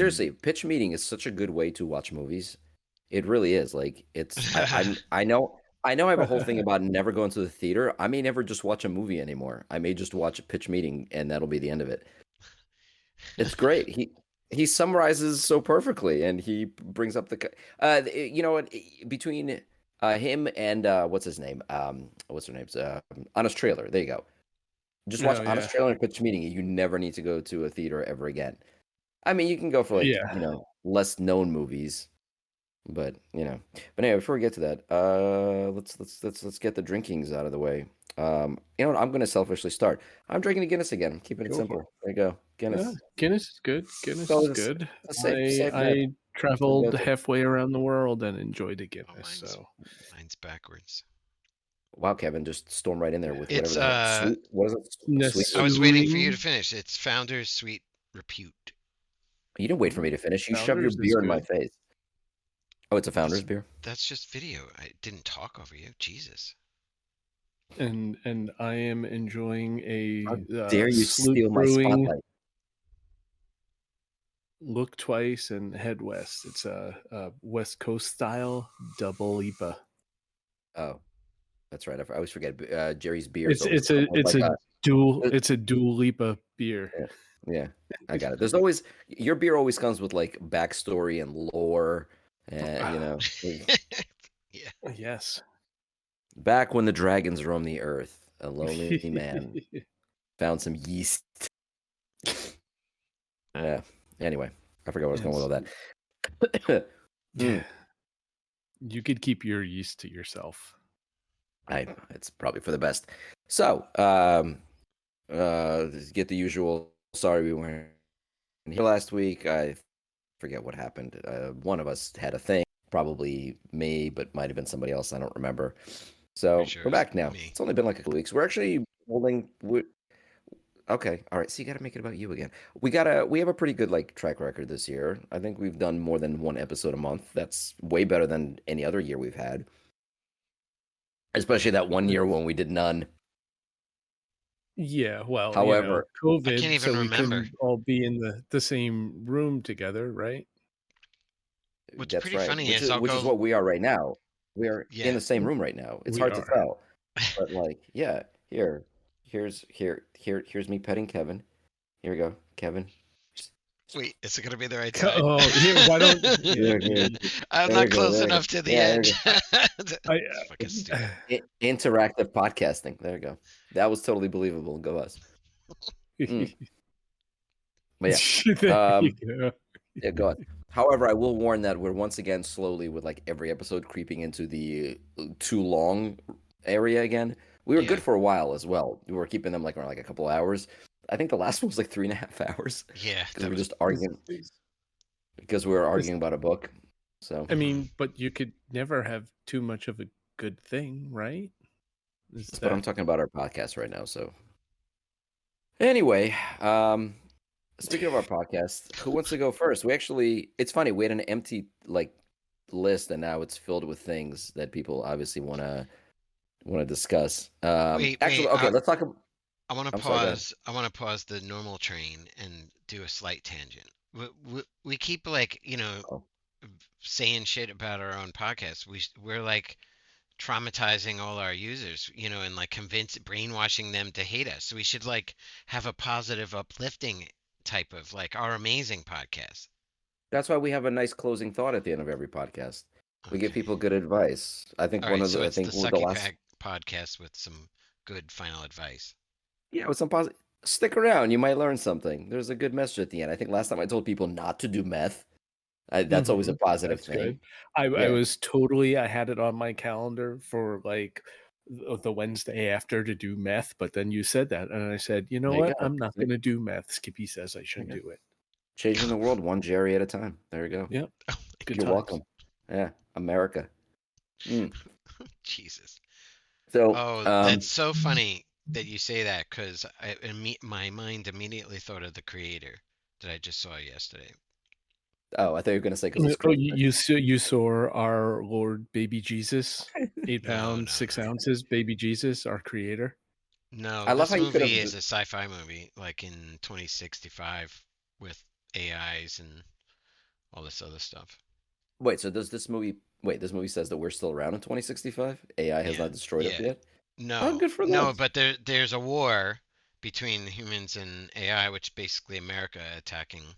seriously, pitch meeting is such a good way to watch movies. It really is. Like I know I have a whole thing about never going to the theater. I may never just watch a movie anymore. I may just watch a pitch meeting and that'll be the end of it. It's great. He summarizes so perfectly and he brings up you know what, between him and what's his name? What's her name's Honest Trailer. There you go. Just watch Oh Honest yeah, Trailer and pitch meeting. You never need to go to a theater ever again. I mean, you can go for like, yeah. less known movies, but But anyway, before we get to that, let's get the drinkings out of the way. You know what? I'm gonna selfishly start. I'm drinking a Guinness again. I'm keeping it Go for it. simple. There you go, Yeah, Guinness. Guinness is good. Guinness So is it's good. a I safe bet I to go traveled to. halfway around the world and enjoyed a Oh, Guinness. So mine's backwards. Wow, Kevin, just storm right in there with It's whatever the hell. Sweet, what is it? Sweet. I was waiting for you to Nestlé finish. It's Founder's Sweet Repute. You didn't wait for me to finish. You shoved your Founders is beer in my good. face. Oh, it's a That's Founder's beer. that's just video. I didn't talk over you. Jesus. And I am enjoying How a dare you Sloop steal my Brewing spotlight? Look Twice and Head West. It's a West Coast style double IPA. Oh, that's right. I always forget. Jerry's beers It's always a come with it's like a dual IPA beer. yeah, I got it. There's always your beer always comes with like backstory and lore, and Yeah. Yes. back when the dragons roamed the earth, a lonely man found some yeast. Yeah. Anyway, I forgot where I was going with all that. Yeah. You could keep your yeast to yourself. It's probably for the best. So, get the usual. Sorry we weren't here last week. I forget what happened. One of us had a thing, probably me, but might have been somebody else. I don't remember. So Pretty sure we're it was back now. me. It's only been like a couple weeks. We're actually holding. Okay, all right. So you got to make it about you again. We have a pretty good like track record this year. I think we've done more than one episode a month. That's way better than any other year we've had. Especially that one year when we did none. Yeah, well, However, COVID, I can't even so we remember. couldn't all be in the same room together, right? What's that's pretty right. funny Which is I'll is go. what we are right now. We are in Yeah. the same room right now. It's We hard to are. tell, but like, yeah. Here's me petting Kevin. Here we go, Kevin. Wait, is it gonna be the right side? Oh, here, why don't Here. I'm There not you go, close there you go. enough to the Yeah, there edge. you It's fucking stupid. Interactive podcasting. There you go. That was totally believable. Go us. But yeah. There you go. Yeah, go on. However, I will warn that we're once again slowly with like every episode creeping into the too long area again. We were good Yeah. for a while as well. We were keeping them like around like a couple hours. I think the last one was like 3.5 hours Yeah, because that we were was just arguing about a book. So I mean, but you could never have too much of a good thing, right? but I'm talking about our podcast right now. So anyway, speaking of our podcast, who wants to go first? It's funny, we had an empty like list and now it's filled with things that people obviously want to discuss. Actually, okay, let's talk about. I want to I'm sorry, go ahead. pause. I want to pause the normal train and do a slight tangent. We keep like Oh. saying shit about our own podcast. We're like traumatizing all our users, and like brainwashing them to hate us. So we should like have a positive, uplifting type of like our amazing podcast. That's why we have a nice closing thought at the end of every podcast. We give Okay. people good advice. I think All one right, of so the I it's the think one of Sucky the last Pack podcast with some good final advice. yeah, with some positive. Stick around, you might learn something. There's a good message at the end. I think last time I told people not to do meth. That's always a positive That's thing. good. I had it on my calendar for like the Wednesday after to do meth, but then you said that, and I said, you know There you what? go. I'm not going to do meth. Skippy says I should There you do it. Changing the world one Jerry at a time. There you go. Yep. Good You're times. welcome. Yeah, America. Jesus. So, That's so funny that you say that because my mind immediately thought of the creator that I just saw yesterday. oh, I thought you were going to say because it's Oh, Christmas. you saw our Lord Baby Jesus, 8 No, pounds, no, 6 no. ounces, Baby Jesus, our creator. No, I love this how you could movie have. is a sci-fi movie, like in 2065 with AIs and all this other stuff. Wait, so does this movie? Wait, this movie says that we're still around in 2065. AI has Yeah, not destroyed us yeah. yet. Oh, No, good for no, them. but there's a war between humans and AI, which basically America attacking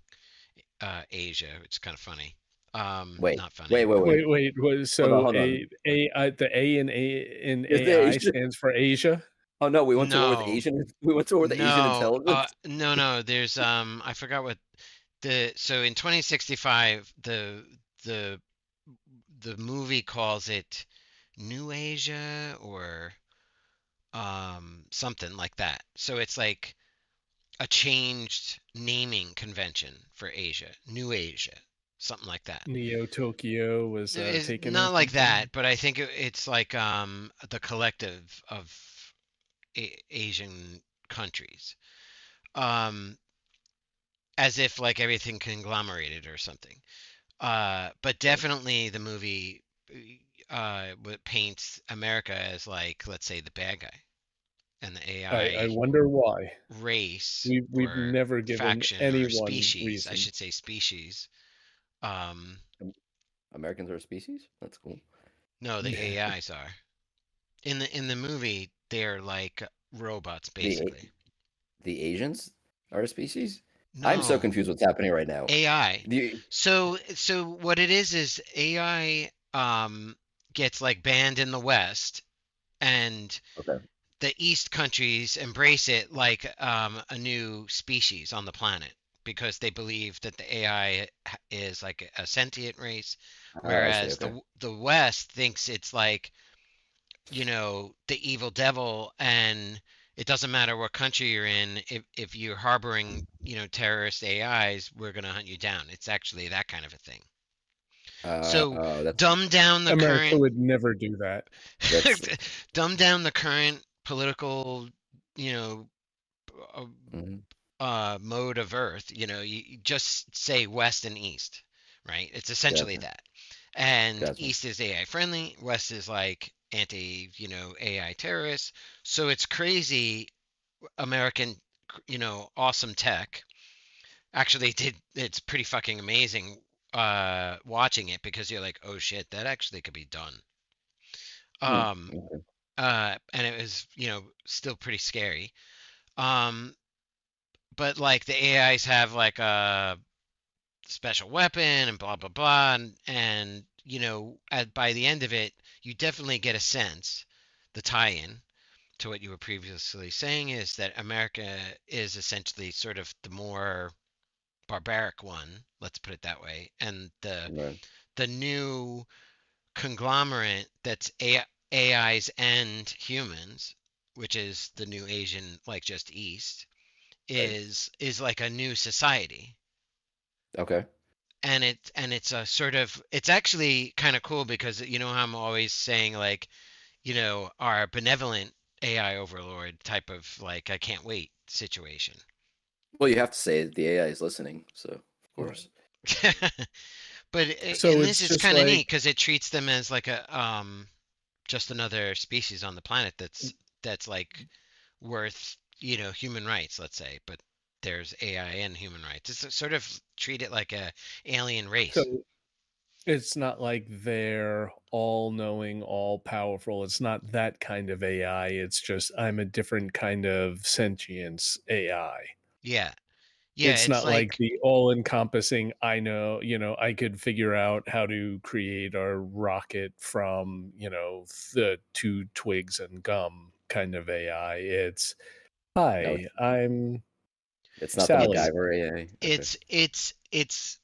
Asia. It's kind of funny. Wait, Not wait, funny. wait, wait. So Hold on. the A in Is the AI Asian? stands for Asia. Oh no, we went to war with No, Asian. We went to war with Asian no, intelligence. no. There's I forgot what so in 2065 the the movie calls it New Asia or something like that. So it's like a changed naming convention for Asia, New Asia, something like that. Neo Tokyo was It's taken or not like something. that, but I think it's like the collective of Asian countries, um, as if like everything conglomerated or something. But definitely the movie paints America as like, let's say, the bad guy, and the I AI wonder why. race We've or never given faction or anyone species, I reason. should say species. Um, Am- Americans are a species. That's cool. no, the AIs are in the movie. They're like robots, The basically. the Asians are a species. I'm so No, confused what's happening right now. AI. The So what it is AI gets like banned in the West, and okay. the East countries embrace it like a new species on the planet because they believe that the AI is like a sentient race, Oh, I see. whereas Okay. the West thinks it's like, the evil devil, and it doesn't matter what country you're in. If you're harboring, terrorist AIs, we're gonna hunt you down. It's actually that kind of a thing. So That's dumb down the America current would never do that. that's dumb down the current political, you know, uh, mhm. mode of Earth. You just say West and East, right? It's essentially Gotcha. that. And Gotcha. East is AI friendly, West is like anti, AI terrorists. So it's crazy American, awesome tech. Actually, it's pretty fucking amazing watching it because you're like, oh shit, that actually could be done. Hmm. Um, Okay. and it was, still pretty scary. Um, but like the AIs have like a special weapon and blah blah blah, and by the end of it, you definitely get a sense. The tie-in to what you were previously saying is that America is essentially sort of the more barbaric one, let's put it that way, and Right. the new conglomerate that's AIs and humans, which is the new Asian, like just East, Right. is like a new society. Okay. And it's a sort of, it's actually kind of cool because how I'm always saying like, our benevolent AI overlord type of like I can't wait situation. Well, you have to say that the AI is listening, so of Right. course. But So in this it's it's just kind of like neat because it treats them as like a just another species on the planet that's like worth, human rights, let's say, but there's AI and human rights. It's sort of treat it like a alien race. so it's not like they're all knowing, all powerful. It's not that kind of AI. It's just I'm a different kind of sentience AI. Yeah. Yeah, It's it's not like like the all encompassing, I know, I could figure out how to create a rocket from, the two twigs and gum kind of AI. It's, No, hi, I'm it's not the it's Sally. MacGyver AI. Okay. it's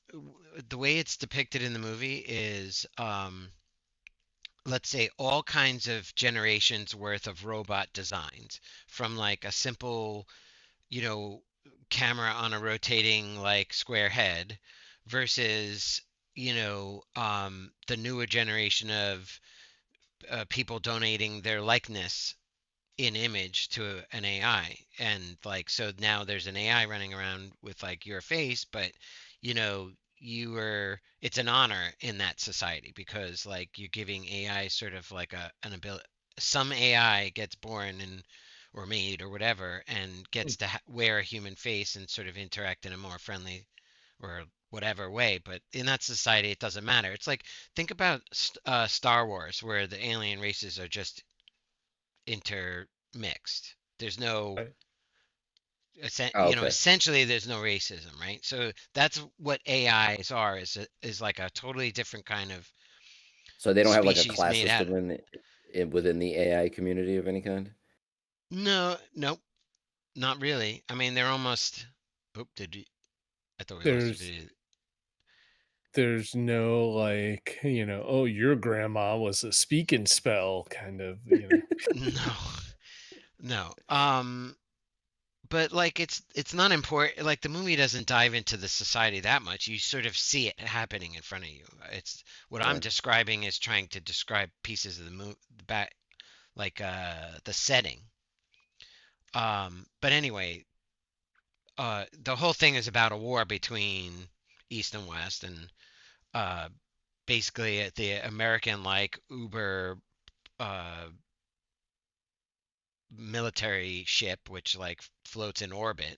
the way it's depicted in the movie is let's say all kinds of generations worth of robot designs, from like a simple, you know, camera on a rotating like square head versus, the newer generation of people donating their likeness in image to an AI. And like, so now there's an AI running around with like your face, but you know, it's an honor in that society because like you're giving AI sort of like an ability. Some AI gets born and or made or whatever and gets to wear a human face and sort of interact in a more friendly or whatever way, but in that society, it doesn't matter. It's like think about Star Wars, where the alien races are just intermixed. There's no Right. Oh, okay. essentially there's no racism, right? So that's what AIs are is like a totally different kind of So they don't have like a species class made out system of. within the AI community of any kind? No, nope, not really. I mean, they're almost. Oop, I thought we lost the There's video. there's no like, oh, your grandma was a speak and spell kind of. No, no. But like it's not important. Like the movie doesn't dive into the society that much. You sort of see it happening in front of you. It's what I'm Right. describing is trying to describe pieces of the movie, back like the setting. But anyway, the whole thing is about a war between East and West, and uh, basically the American like uber uh, military ship, which like floats in orbit,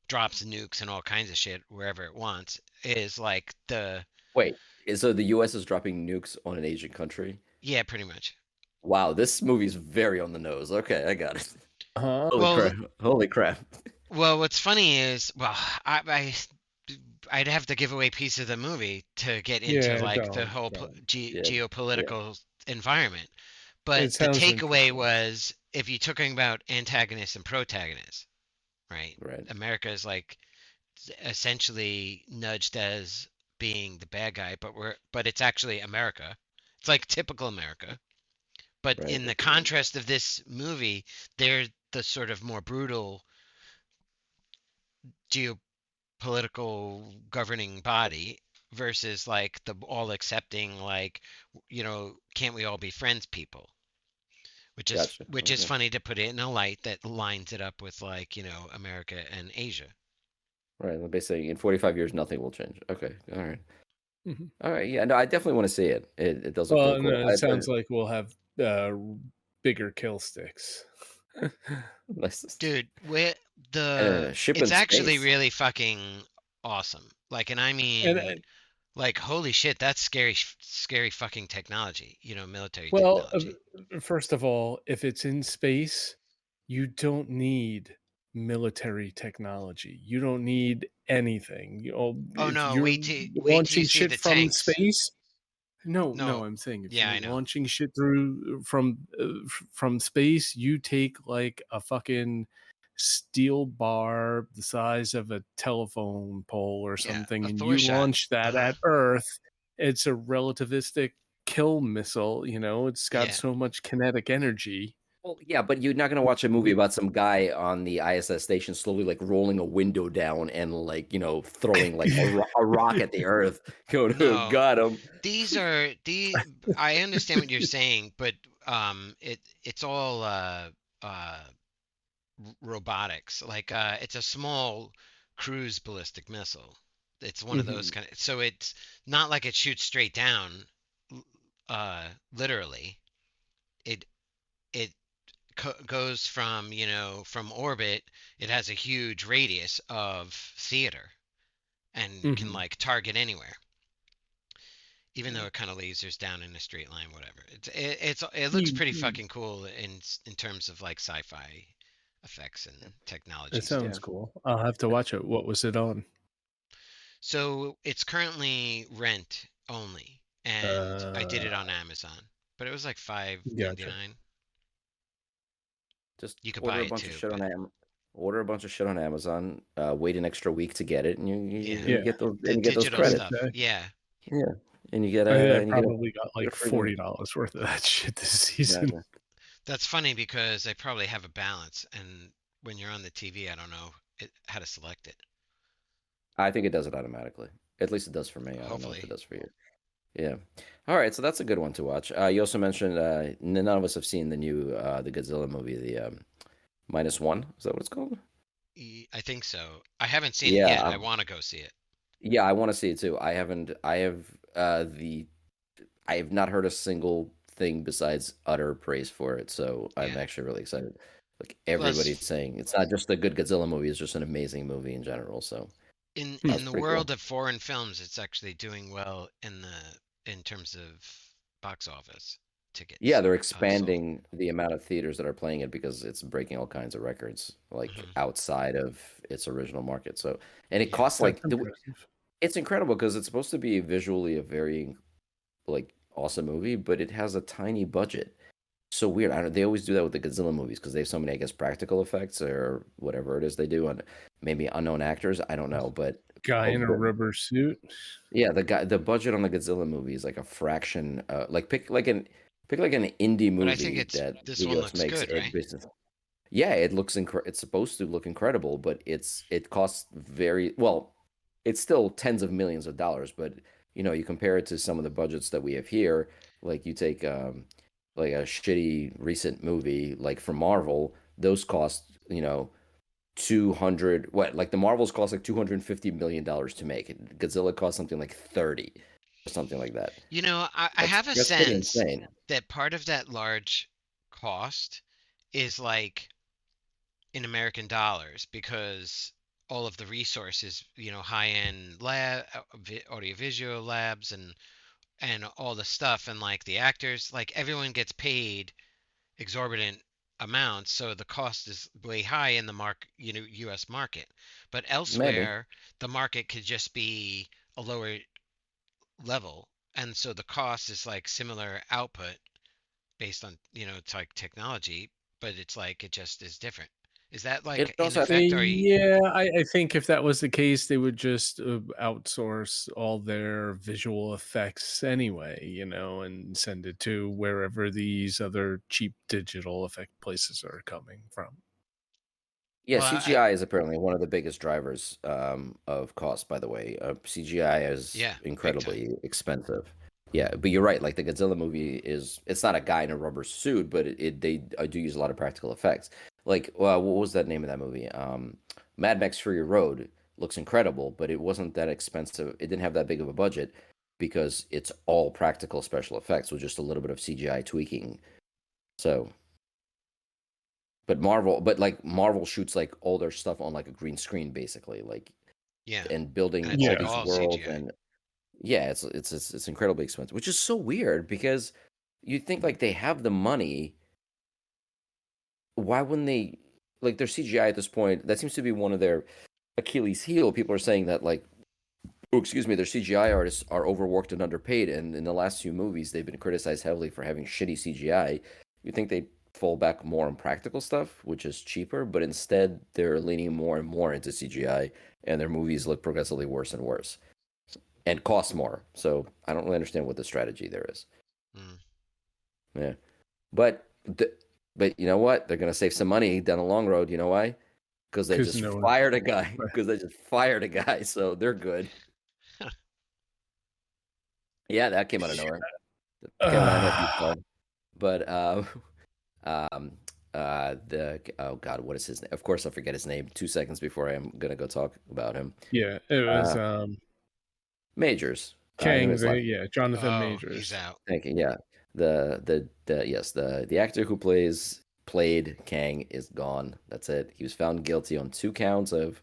drops nukes and all kinds of shit wherever it wants, is like the Wait, so the US is dropping nukes on an Asian country? yeah, pretty much. Wow, this movie's very on the nose. Okay, I got it. Huh? Holy Well, crap. Holy crap. what's funny is, I'd have to give away a piece of the movie to get into Yeah, like the don't, whole don't. Yeah. Yeah. geopolitical environment. But It the sounds takeaway interesting. was if you're talking about antagonists and protagonists, right? Right. America is like essentially nudged as being the bad guy, but it's actually America. It's like typical America. But Right. in the contrast of this movie, they're the sort of more brutal geopolitical governing body versus like the all accepting like can't we all be friends people, Gotcha. which is Okay. funny to put it in a light that lines it up with like America and Asia. Right. Basically, in 45 years, nothing will change. Okay. All right. Mhm. All right. Yeah. No, I definitely want to see it. It does look pretty Well, cool. no, it sounds like we'll have bigger kill sticks. Dude, where And the a ship it's in actually space. really fucking awesome. Like, and I and, mean, and like, holy shit, that's scary, scary fucking technology. Military well, technology. first of all, if it's in space, you don't need military technology. You don't need anything. Oh If no, you're wait till you launching see shit the from tanks. space, no, no, No, I'm saying if yeah, you're I know. launching shit through from space, you take like a fucking steel bar the size of a telephone pole or Yeah, something, a and Thor you shot. launch that Uh-huh. at Earth. It's a relativistic kill missile. It's got Yeah, so much kinetic energy. Well, yeah, but you're not going to watch a movie about some guy on the ISS station slowly like rolling a window down and like, throwing like a rock at the Earth. Go to no, got him. these are the. I understand what you're saying, but it's all uh robotics. Like it's a small cruise ballistic missile. It's one of those Mhm. kind of. So it's not like it shoots straight down. Literally, it it goes from from orbit. It has a huge radius of theater and can Mhm. like target anywhere. Even though it kind of lasers down in a straight line, whatever. It looks pretty You- fucking cool in terms of like sci-fi effects and It technologies. sounds Yeah. cool. I'll have to watch it. What was it on? So it's currently rent only, and I did Uh, it on Amazon, but it was like five ninety gotcha. nine. Just You could order buy a it bunch of too, shit but on Amazon, wait an extra week to get it, and yeah, you Yeah, get the those digital credits. stuff. exactly. Yeah, Yeah. I And you probably got get like a free movie. $40 worth of that shit this season. Gotcha. that's funny because I probably have a balance, and when you're on the TV, I don't know how to select it. I think it does it automatically. At least it does for me. I don't know if it Hopefully, does for you. Yeah. All right, so that's a good one to watch. You also mentioned none of us have seen the new the Godzilla movie, the -1. Is that what it's called? I think so. I haven't seen it Yeah, yet. I want to go see it. yeah, I want to see it too. I haven't. I have not heard a single thing besides utter praise for it. So I'm Yeah. actually really excited. Like Well, everybody's saying, it's not just a good Godzilla movie; it's just an amazing movie in general. So in That's the pretty world cool. of foreign films, it's actually doing well in terms of box office Yeah, tickets they're sold. expanding the amount of theaters that are playing it because it's breaking all kinds of records, like Hmm. outside of its original market. So, and it Yeah. costs That's like impressive. it's incredible because it's supposed to be visually a very like awesome movie, but it has a tiny budget. So weird. I don't, they always do that with the Godzilla movies because they have so many, I guess, practical effects or whatever it is they do on maybe unknown actors. I don't know, but Guy oh, in a rubber suit. yeah, the budget on the Godzilla movie is like a fraction. Like pick like an indie But I think movie it's that this the one U.S. looks makes. good, It right? business. Yeah, it looks it's supposed to look incredible, but it costs very well. It's still tens of millions of dollars, but you compare it to some of the budgets that we have here. Like you take like a shitty recent movie like from Marvel, those cost 200 what like the Marvels cost like $250 million to make. Godzilla cost something like 30 or something like that. I That's have a that's pretty sense insane. that part of that large cost is like in American dollars because all of the resources, high-end audiovisual labs and all the stuff and like the actors, like everyone gets paid exorbitant amounts, so the cost is way high in the US market. But Maybe. elsewhere, the market could just be a lower level, and so the cost is like similar output based on, it's like technology, but it's like it just is different. Is that It like in also effect, or Yeah, I think if that was the case, they would just outsource all their visual effects anyway, and send it to wherever these other cheap digital effect places are coming from. Yeah, well, CGI is apparently one of the biggest drivers of cost, by the way. CGI is yeah, big time. incredibly expensive. Yeah, but you're right. Like the Godzilla movie it's not a guy in a rubber suit, but they do use a lot of practical effects. Like, well, what was that name of that movie? Mad Max Fury Road looks incredible, but it wasn't that expensive. It didn't have that big of a budget because it's all practical special effects with just a little bit of CGI tweaking. So but like Marvel shoots like all their stuff on like a green screen basically, like Yeah, and and building it's all like Yeah. these all worlds CGI. and yeah, it's incredibly expensive, which is so weird because you think like they have the money, why wouldn't they like their CGI at this point? That seems to be one of their Achilles heel. People are saying that like oh, excuse me, their CGI artists are overworked and underpaid, and in the last few movies, they've been criticized heavily for having shitty CGI. You think they'd fall back more on practical stuff, which is cheaper, but instead they're leaning more and more into CGI, and their movies look progressively worse and worse and cost more. So I don't really understand what the strategy there is. Mm. Yeah, but but you know what? They're gonna save some money down the long road. You know why? Because they Because just no one. fired a guy. Because they just fired a guy, so they're good. Yeah, that came out of nowhere. Kevin, I don't know if you Uh, saw, but um, the oh God, what is his name? Of course, I forget his name. 2 seconds before I'm gonna go talk about him. yeah, it was Uh, Majors. I know Kang. his last. Yeah, Jonathan Oh, he's Majors. out. Thank you. Yeah, the yes, the actor who played Kang is gone. That's it. He was found guilty on 2 counts of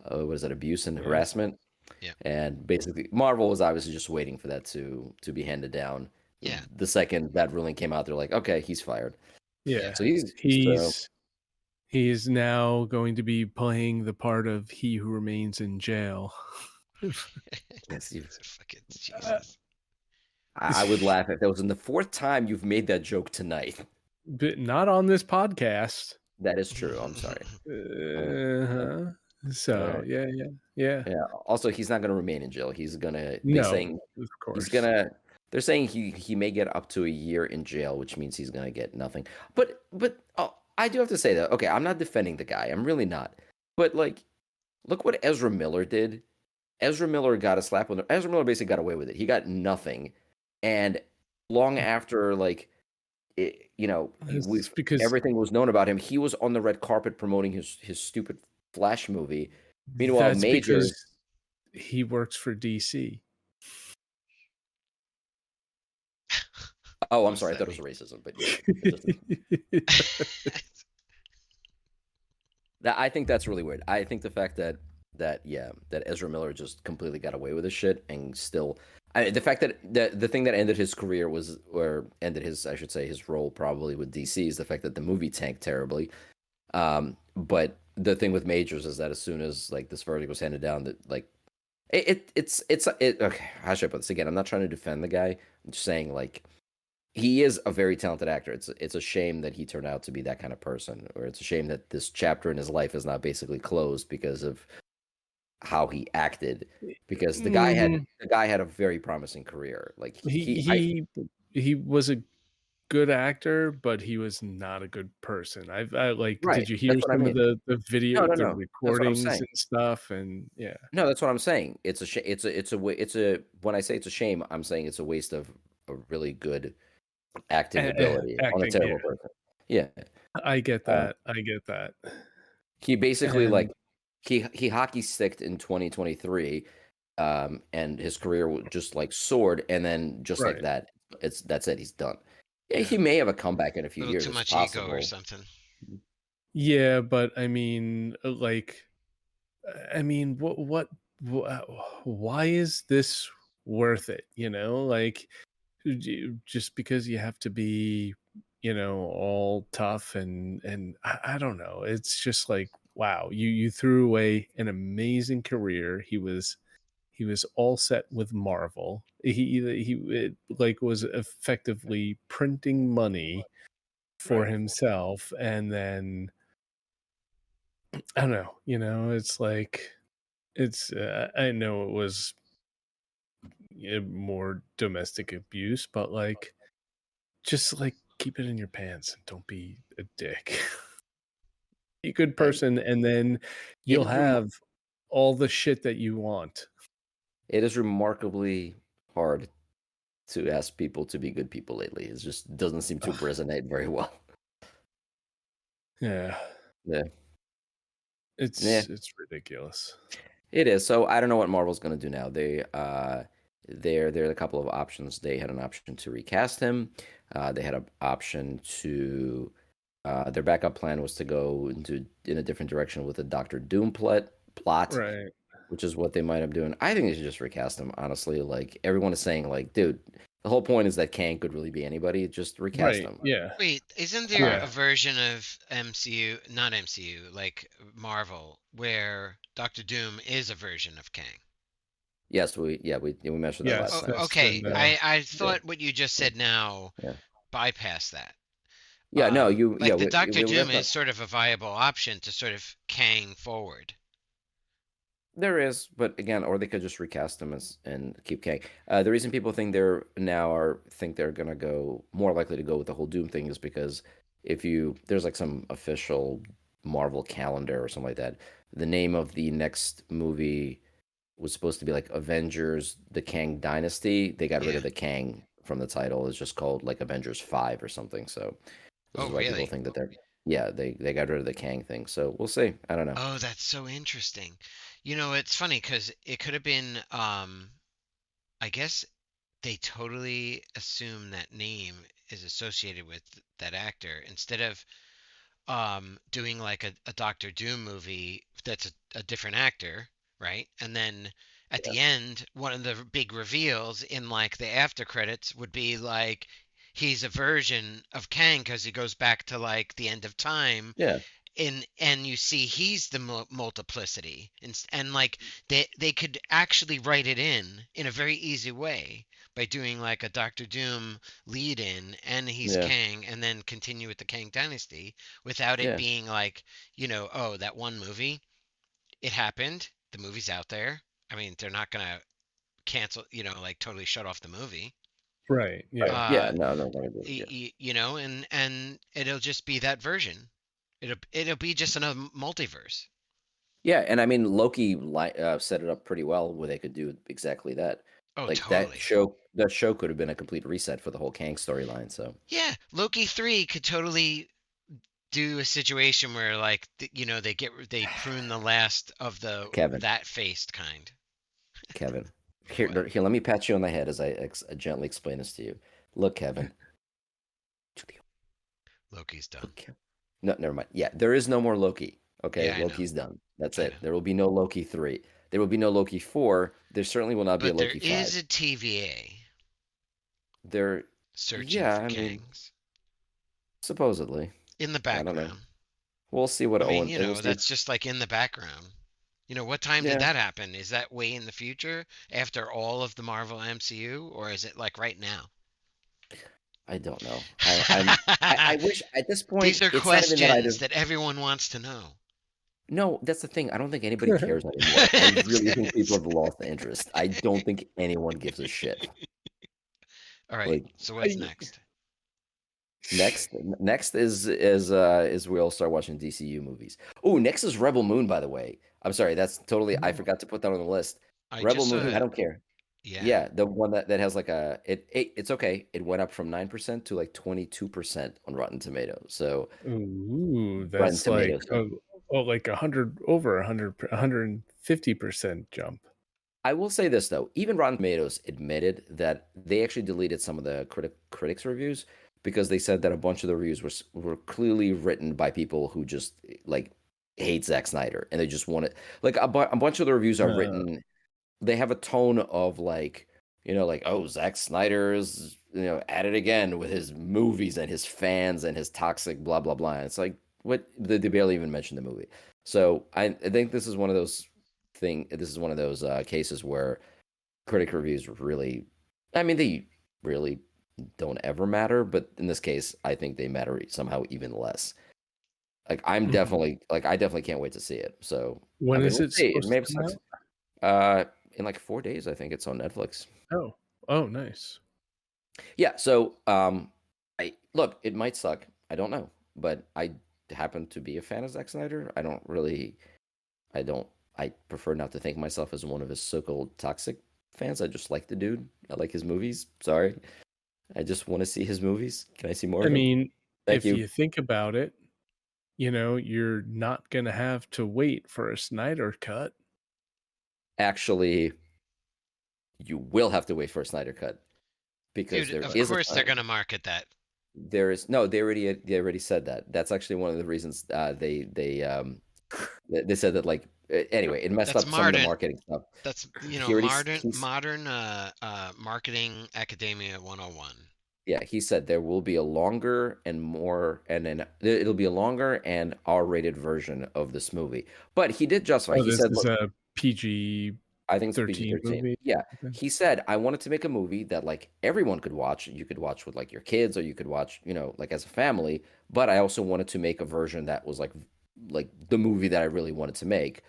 what is it, abuse and Yeah, harassment. Yeah, And basically, Marvel was obviously just waiting for that to be handed down. yeah. The second that ruling came out, they're like, okay, he's fired. Yeah. yeah. So he's so He's now going to be playing the part of he who remains in jail. yes, It's a fucking Jesus. I would laugh if that was in the fourth time you've made that joke tonight. But not on this podcast. That is true. I'm sorry. Uh, Uh-huh. all So right. yeah. Yeah. Also, he's not going to remain in jail. No, of He's course. gonna. They're saying he may get up to a year in jail, which means he's gonna get nothing. But oh, I do have to say that. Okay, I'm not defending the guy. I'm really not. But like, look what Ezra Miller did. Ezra Miller got a slap on the. Ezra Miller basically got away with it. He got nothing, and long after like It's we've because everything was known about him, he was on the red carpet promoting his stupid Flash movie. Meanwhile, that's because Majors. he works for DC. Oh, What I'm does sorry. I that thought it was mean? racism, but yeah, I think that's really weird. I think the fact that that Ezra Miller just completely got away with his shit and still. The fact that the thing that ended his career was, or ended his, I should say, his role probably with DC is the fact that the movie tanked terribly. But the thing with Majors is that as soon as like this verdict was handed down, that like it okay, how should I put this again? I'm not trying to defend the guy. I'm just saying like he is a very talented actor. It's a shame that he turned out to be that kind of person, or it's a shame that this chapter in his life is not basically closed because of how he acted. Because Mhm. the guy had a very promising career. Like He he I he was a good actor, but he was not a good person. I like, right. did you hear That's what I some of mean. No, no, the no. That's what I'm recordings saying. and stuff? And yeah. No, that's what I'm saying. It's a when I say it's a shame, I'm saying it's a waste of a really good acting ability on a Acting, yeah. terrible person. Yeah. I get Uh, that, I get that. he basically And like he hockey sticked in 2023, and his career just like soared, and then just like right. that, that's it. He's done. Yeah, Yeah. he may have a comeback in a few Little too years, much ego or possible. something. Yeah, but I mean, like, I mean, why is this worth it, you know? Like, just because you have to be, all tough and I don't know. It's just like, wow, you threw away an amazing career. He was all set with Marvel. Like was effectively printing money for Right. himself, and then I don't know. It's like I know it was more domestic abuse, but like just like keep it in your pants and don't be a dick. Be a good I, person, and then it you'll is have all the shit that you want. it is remarkably hard to ask people to be good people lately. It just doesn't seem to Ugh, resonate very well. yeah, Yeah. Yeah. it's ridiculous. It is. So I don't know what Marvel's going to do now. There are a couple of options. They had an option to recast him. They had an option to their backup plan was to go in a different direction with a Doctor Doom plot, Right. which is what they might up doing. I think they should just recast him. Honestly, like everyone is saying, like, dude, the whole point is that Kang could really be anybody. Just recast Right. him. Yeah. Wait, isn't there Uh, a Yeah. version of MCU, not MCU, like Marvel, where Doctor Doom is a version of Kang? yes, we mentioned that last Yes, Oh, time. that's okay. been Yeah, I yeah, thought what you just yeah, said now yeah. bypassed that. Yeah, no, Like the we, Doctor Doom that's is not. sort of a viable option to sort of Kang forward. There is, but again, or they could just recast them as and keep Kang. The reason people think they're gonna go more likely to go with the whole Doom thing is because if you there's like some official Marvel calendar or something like that. The name of the next movie was supposed to be like Avengers: The Kang Dynasty. They got rid Yeah. of the Kang from the title. It's just called like Avengers 5 or something. So this Oh, is why people really? think that they got rid of the Kang thing. So we'll see. I don't know. Oh, that's so interesting. It's funny because it could have been, I guess they totally assume that name is associated with that actor instead of doing like a Doctor Doom movie that's a different actor, right? And then at Yeah. the end, one of the big reveals in like the after credits would be like he's a version of Kang because he goes back to like the end of time, Yeah. and you see he's the multiplicity, and like they could actually write it in a very easy way by doing like a Doctor Doom lead in and he's Yeah. Kang and then continue with the Kang dynasty without it Yeah. being like, oh, that one movie, it happened, the movie's out there. I mean, they're not gonna cancel, like totally shut off the movie. Right. Right. Yeah. Yeah. uh No, no, no, yeah. and it'll just be that version. It'll be just another multiverse. Yeah, and I mean Loki set it up pretty well where they could do exactly that. Oh, Like totally. that show could have been a complete reset for the whole Kang storyline. So Yeah, Loki 3 could totally do a situation where like they prune the last of the Kevin, that faced kind. Kevin, What? here, let me pat you on the head as I gently explain this to you. Look, Kevin. To the Loki's done. look, Kevin. No, never mind. Yeah, there is no more Loki. Okay, Yeah, I know. Loki's done. That's I know. it. There will be no Loki 3. There will be no Loki 4. There certainly will not be a But there Loki 5. is a TVA There, searching yeah, for I mean, Kangs supposedly. in the I don't know. background. We'll see what I mean, Owen. We'll see. that's just like in the background. What time did Yeah, that happen? Is that way in the future after all of the Marvel MCU, or is it like right now? I don't know. I wish at this These point are it's not even that I questions do. that everyone wants to know. No, that's the thing. I don't think anybody cares anymore. I really think people have lost interest. I don't think anyone gives a shit. All right. Like So what's I, next? next is we'll start watching DCU movies. Oh, next is Rebel Moon, by the way. I'm sorry, that's totally I oh, forgot to put that on the list. I Rebel just saw Moon, I it. don't care. Yeah. Yeah, the one that has like it's okay. It went up from 9% to like 22% on Rotten Tomatoes. So ooh, Rotten that's like Tomatoes. like 100 over 150% jump. I will say this though, even Rotten Tomatoes admitted that they actually deleted some of the critics reviews because they said that a bunch of the reviews were clearly written by people who just like hate Zack Snyder and they just want it like a bunch of the reviews are Uh, written. They have a tone of like like, oh, Zack Snyder's at it again with his movies and his fans and his toxic blah blah blah. And it's like what they barely even mention the movie. So I think this is one of those cases where critic reviews really, I mean, they really don't ever matter, but in this case, I think they matter somehow even less. Like mhm. I definitely can't wait to see it. So I When mean, is we'll it see. It supposed to maybe come sucks. out? In like 4 days, I think it's on Netflix. Oh, oh, nice. Yeah. So I look, it might suck. I don't know, but I happen to be a fan of Zack Snyder. I don't. I prefer not to think myself as one of his so-called toxic fans. I just like the dude. I like his movies. Sorry, I just want to see his movies. Can I see more I of him? mean, Thank if you. you think about it, you're not gonna have to wait for a Snyder cut. Actually, you will have to wait for a Snyder cut because Dude, there of is a course they're going to market that. there is no. They already said that. That's actually one of the reasons they said that like anyway it messed That's up some of the modern. marketing stuff. That's, He already he's modern marketing academia 101. Yeah, he said there will be a longer and more, and then it'll be a longer and R-rated version of this movie. But he did justify. Oh, He this said, is "Look, a PG I think it's 13 PG-13." movie. Yeah, Okay. he said, "I wanted to make a movie that like everyone could watch. You could watch with like your kids, or you could watch, like as a family. But I also wanted to make a version that was like the movie that I really wanted to make,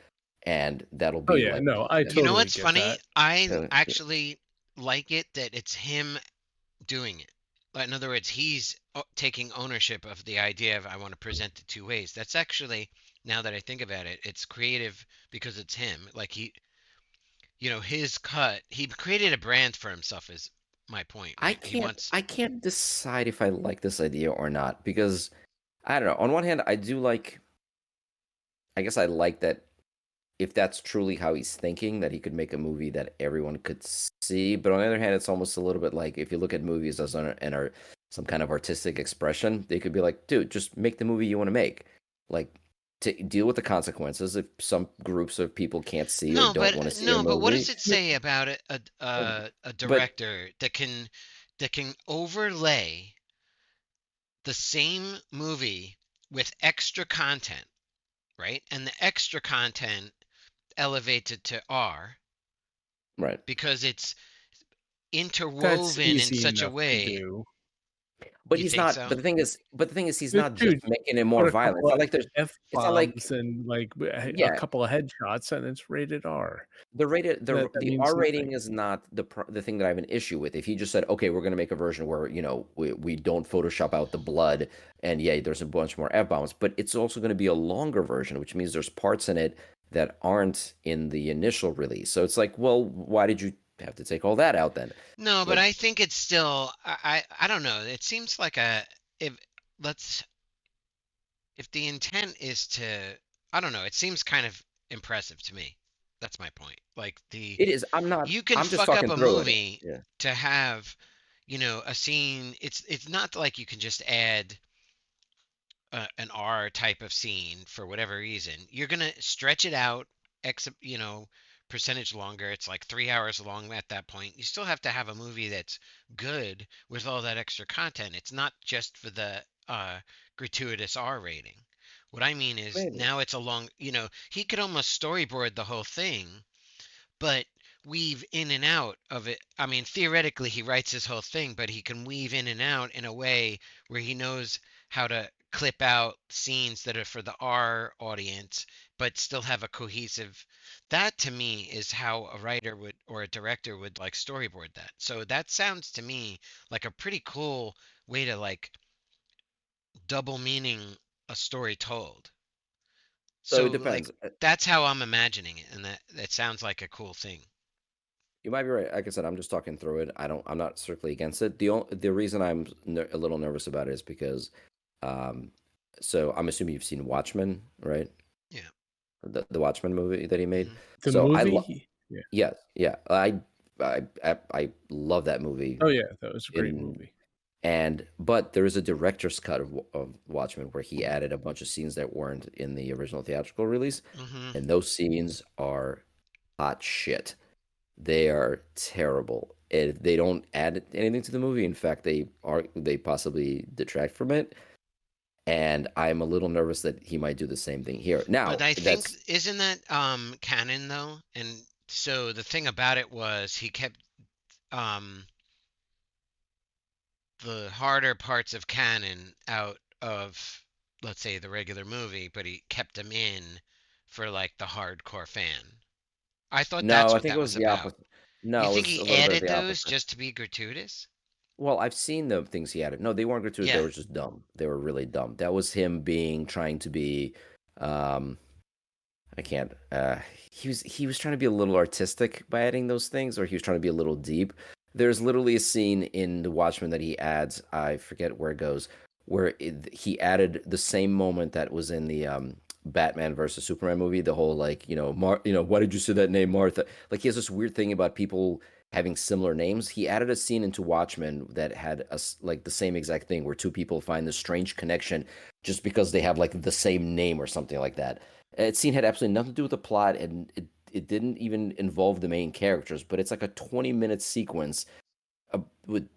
and that'll Oh be yeah, like, no, I You know totally what's get funny? that. I uh, actually like it that it's him doing it. Like, in other words, he's taking ownership of the idea of I want to present it two ways. That's actually, now that I think about it, it's creative because it's him. Like his cut, he created a brand for himself is my point, I right? He can't wants I can't decide if I like this idea or not because I don't know. On one hand, I guess I like that if that's truly how he's thinking, that he could make a movie that everyone could see. But on the other hand, it's almost a little bit like if you look at movies as and are some kind of artistic expression, they could be like, dude, just make the movie you want to make. Like to deal with the consequences if some groups of people can't see or no, don't but want to see your no, but what movie. does it say about a But director that can overlay the same movie with extra content, right? And the extra content elevates it to R right. because it's That's interwoven in easy such a enough to way. do. But You he's think not. so? But the thing is, he's Dude, not just making it more put a violent. couple It's of not like there's. It's not like F-bombs and, like, a yeah. couple of headshots, and it's rated R. That The means R rating nothing. is not the thing that I have an issue with. If he just said, okay, we're going to make a version where we don't Photoshop out the blood, and yeah, there's a bunch more F bombs, but it's also going to be a longer version, which means there's parts in it that aren't in the initial release. So it's like, well, why did you have to take all that out then? No, but Like I think it's still I don't know. It seems like a if let's if the intent is to I don't know, it seems kind of impressive to me. That's my point. Like it is. you can I'm just fuck up fucking a through it. movie Yeah. to have, a scene. It's not like you can just add an R type of scene for whatever reason, you're gonna stretch it out x percentage longer. It's like 3 hours long at that point. You still have to have a movie that's good with all that extra content. It's not just for the gratuitous R rating. What I mean is Maybe. now it's a long, he could almost storyboard the whole thing, but weave in and out of it. I mean, theoretically, he writes his whole thing, but he can weave in and out in a way where he knows how to clip out scenes that are for the R audience, but still have a cohesive. That to me is how a writer would or a director would like storyboard that. So that sounds to me like a pretty cool way to like double meaning a story told. So So it like depends. that's how I'm imagining it, and that sounds like a cool thing. You might be right. Like I said, I'm just talking through it. I'm not strictly against it. The reason I'm a little nervous about it is because, um, so I'm assuming you've seen Watchmen, right? Yeah. The Watchmen movie that he made. Hmm. The So I love. movie? Yeah. Yes, yeah. I love that movie. Oh, yeah, that was a great In movie. but there is a director's cut of Watchmen where he added a bunch of scenes that weren't in the original theatrical release, Hmm. and those scenes are hot shit. They are terrible. They don't add anything to the movie. In fact, they possibly detract from it. And I'm a little nervous that he might do the same thing here. But Now, I think that's isn't that canon though? And so the thing about it was he kept um the harder parts of canon out of, let's say, the regular movie, but he kept them in for like the hardcore fan. I thought no, that's I what think it that was was the about. opposite. You No, it think was a he little bit of added the those opposite. just to be gratuitous? Well, I've seen the things he added. No, they weren't gratuitous. They Yeah. were just dumb. They were really dumb. That was him trying to be. Um, I can't. He was trying to be a little artistic by adding those things, or he was trying to be a little deep. There's literally a scene in The Watchmen that he adds. I forget where it goes, where he added the same moment that was in the Batman versus Superman movie. The whole like, why did you say that name, Martha? Like he has this weird thing about people having similar names. He added a scene into Watchmen that had like the same exact thing, where two people find this strange connection just because they have like the same name or something like that. It scene had absolutely nothing to do with the plot, and it didn't even involve the main characters. But it's like a 20-minute sequence with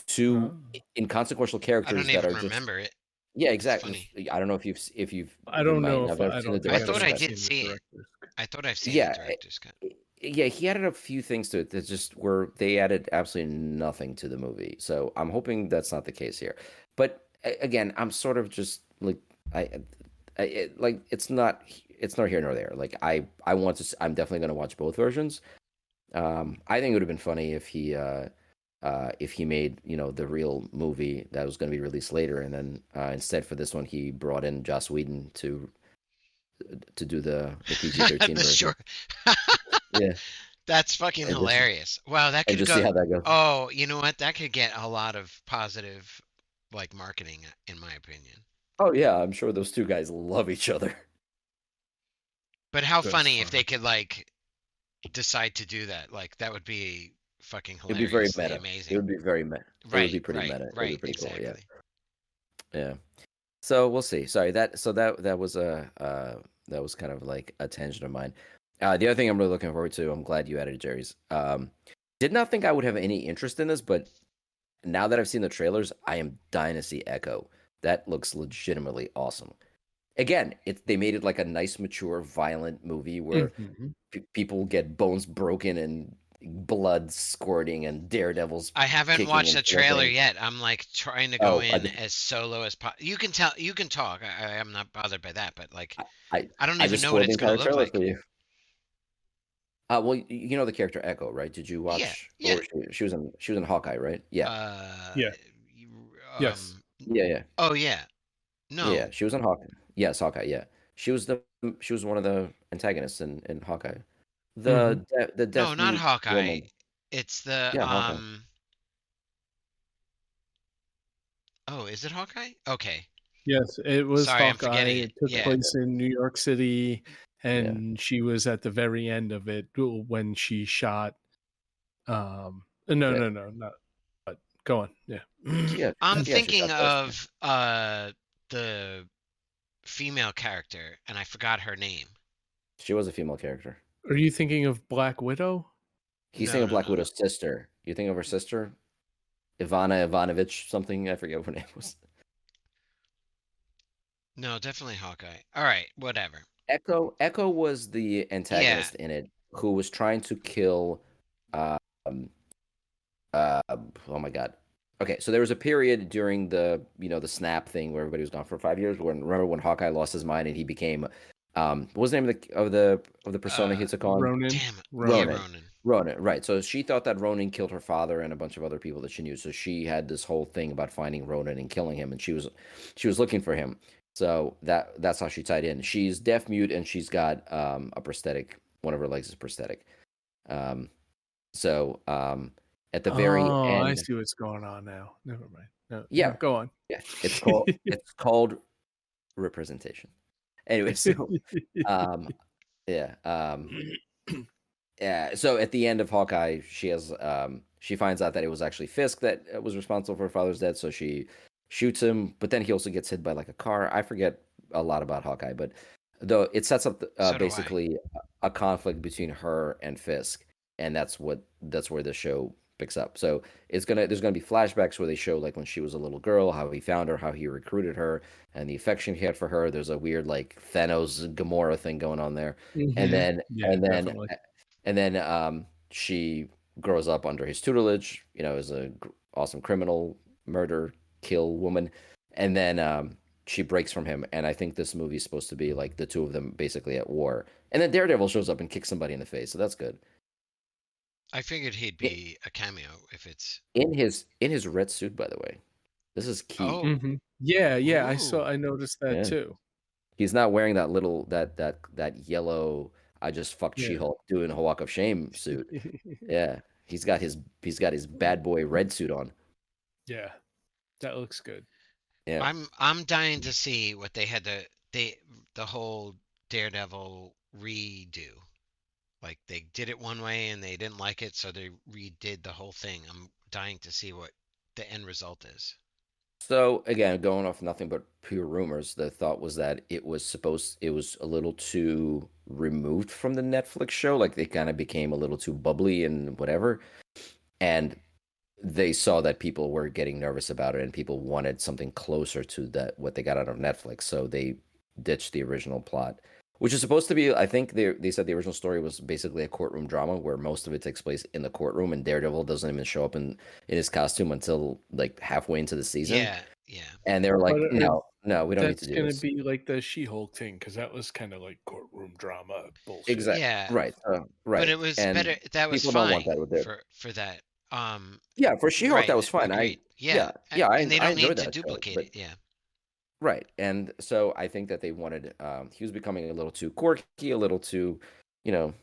two Oh. inconsequential I don't characters that even are just remember it. yeah, It's exactly. funny. I don't know if I you don't might know not if have ever I seen the don't think I I've thought director's I ever cut. did seen the see it. director's cut. I thought I've seen the Yeah, director's cut. yeah, he added a few things to it that just were they added absolutely nothing to the movie. So I'm hoping that's not the case here. But again, I'm sort of just like I, like it's not here nor there. Like I want to I'm definitely going to watch both versions. I think it would have been funny if he made the real movie that was going to be released later, and then instead for this one he brought in Joss Whedon to do the PG-13 The version. short. Yeah, That's fucking and just hilarious. Wow, that and could just see go. how that goes. Oh, you know what? That could get a lot of positive, like marketing, in my opinion. Oh yeah, I'm sure those two guys love each other. But how That's funny if they funny. could like decide to do that. Like that would be fucking It'd be very hilariously meta. It amazing. would be very meta. It would be Right, pretty right, meta. It would be right, pretty cool. Yeah, exactly. yeah. So we'll see. Sorry that was kind of like a tangent of mine. The other thing I'm really looking forward to. I'm glad you added it, Jerry's. Did not think I would have any interest in this, but now that I've seen the trailers, I am dying to see Echo. That looks legitimately awesome. Again, they made it like a nice, mature, violent movie where Mhm. people get bones broken and blood squirting and daredevils I haven't kicking watched and the trailer flipping. yet. I'm like trying to go Oh, in as solo as possible. You can tell, you can talk. I am not bothered by that, but like, I, I, I don't I even just know what spoiled the it's gonna entire look trailer for like. you. Well, you know the character Echo, right? Did you Yeah, watch? yeah. Or she was in Hawkeye, right? Yeah, Yeah. Yes. yeah, yeah, Oh yeah. yeah. No, She was in Hawkeye. Yes, Hawkeye. Yeah, she was one of the antagonists in Hawkeye. Mhm. The no, deaf not mute Hawkeye. woman. It's the Yeah, Hawkeye. Oh, is it Hawkeye? Okay. Yes, it was Sorry, I'm Hawkeye. forgetting it. It took Yeah. place in New York City, Yeah, and she was at the very end of it when she shot, no, yeah, no, no, not but go on, yeah. yeah, I'm yeah. She thinking shot Jessica. of the female character, and I forgot her name. She was a female character. Are you thinking of Black Widow? He's No, thinking of no, Black no, Widow's sister. You think of her sister? Ivana Ivanovich something? I forget what her name was. no. Definitely Hawkeye. All right, whatever. Echo was the Yeah. antagonist in it who was trying to kill um uh oh my god. Okay, so there was a period during the the snap thing where everybody was gone for 5 years. Remember when Hawkeye lost his mind and he became what was the name of the persona he Uh, took on? Ronan? Damn it. Yeah, Ronan. Ronan. Ronan. Ronan, right. So she thought that Ronan killed her father and a bunch of other people that she knew. So she had this whole thing about finding Ronan and killing him, and she was looking for him. So that's how she tied in. She's deaf mute and she's got a prosthetic. One of her legs is prosthetic. Um, so at the very Oh, I end, see what's going on now. Never mind. No, no, yeah, go on. yeah, it's called representation. Anyway, so um, yeah, yeah. So at the end of Hawkeye, she finds out that it was actually Fisk that was responsible for her father's death. So she shoots him, but then he also gets hit by like a car. I forget a lot about Hawkeye, but though it sets up So do I. basically a conflict between her and Fisk, and that's where the show picks up. So there's gonna be flashbacks where they show like when she was a little girl, how he found her, how he recruited her, and the affection he had for her. There's a weird like Thanos Gamora thing going on there, and Mhm. then Yeah, and then definitely. and then she grows up under his tutelage, as a awesome criminal, murder, kill woman. And then she breaks from him. And I think this movie is supposed to be like the two of them basically at war. And then Daredevil shows up and kicks somebody in the face. So that's good. I figured he'd I- be a cameo if it's. In his red suit, by the way. This is key. Oh. Mhm. Yeah, yeah, Ooh. I noticed that Yeah. too. He's not wearing that little that yellow I just fucked Yeah. She-Hulk doing a walk of shame suit. Yeah. He's got his bad boy red suit on. Yeah, that looks good. Yeah. I'm dying to see what they had to the whole Daredevil redo. Like they did it one way and they didn't like it, so they redid the whole thing. I'm dying to see what the end result is. So again, going off nothing but pure rumors, the thought was that it was a little too removed from the Netflix show, like they kind of became a little too bubbly and whatever. And they saw that people were getting nervous about it and people wanted something closer to that what they got out of Netflix. So they ditched the original plot, which is supposed to be, I think they said the original story was basically a courtroom drama where most of it takes place in the courtroom and Daredevil doesn't even show up in his costume until like halfway into the season. Yeah, yeah. And they were But, like, no, no, we don't need to that's do gonna this. be like the She-Hulk thing because that was kinda like courtroom drama bullshit. Exactly. Yeah, Right. but Right. it was And better. That was people don't want fine that with their for that. yeah, for She-Hulk that Right. was fine. Agreed. Yeah, Yeah, yeah, and they I don't need enjoyed to that show, duplicate but it. Yeah. right. And so I think that they wanted he was becoming a little too quirky, a little too, you know,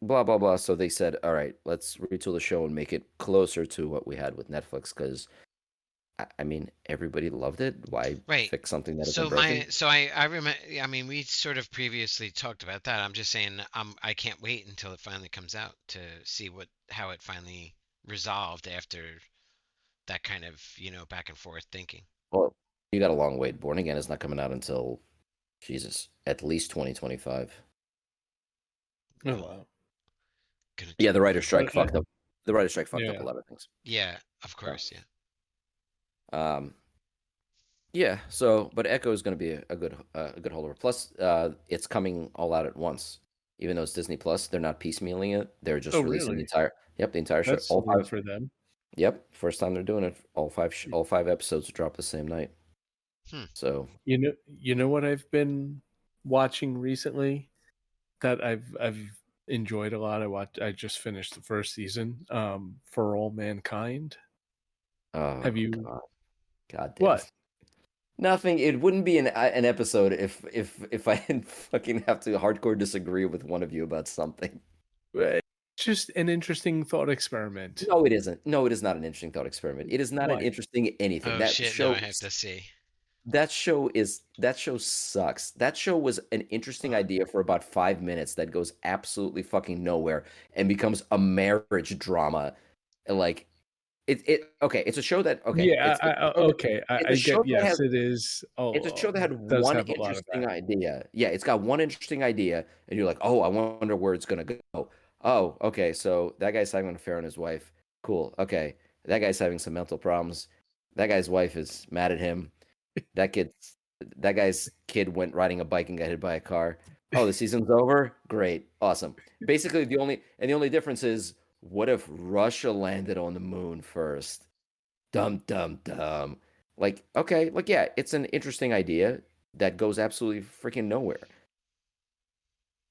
blah blah blah. So they said, "All right, let's retool the show and make it closer to what we had with Netflix cuz I mean, everybody loved it. Why Right. fix something that isn't So broken?" I remember. I mean, we sort of previously talked about that. I'm just saying, I can't wait until it finally comes out to see how it finally resolved after that kind of back and forth thinking. Well, you got a long wait. Born Again is not coming out until Jesus, at least 2025. Oh, Well, wow. gonna Yeah, the tune writer's in then. strike fucked up. The writer's strike fucked up a Yeah. lot of things. Yeah, of So, course. Yeah. um, yeah. So, but Echo is going to be a good holdover. Plus, it's coming all out at once. Even though it's Disney Plus, they're not piecemealing it. They're just Oh, releasing really? the entire show. That's All new five. for them. Yep, first time they're doing it. All five episodes drop the same night. Hmm. So, You know what I've been watching recently that I've enjoyed a lot. I just finished the first season, For All Mankind. oh Have you God damn what? it. Nothing. It wouldn't be an episode if I didn't fucking have to hardcore disagree with one of you about something. It's just an interesting thought experiment. No, it isn't. No, it is not an interesting thought experiment. It is not an Why? interesting anything. Oh shit! Now I have to see. That show sucks. That show was an interesting idea for about 5 minutes that goes absolutely fucking nowhere and becomes a marriage drama. Like Okay, it's a show that okay, Yeah, it's a show that okay, it's I a show get that yes, has it is. it's a show that had Does one have a lot of interesting that. idea. Yeah, it's got one interesting idea, and you're like, "Oh, I wonder where it's gonna go." Oh, okay, so that guy's having an affair on his wife. Cool. Okay, that guy's having some mental problems. That guy's wife is mad at him. That kid's that guy's kid went riding a bike and got hit by a car. Oh, the season's over? Great. Awesome. Basically, the only difference is what if Russia landed on the moon first? Dum dum dum. Like, okay, like yeah, it's an interesting idea that goes absolutely freaking nowhere.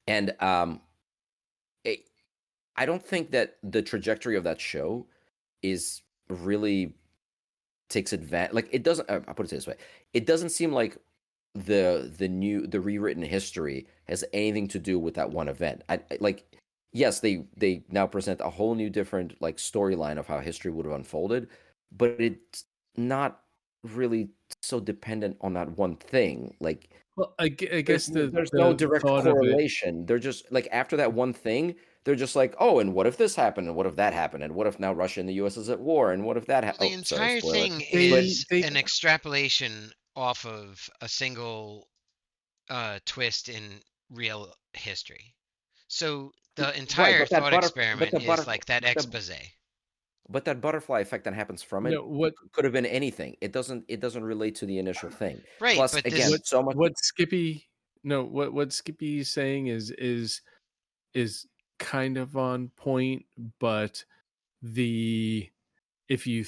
And it, I don't think that the trajectory of that show is really takes advantage. Like, it doesn't. I'll put it this way: it doesn't seem like the rewritten history has anything to do with that one event. Like, yes, they now present a whole new different like storyline of how history would have unfolded, but it's not really so dependent on that one thing. Like, Well, I guess there's no the direct thought of it. correlation. They're just like after that one thing, they're just like, oh, and what if this happened, and what if that happened, and what if now Russia and the U.S. is at war, and what if that? Well, the Oh, sorry, entire spoiler. thing But is They an extrapolation off of a single twist in real history. So the right, entire thought experiment is like that expose. but that butterfly effect that happens from it no, what could have been anything. It doesn't relate to the initial thing. Right, Plus, but again, this what so much. what Skippy no, what Skippy's saying is kind of on point, but the if you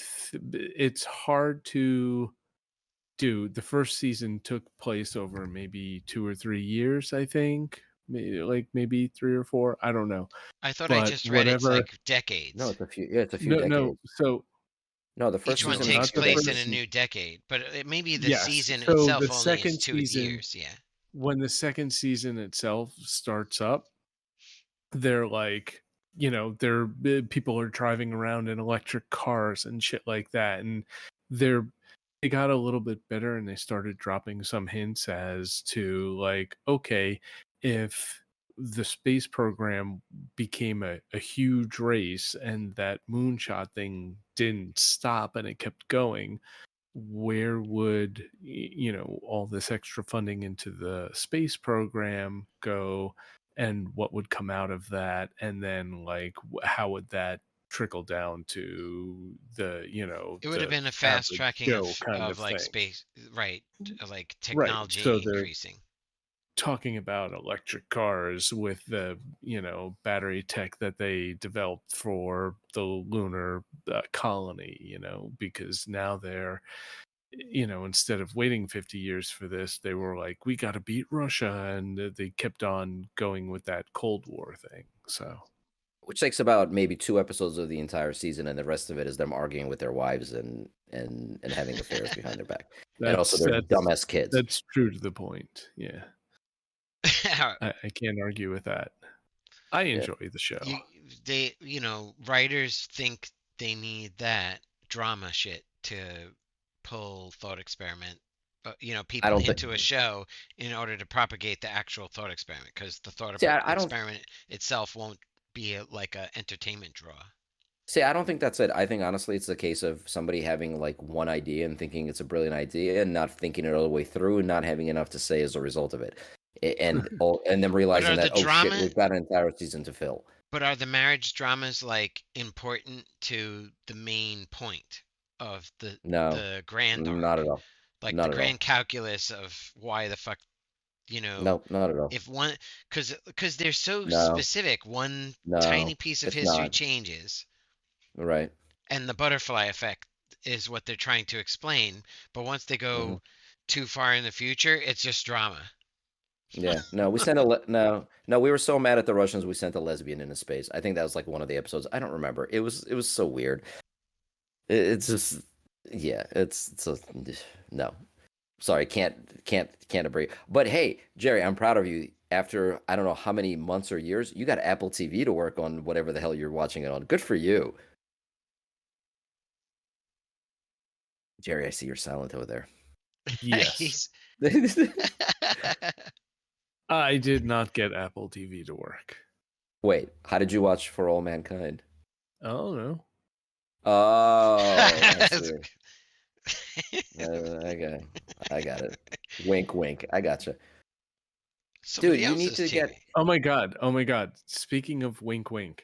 it's hard to do. The first season took place over maybe 2 or 3 years, I think. Maybe 3 or 4, I don't know. I thought I But just read it's whatever. like No, decades. it's a few. Yeah, it's a few No, decades. so No, the first Each one no, season is a takes not few the place in first a decades. season. new decade, but maybe the Yes. season So the itself only is second 2 season, years, yeah. when the second season itself starts up, they're like, they're people are driving around in electric cars and shit like that, and they got a little bit better, and they started dropping some hints as to like, okay, if the space program became a huge race and that moonshot thing didn't stop and it kept going, where would all this extra funding into the space program go, and what would come out of that, and then like how would that trickle down to It would have the been a fast average tracking Joe kind of of like thing. space, right? Like Right, so technology they're increasing. talking about electric cars with the battery tech that they developed for the lunar colony, because now they're instead of waiting 50 years for this, they were like, we got to beat Russia. And they kept on going with that Cold War thing. So Which takes about maybe 2 episodes of the entire season, and the rest of it is them arguing with their wives and having affairs behind their back, and also that's their that's dumbass kids. that's true to the point. Yeah, I can't argue with that. I Yeah, enjoy the show. you writers think they need that drama shit to pull thought experiment, I people don't think. into a show in order to propagate the actual thought experiment, because the thought See, I don't. experiment itself won't be like a entertainment draw. See, I don't think that's it. I think honestly, it's a case of somebody having like one idea and thinking it's a brilliant idea, and not thinking it all the way through, and not having enough to say as a result of it, and then But realizing are the that, oh shit, drama we've got an entire season to fill. but are the marriage dramas like important to the main point of No, the grand not at arc? all. Like the Not at grand all. calculus of why the fuck, you know, No, not at all. if one, because they're so No, specific, one tiny no, piece of it's history not. changes, Right. and the butterfly effect is what they're trying to explain. But once they Hmm. go too far in the future, it's just drama. Yeah. No, we sent no, no, we were so mad at the Russians we sent a lesbian into space. I think that was like one of the episodes. I don't remember. It was so weird. It's just yeah, it's a no. Sorry, can't agree. But hey, Jerry, I'm proud of you. After I don't know how many months or years, you got Apple TV to work on whatever the hell you're watching it on. Good for you. Jerry, I see you're silent over there. Yes, He's I did not get Apple TV to work. Wait, how did you watch For All Mankind? Oh no. Oh, I That's- see. Okay, I got it. Wink, wink. I gotcha. Dude, Somebody you need else's to get. TV. Oh my god. Oh my god. Speaking of wink wink.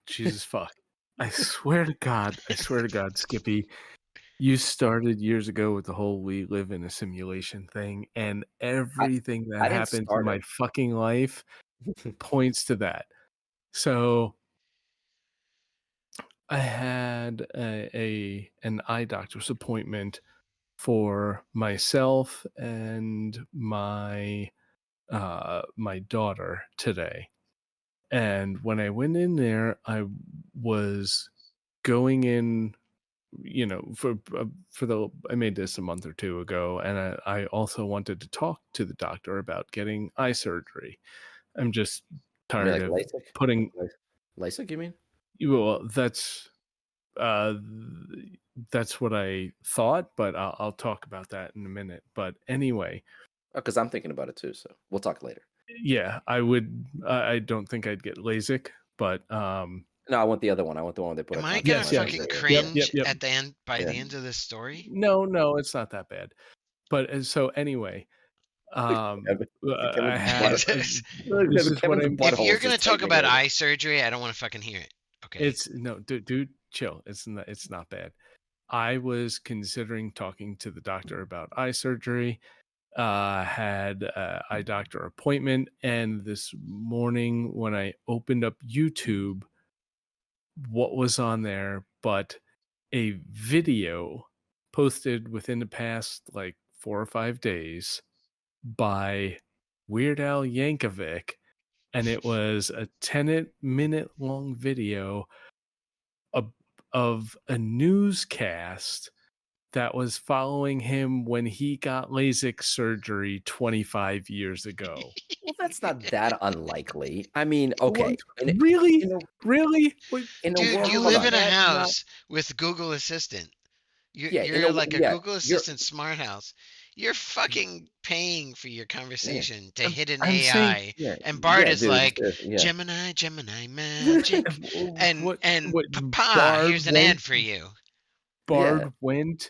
Jesus fuck. I swear to God, Skippy, you started years ago with the whole we live in a simulation thing, and I, everything that I didn't happens in start my fucking life it. points to that. So I had an eye doctor's appointment for myself and my daughter today. And when I went in there, I was going in, for the I made this a month or two ago, and I also wanted to talk to the doctor about getting eye surgery. I'm just You mean tired like of LASIK? putting. LASIK, you mean? Well, uh, that's what I thought, but I'll talk about that in a minute. But anyway, Oh, because I'm thinking about it too. So we'll talk later. yeah, I would. I don't think I'd get LASIK, but No, I want the other one. I want the one they put Am on I top of gonna yes, my eyes. yes, fucking yep, Yeah, yep, cringe yep. at the end by yeah. the end of this story? No, no, it's not that bad. But so anyway, Kevin, I Kevin's had this is what Kevin's I'm. If butthole you're is gonna just talk tightening about right eye surgery, I don't want to fucking hear it. Okay. It's no, dude, chill. It's not bad. I was considering talking to the doctor about eye surgery. Had a eye doctor appointment, and this morning when I opened up YouTube, what was on there but a video posted within the past like 4 or 5 days by Weird Al Yankovic, and it was a 10-minute long video of, of a newscast that was following him when he got LASIK surgery 25 years ago. Well, that's not that unlikely. I mean, What? okay, Really? in a Really? Wait, in a Dude, world, you hold live how in is on. a that not? house with Google Assistant. Yeah, You're like a yeah, Google you're Assistant smart house. You're fucking paying for your yeah, conversation to I'm, hit an I'm saying, AI, yeah, and Bart yeah, is dude, like yeah. Gemini, Gemini magic, and what Papa, Bard here's an ad went for you. Yeah, Bard went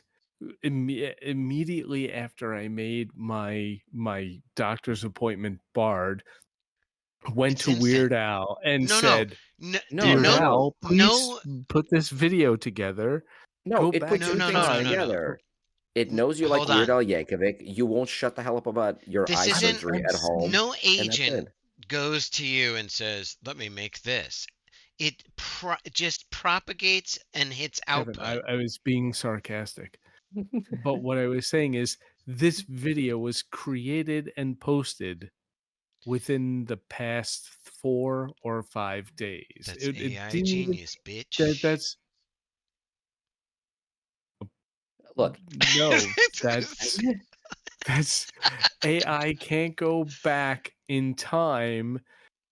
immediately after I made my doctor's appointment. Bard went It's to instant. Weird Al and No, no, said, no, no, dude, Weird no, no, no, Al, please no, put this video together. no. Go It back puts no, in two no, no, things no, time. no, no. together. It knows you like Hold Weird on. Al Yankovic. You won't shut the hell up about your This eye isn't. surgery at home, No and that's agent it. goes to you and says, "Let me make this." It just propagates and hits Kevin, output. I was being sarcastic. But what I was saying is this video was created and posted within the past 4 or 5 days. That's It AI didn't even genius, bitch. that's Look, no, that's AI can't go back in time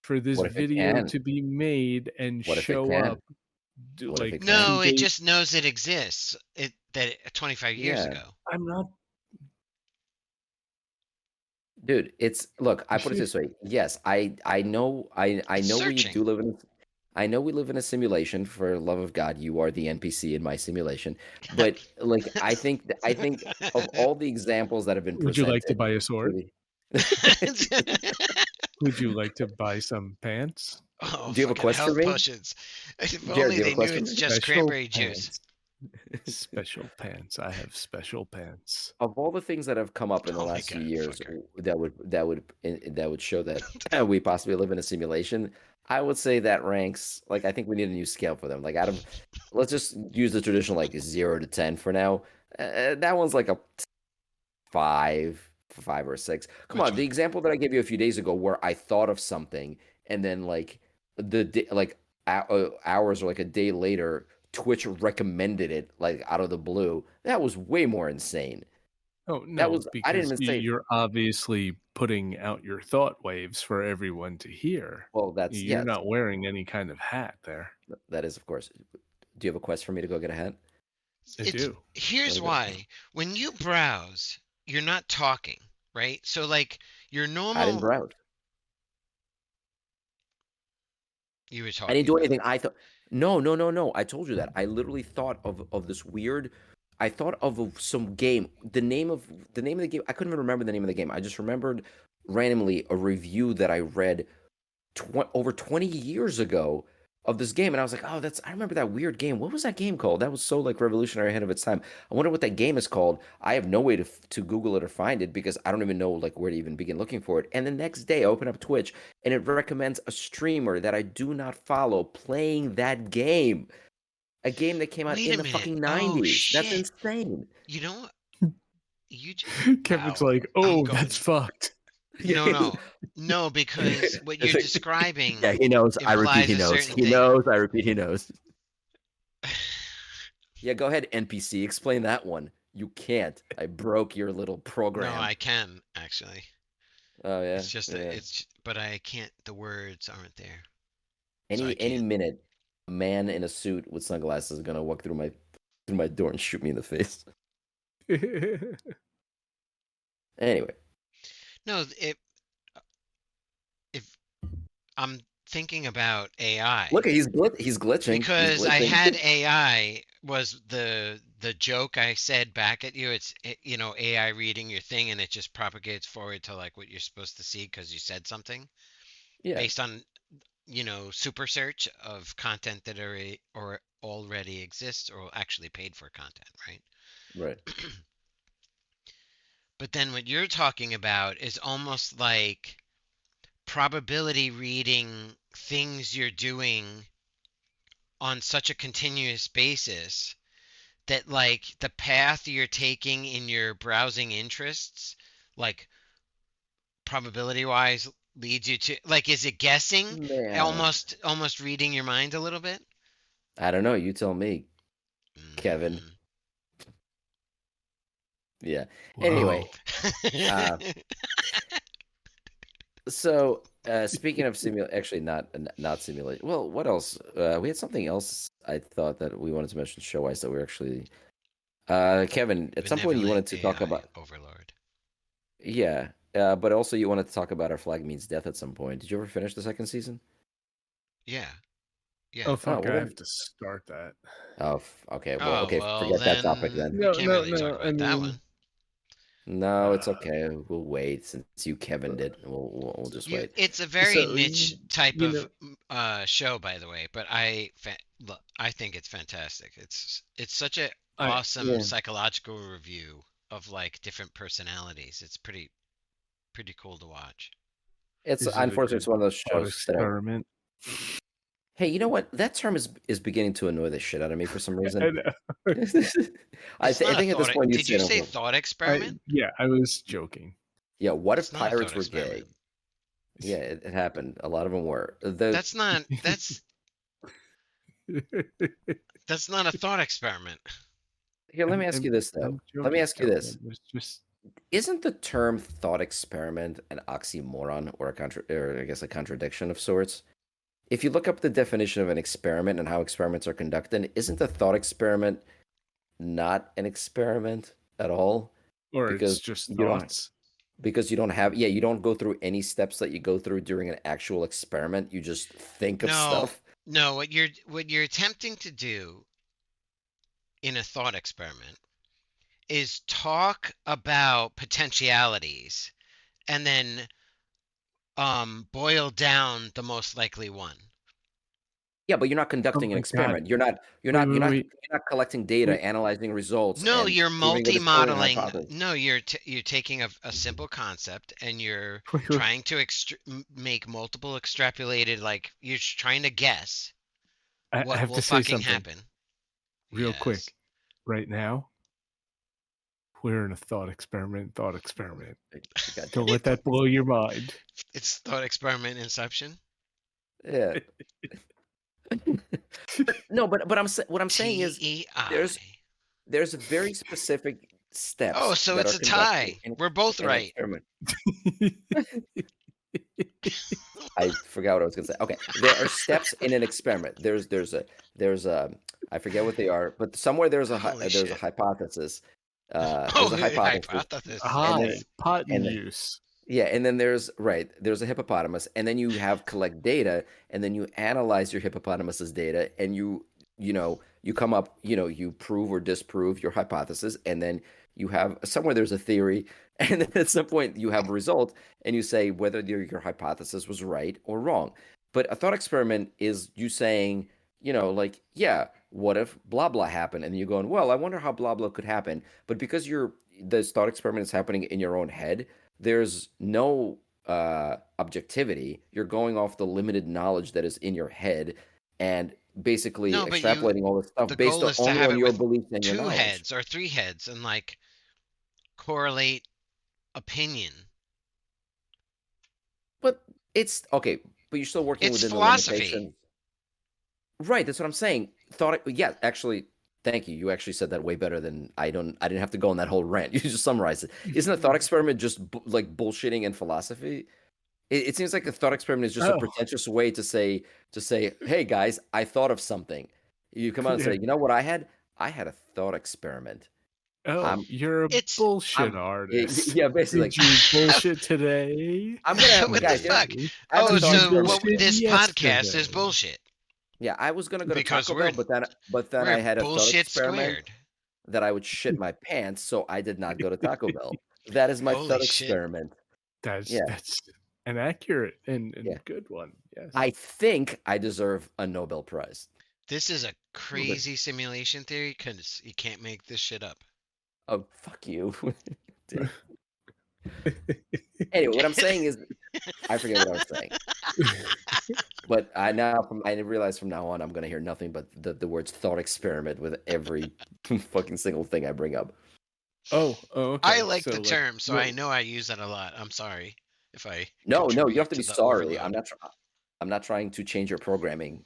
for this what if it video can? to be made and What if it show up can? What if like it can? two No, it days. just knows it exists. 25 years Yeah. ago. I'm not. Dude, it's look, I put it You this way. Yes, I It's know we searching. do live in I know we live in a simulation for love of God, you are the NPC in my simulation. But like I think of all the examples that have been Would you like to presented buy a to sword? the Would you like to buy some pants? Oh, Do you have a fucking quest for health me? potions. If Jared, only do you have they a knew quest for it's me? just Special cranberry juice. pants. Special pants. I have special pants. Of all the things that have come up in the Oh my last few god, years fucker. that would show that we possibly live in a simulation, I would say that ranks like I think we need a new scale for them. Like out of let's just use the traditional like 0 to 10 for now. That one's like a 5 or 6. Come Which on, the one? example that I gave you a few days ago where I thought of something and then hours or like a day later Twitch recommended it like out of the blue. That was way more insane. Oh That no, was I didn't because even say you're obviously putting out your thought waves for everyone to hear. well, that's You're yes, not wearing any kind of hat there. that is of course. Do you have a quest for me to go get a hat? I It's do. Here's Okay. why. When you browse, you're not talking, right? So like your I didn't normal browse. you were I didn't talking do though. anything. I thought. No. I told you that. I literally thought of this weird. I thought of some game. The name of the game. I couldn't even remember the name of the game. I just remembered randomly a review that I read over 20 years ago of this game, and I was like, oh, I remember that weird game. What was that game called? That was so like revolutionary, ahead of its time. I wonder what that game is called. I have no way to Google it or find it because I don't even know like where to even begin looking for it. And the next day I open up Twitch and it recommends a streamer that I do not follow playing that game. A game that came out Wait in a the minute. fucking Oh 90s. That's shit. insane. You know what? You Kevin's wow. like, I'm oh, going. that's fucked. No, because what you're describing Yeah, he knows. I repeat, implies he a knows. certain He thing. knows. I repeat, he knows. Yeah, go ahead, NPC. Explain that one. You can't. I broke your little No, program. I can actually. Oh yeah. It's just Yeah. but I can't. The words aren't there, so I Any can't. minute, a man in a suit with sunglasses is gonna walk through my door and shoot me in the face. Anyway, No, if I'm thinking about AI. look, he's glitching. He's Because I glitching. had AI was the joke I said back at you. It's AI reading your thing and it just propagates forward to like what you're supposed to see because you said something Yeah. based on super search of content that or already exists or actually paid for content, right? Right. But then what you're talking about is almost like probability reading things you're doing on such a continuous basis that like the path you're taking in your browsing interests, like probability wise, leads you to like is it guessing? Man, Almost reading your mind a little bit? I don't know. You tell me, Kevin. Mm. Yeah. Whoa. Anyway, uh, so speaking of actually not simulate. Well, what else? We had something else. I thought that we wanted to mention show-wise that we're actually. Kevin, at some point you Benevolent wanted to talk AI about. overlord. Yeah, but also you wanted to talk about Our Flag Means Death at some point. Did you ever finish the second season? Yeah. Yeah. Oh Oh, fuck! well I then. have to start that. Oh, okay. Well, Oh, okay. well, Forget that topic then then. we No, can't no, really talk no. I about that mean, one. No, it's uh, okay. We'll wait since you Kevin did. We'll just wait. It's a very so niche type you of know, show, by the way, but look, I think it's fantastic. It's such a I awesome Yeah, psychological review of like different personalities. It's pretty cool to watch. it's is it a unfortunately good it's one of those thought shows that I. experiment? Hey, you know what? That term is beginning to annoy the shit out of me for some I reason. know. I It's not a think at this thought. point you'd Did say you no. say thought experiment? Yeah, I was joking. Yeah, what It's if not a thought pirates were gay? experiment. Yeah, it happened. A lot of them were. That's not that's not a thought experiment. Here, let me ask you this though. I'm Let me joking, ask you Kevin. this. It was just Isn't the term thought experiment an oxymoron or or I guess a contradiction of sorts? If you look up the definition of an experiment and how experiments are conducted, isn't the thought experiment not an experiment at all? or it's Because just you don't thoughts. you don't go through any steps that you go through during an actual experiment. You just think of No, stuff. no. What you're attempting to do in a thought experiment is talk about potentialities and then boil down the most likely one. Yeah, but you're not Oh conducting an my god. experiment. You're Wait, not wait, wait. you're not collecting data, Wait, analyzing results, No, and you're proving a discernment multi-modeling. hypothesis. No, you're taking a simple concept and you're wait, wait. trying to make multiple extrapolated, like you're trying to guess I what have will to say fucking something happen. real Yes. quick. Right now, we're in a thought experiment. Thought experiment. God Don't damn let it. that blow your mind. It's thought experiment inception. Yeah. No, but what I'm saying is TEI. there's very specific Oh, steps so that it's are a conducted tie. We're both in an right. experiment. I forgot what I was going to say. Okay, there are steps in an experiment. There's a I forget what they are, but somewhere Holy there's a shit. hypothesis. Oh, There's a hypothesis, hypothesis. and Hi, then Yes. pot and use. Yeah, and then there's a hippopotamus, and then you have collect data, and then you analyze your hippopotamus's data, and you come up, you prove or disprove your hypothesis, and then you have somewhere there's a theory, and then at some point you have a result, and you say whether your hypothesis was right or wrong. But a thought experiment is you saying, like, yeah, what if blah blah happened, and you're going, well, I wonder how blah blah could happen, but because this thought experiment is happening in your own head, there's no objectivity. You're going off the limited knowledge that is in your head and basically No, but extrapolating all this stuff the based goal is to only have on it your with beliefs and your two knowledge. heads or three heads and like correlate opinion. But it's okay, but you're still working It's within the philosophy. limitations. Right, that's what I'm saying. Yeah, actually, thank you. You actually said that way better than I didn't have to go on that whole rant. You just summarized it. Isn't a thought experiment just like bullshitting and philosophy? It seems like a thought experiment is just a Oh, pretentious way to say, "Hey guys, I thought of something." You come out and say, yeah. "You know what I had? I had a thought experiment. Oh, I'm, you're a It's bullshit I'm, artist. yeah, basically, Did like, you bullshit today? I'm gonna have what the guys, fuck? Okay. I have a Oh, Did thought you so experiment. what? bullshit This podcast is yesterday? bullshit Yeah, I was gonna go to because Taco Bell, but then I we're had a thought bullshit experiment squared. that I would shit my pants, so I did not go to Taco Bell. That is my Holy thought shit! experiment. That's Yeah, that's an accurate and yeah. good one. Yes. I think I deserve a Nobel Prize. This is a Well, but crazy simulation theory because you can't make this shit up. oh, fuck you. Anyway, what I'm saying is, I forget what I was saying. But I realize from now on I'm gonna hear nothing but the words thought experiment with every fucking single thing I bring up. Oh, I okay. like the So like, term, so I know I use that a lot. I'm sorry if I No, no, you have contribute to to be the sorry. overload. I'm not trying to change your programming,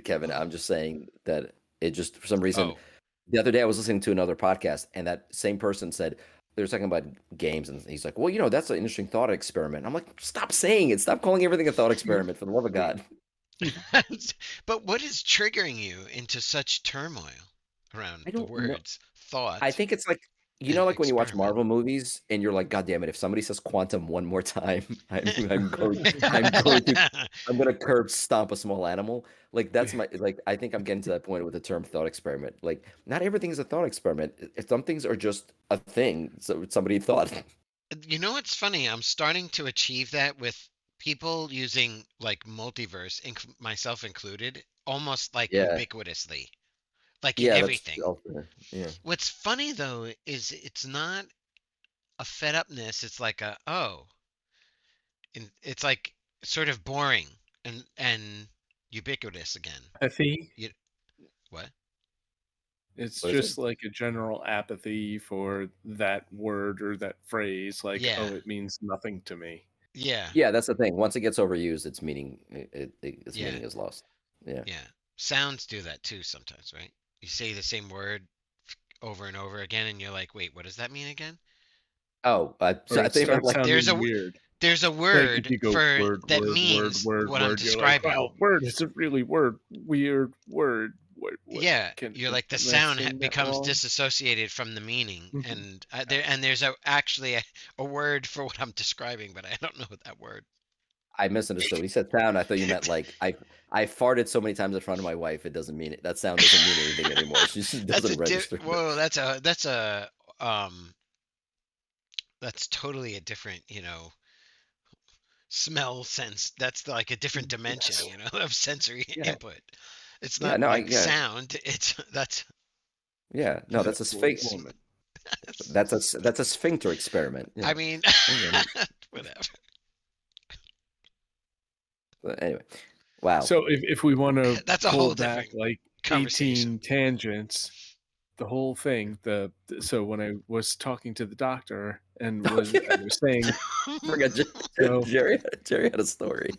Kevin. I'm just saying that it just for some reason Oh, the other day I was listening to another podcast and that same person said they were talking about games and he's like, "Well, that's an interesting thought experiment." I'm like, "Stop saying it. Stop calling everything a thought experiment for the love of God." but what is triggering you into such turmoil around I the don't know. words I thought think it's like and like when you watch experiment? Marvel movies and you're like, God damn it, if somebody says quantum one more time, I'm going to I'm gonna curb stomp a small animal. Like that's my like I think I'm getting to that point with the term thought experiment. Like not everything is a thought experiment. Some things are just a thing. So somebody thought. You know what's funny? I'm starting to achieve that with people using like multiverse, myself included, almost like Yeah. ubiquitously, like in Yeah, that's everything. also yeah. What's funny though is it's not a fed upness, it's like a oh, and it's like sort of boring and ubiquitous again. apathy. You what? It's What is it? just like a general apathy for that word or that phrase. Like, Yeah. oh, it means nothing to me. Yeah. Yeah, that's the thing. Once it gets overused, its Yeah. meaning is lost. Yeah. Yeah. Sounds do that too sometimes, right? You say the same word over and over again and you're like, "Wait, what does that mean again?" Oh, Or so I it think about starts like There's sounding a weird. there's a Like if word you go for word, that word, word, means word, what I'm word, you're like, describing. wow, word isn't really word. Weird word. What Yeah, can you're like the am I sound saying that becomes wrong? disassociated from the meaning, Mhm. and there's actually a word for what I'm describing, but I don't know what that word. I misunderstood. When you said sound, I thought you meant like I farted so many times in front of my wife, it doesn't mean it. That sound doesn't mean anything anymore. She just That's doesn't register. whoa, um that's totally a different, smell sense. That's like a different dimension, Yes. of sensory Yeah. input. It's Yeah. not No. like Yeah. sound. It's that's Yeah. No. That's a sphinx. Woman. That's a sphincter experiment. I Yeah. mean, I get it. whatever. But anyway, wow. So if we want to That's a pull whole back different like conversation. 18 tangents, the whole thing, so when I was talking to the doctor and Oh, I yeah. was saying, I forgot so Jerry had a story.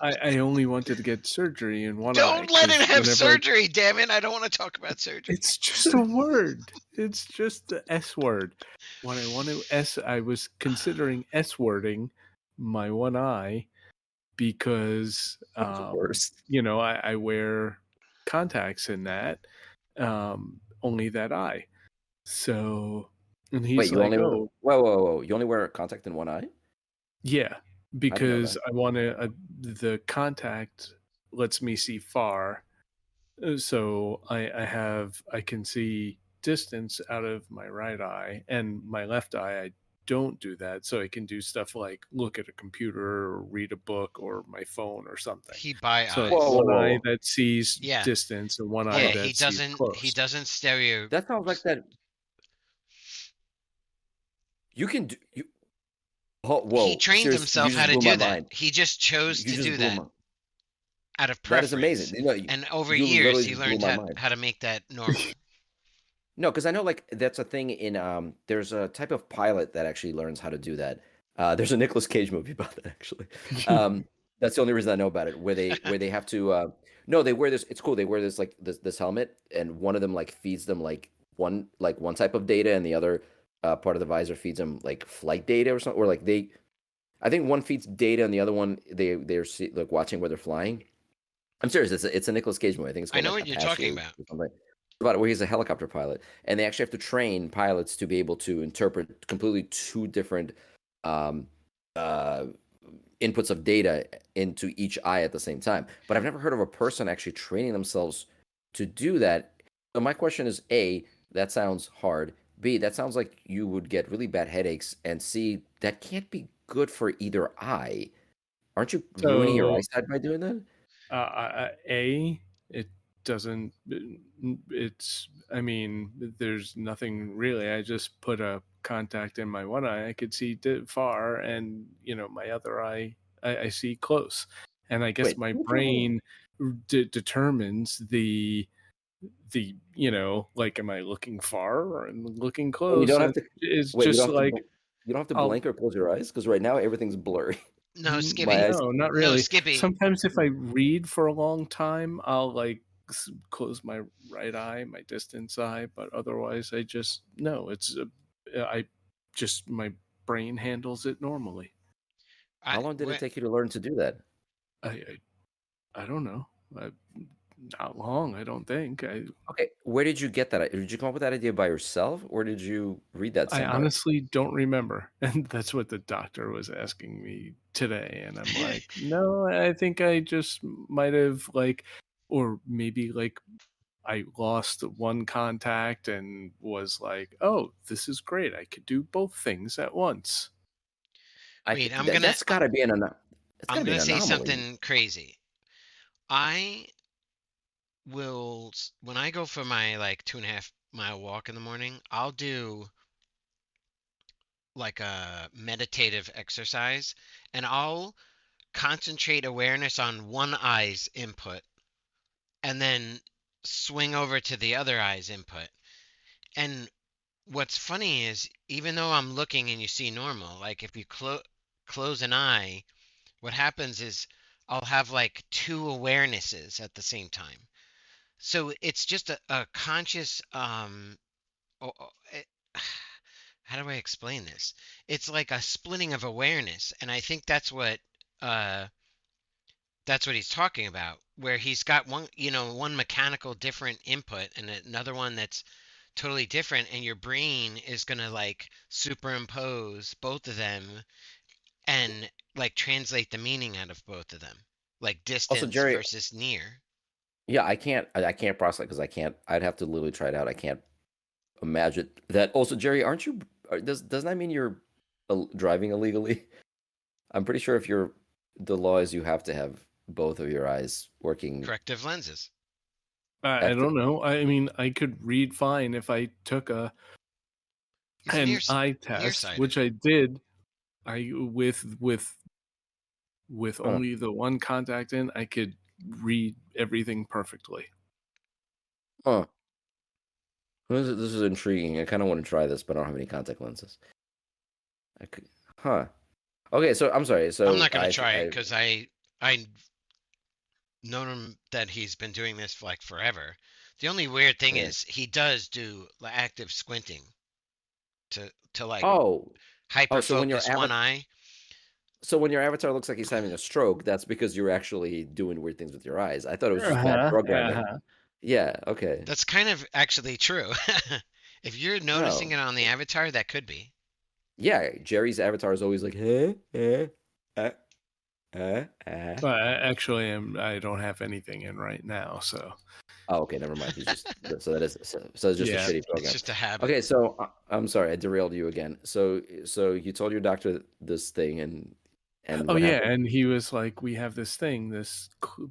I only wanted to get surgery in one eye Don't let because it have whenever surgery, damn it. I don't want to talk about surgery. it's just a word, it's just the S word. When I want to I was considering S wording my one eye because The worst. I wear contacts in that, only that eye. So, and Wait, he's you like, only wear "Oh, whoa, whoa, whoa. You only wear a contact in one eye? Yeah, I didn't know because that. I want to. The contact lets me see far, so I can see distance out of my right eye, and my left eye I don't do that, so I can do stuff like look at a computer or read a book or my phone or something. He bi So I have Whoa, eyes. whoa, one whoa, eye whoa. that sees Yeah, distance and one eye yeah. Hold on. He that sees doesn't. He close. doesn't stereo. That sounds like that. You can do you. Oh, He whoa, trained seriously, you himself how just to blew my do that. mind. He just chose You to just do blew that my. out of That is amazing. preference, and over You years literally he just blew learned my mind. how to make that normal. No, because I know like that's a thing in there's a type of pilot that actually learns how to do that. There's a Nicolas Cage movie about that actually. That's the only reason I know about it, where they have to no, they wear this, it's cool. They wear this like this helmet, and one of them like feeds them like one type of data, and the other part of the visor feeds them like flight data or something, or like they I think one feeds data and the other one like watching where they're flying. I'm serious. It's a Nicolas Cage movie. I think it's I called know like what you're talking Apache about. or something. About it, where he's a helicopter pilot, and they actually have to train pilots to be able to interpret completely two different um, uh, inputs of data into each eye at the same time. But I've never heard of a person actually training themselves to do that. So my question is: A, that sounds hard. B, that sounds like you would get really bad headaches. And C, that can't be good for either eye. Aren't you ruining your So eyesight by doing that? it doesn't. It's. I mean, there's nothing really. I just put a contact in my one eye. I could see far, and my other eye, I see close. And I guess Wait, my hold on, hold on. brain determines like, am I looking far or am I looking And you close? don't And have to it's wait, just like you don't have to I'll blink or close your eyes because right now everything's blurry. No, My Skippy. eyes. no, not No, really. Skippy. Sometimes if I read for a long time, I'll like close my right eye, my distance eye, but otherwise I just no, I just my brain handles it normally. How long did it Where, take you to learn to do that? I I don't know. I, not long, I don't think. Okay, where did you get that? Did you come up with that idea by yourself, or did you read that I somewhere? honestly don't remember. And that's what the doctor was asking me today. And I'm like, no, I think I just might have, like, or maybe like I lost one contact and was like, oh, this is great. I could do both things at once. I wait, think that's got to be it's got I'm to be an gonna say anomaly. something crazy. I when I go for my like 2.5 mile walk in the morning, I'll do like a meditative exercise, and I'll concentrate awareness on one eye's input and then swing over to the other eye's input. And what's funny is even though I'm looking and you see normal, like if you close an eye, what happens is I'll have like two awarenesses at the same time. So it's just a conscious how do I explain this? It's like a splitting of awareness, and I think uh that's what he's talking about, where he's got one mechanical different input and another one that's totally different, and your brain is going to like superimpose both of them and like translate the meaning out of both of them, like Also, distance Jerry, versus near. yeah, I can't process it because I can't. I'd have to literally try it out. I can't imagine that. Also, Jerry, aren't you? Doesn't that mean you're driving illegally? I'm pretty sure if you're the law is you have to have both of your eyes working Corrective lenses. I active. don't know. I mean, I could read fine if I took He's an eye test, nearsighted. which I did. I with Huh. only the one contact in, I could read everything perfectly. Huh. This is intriguing. I kind of want to try this, but I don't have any contact lenses. I could, huh? Okay, so I'm sorry. I'm So not going to try it I because I known him that he's been doing this for like forever. The only weird thing yeah. is he does do active squinting to like Oh, hyper oh. focus one eye. So when your avatar looks like he's having a stroke, that's because you're actually doing weird things with your eyes. I thought it was just bad Uh-huh. programming. Uh-huh. Yeah. Okay. That's kind of actually true. If you're noticing No. it on the avatar, that could be. Yeah, Jerry's avatar is always like, "Huh? Uh, Actually, I don't have anything in right now, so Oh, okay, never mind. He's just so that is so it's just a yeah. shitty It's program. just a habit. Okay, so I'm sorry, I derailed you again. So you told your doctor this thing, and Oh what yeah, happened? and he was like, "We have this thing, this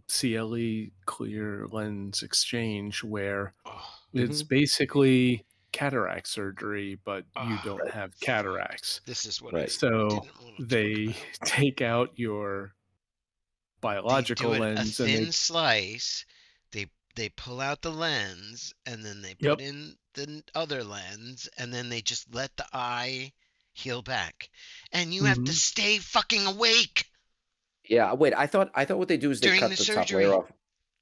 CLE, clear lens exchange, where Oh, it's Hmm. basically cataract surgery, but you oh, don't have fuck. cataracts. This is what I Right. So didn't want to talk they about. take out your They do biological it a lens, and they thin slice. They pull out the lens and then they put yep, in the other lens and then they just let the eye heal back. And you have to hmm stay fucking awake Yeah. Wait, I thought what they do is they during the cut the top layer surgery. off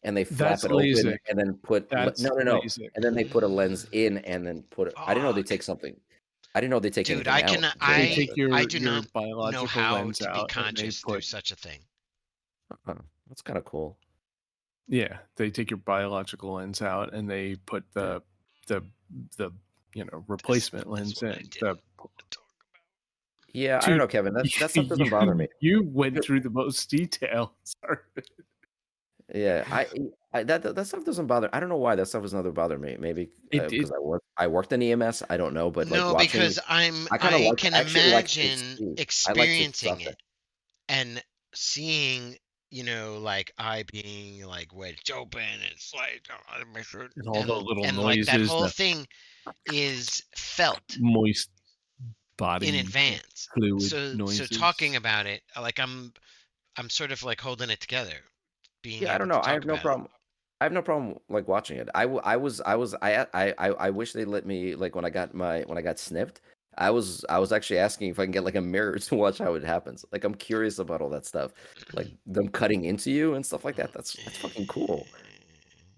and they flap that's it open LASIK. and then put That's no, LASIK. and then they put a lens in and then put it. I didn't know they take Fuck. something. I didn't know they take Dude, anything I out cannot during They that. take I your do not know biological how lens to be out, and they conscious through put such a thing. Huh, that's kind of cool. yeah, they take your biological lens out, and they put Yeah. the the This replacement is lens what I in. didn't The want to talk about. Yeah, I don't dude, know, Kevin. That stuff doesn't bother me. you went You- through the most detail. Sorry. Yeah, I that stuff doesn't bother. I don't know why that stuff does not bother me. Maybe It because I worked in EMS. I don't know, but like No, watching, because I kind of I like. can I actually like to imagine see. I like to experiencing suffer. it and seeing, like I being like wedged open and it's like oh, my shirt and all the little and like that noises, whole the thing is felt moist in body advance. fluid So talking noises. about it, like I'm sort of like holding it together, being Yeah, I able don't to know. I talk have no about it. problem. I have no problem like watching it. I wish they let me like when I got snipped. I was actually asking if I can get like a mirror to watch how it happens. Like I'm curious about all that stuff, like them cutting into you and stuff like that. That's fucking cool.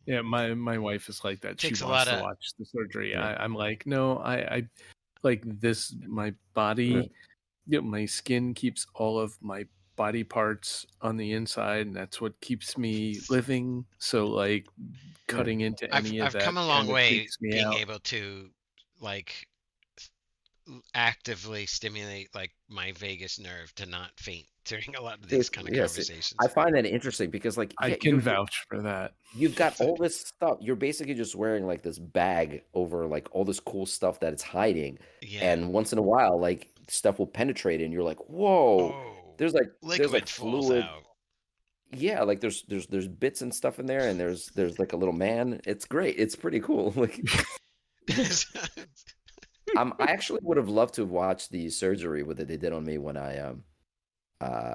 Yeah, my wife is like that. She Takes a wants lot to of watch the surgery. Yeah. I'm like, no, I like this. My Right. body, my skin keeps all of my body parts on the inside, and that's what keeps me living. So like Yeah. cutting into I've any of I've come that a long kind of way freaks me being out. able to like actively stimulate like my vagus nerve to not faint during a lot of these kind of Yes, I conversations. find that interesting because like I yeah, can vouch for that. you've got all this stuff. You're basically just wearing like this bag over like all this cool stuff that it's hiding. Yeah. And once in a while, like stuff will penetrate and you're like, whoa, Oh, there's like liquid falls fluid. out. Yeah, like there's bits and stuff in there and there's like a little man. It's great. It's pretty cool. Like I actually would have loved to have watched the surgery with it they did on me uh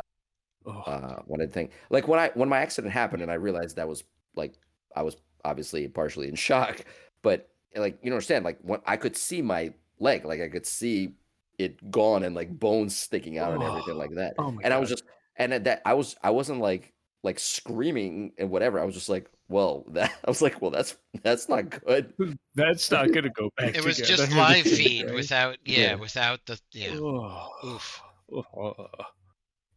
Oh, when I think like when my accident happened and I realized that was like I was obviously partially in shock, but like you understand like when I could see my leg, like I could see it gone and like bones sticking out and oh, everything like that. oh my And I was god, just and at that I wasn't like screaming and whatever. I was just like, well, that I was like, well, that's not good. that's not gonna go back It was together. just live feed Okay. Yeah. without the Oh, oof. oh,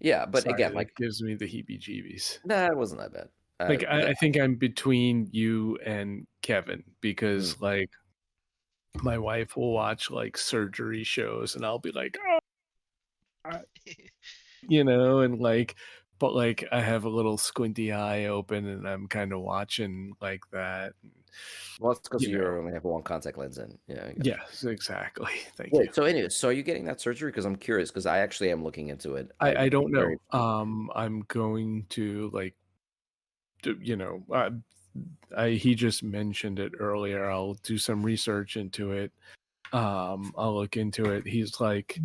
Yeah, but sorry, again, that like gives me the heebie-jeebies. nah, it wasn't that bad. Like I think I'm between you and Kevin Mm. because like my wife will watch like surgery shows and I'll be like, oh, and like, but like I have a little squinty eye open and I'm kind of watching like that. Well, it's because You you know, only have one contact lens in. Yeah, I got you. yes, exactly. Thank you. Wait, so anyways, so are you getting that surgery? Because I'm curious, because I actually am looking into it. I I'm don't very know. I'm going to like, he just mentioned it earlier. I'll do some research into it. I'll look into it. He's like,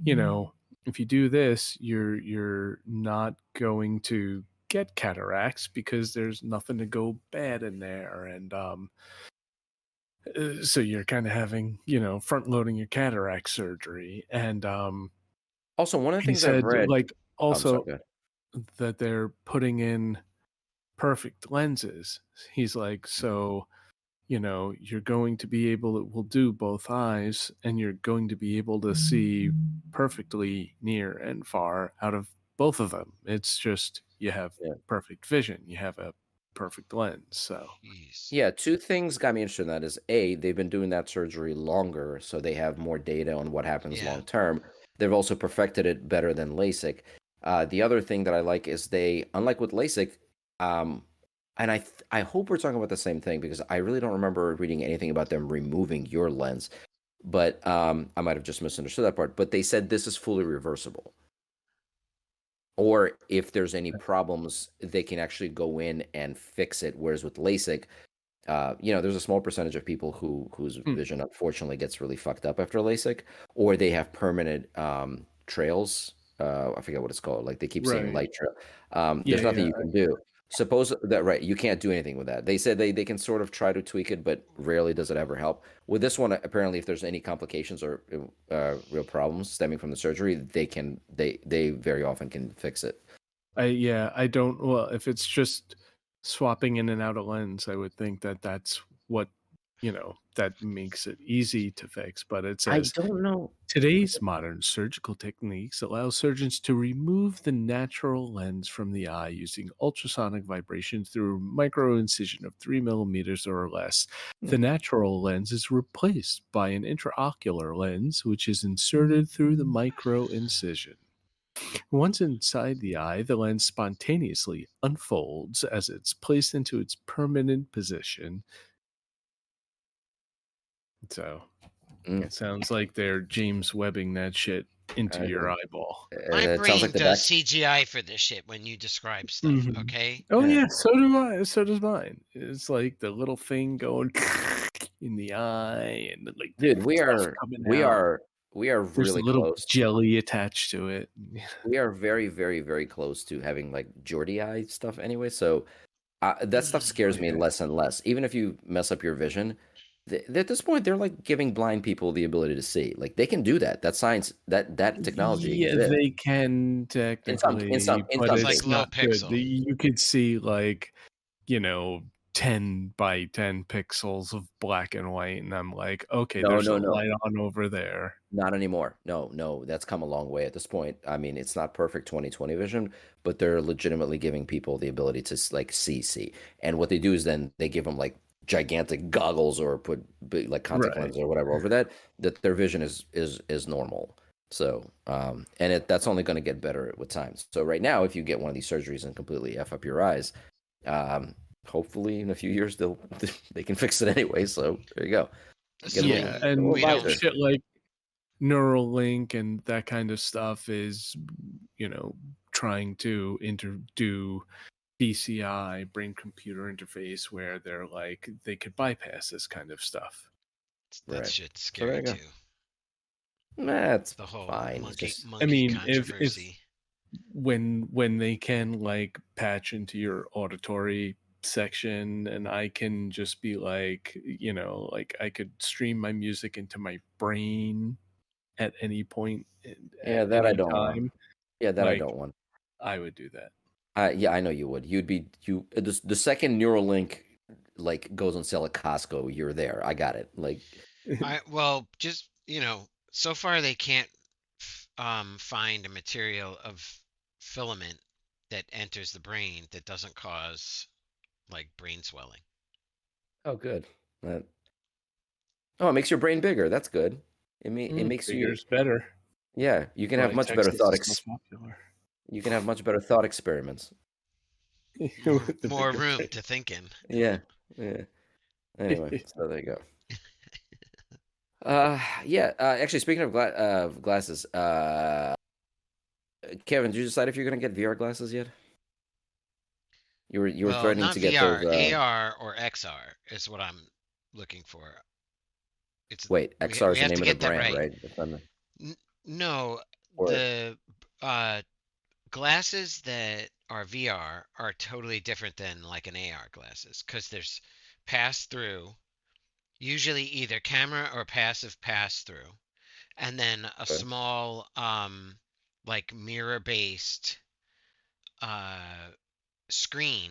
if you do this, you're not going to get cataracts because there's nothing to go bad in there, and so you're kind of having, front loading your cataract surgery, and also one of the he things I've said read. like I'm sorry, also go ahead. that they're putting in perfect lenses. He's like, so you're going to be able it will do both eyes and you're going to be able to see perfectly near and far out of both of them. It's just you have Yeah, perfect vision. You have a perfect lens. So Jeez. yeah. Two things got me interested in that is A, they've been doing that surgery longer, so they have more data on what happens Yeah. long term. they've also perfected it better than LASIK. The other thing that I like is they, unlike with LASIK, um, and I hope we're talking about the same thing because I really don't remember reading anything about them removing your lens, but I might have just misunderstood that part. But they said this is fully reversible, or if there's any problems, they can actually go in and fix it. Whereas with LASIK, there's a small percentage of people whose Hmm. vision unfortunately gets really fucked up after LASIK, or they have permanent trails. I forget what it's called. Like they keep seeing Right. light trail. There's Yeah, nothing yeah. you can do. Suppose that right, you can't do anything with that. They said they can sort of try to tweak it, but rarely does it ever help. With this one, apparently, if there's any complications or real problems stemming from the surgery, they very often can fix it. I don't. Well, if it's just swapping in and out a lens, I would think that that's what that makes it easy to fix. But it I says don't know. today's modern surgical techniques allow surgeons to remove the natural lens from the eye using ultrasonic vibrations through micro incision of 3 millimeters or less. Hmm. The natural lens is replaced by an intraocular lens, which is inserted through the micro incision. Once inside the eye, the lens spontaneously unfolds as it's placed into its permanent position. So Mm. it sounds like they're James Webbing that shit into Uh, your eyeball. My it sounds like brain the does back. CGI for this shit when you describe stuff, Mhm. okay? Oh Yeah. yeah, so do I. So does mine. It's like the little thing going in the eye, and like the Dude, we stuff are coming we out. are we are There's a really little close. jelly attached to it. We are very, very, very close to having like Geordie eye stuff anyway. So that stuff Oh scares me yeah. less and less. Even if you mess up your vision, at this point, they're like giving blind people the ability to see. Like they can do that. That science, that technology Yeah, exists they can in some in some technically, in but It's some like it's cases. low not good. pixel. You could see like, you know, 10 by 10 pixels of black and white, and I'm like, okay, No, there's a no, no. light on over there. Not anymore. No, no, that's come a long way at this point. I mean, it's not perfect 20/20 vision, but they're legitimately giving people the ability to like see. And what they do is then they give them like gigantic goggles or put big, like contact Right. lenses or whatever over that their vision is normal. So, and that's only going to get better with time. So right now, if you get one of these surgeries and completely f up your eyes, um, hopefully in a few years they can fix it anyway. So there you go. Get Yeah, Assuming a little we and don't. visor. shit like Neuralink and that kind of stuff is, trying to do BCI, brain computer interface, where they're like they could bypass this kind of stuff. That Right. shit's So there scary you go. too. That's The whole fine. It's monkey just I monkey mean, if controversy. when they can like patch into your auditory section, and I can just be like, like I could stream my music into my brain at any point yeah, at that I any don't want. time, Yeah, that I like don't want. I would do that. Yeah, I know you would. You'd be you the second Neuralink like goes on sale at Costco, you're there. I got it. Like Well, just so far they can't find a material of filament that enters the brain that doesn't cause like brain swelling. oh good. That Oh, it makes your brain bigger. That's good. It makes you Bigger's better. yeah, you can have Why much better Texas thought is so popular. you can have much better thought experiments. More With the more bigger room brain. to think in. Yeah. Yeah. Anyway, so there you go. Yeah, actually speaking of glasses, Kevin, did you decide if you're gonna get VR glasses yet? You were Well, threatening not to get those VR, AR or XR is what I'm looking for. It's wait, XR we is the have to name of the get that brand, right. right? If I'm not- No, Or the uh, glasses that are VR are totally different than like an AR glasses because there's pass through, usually either camera or passive pass through, and then a okay. small like mirror based uh screen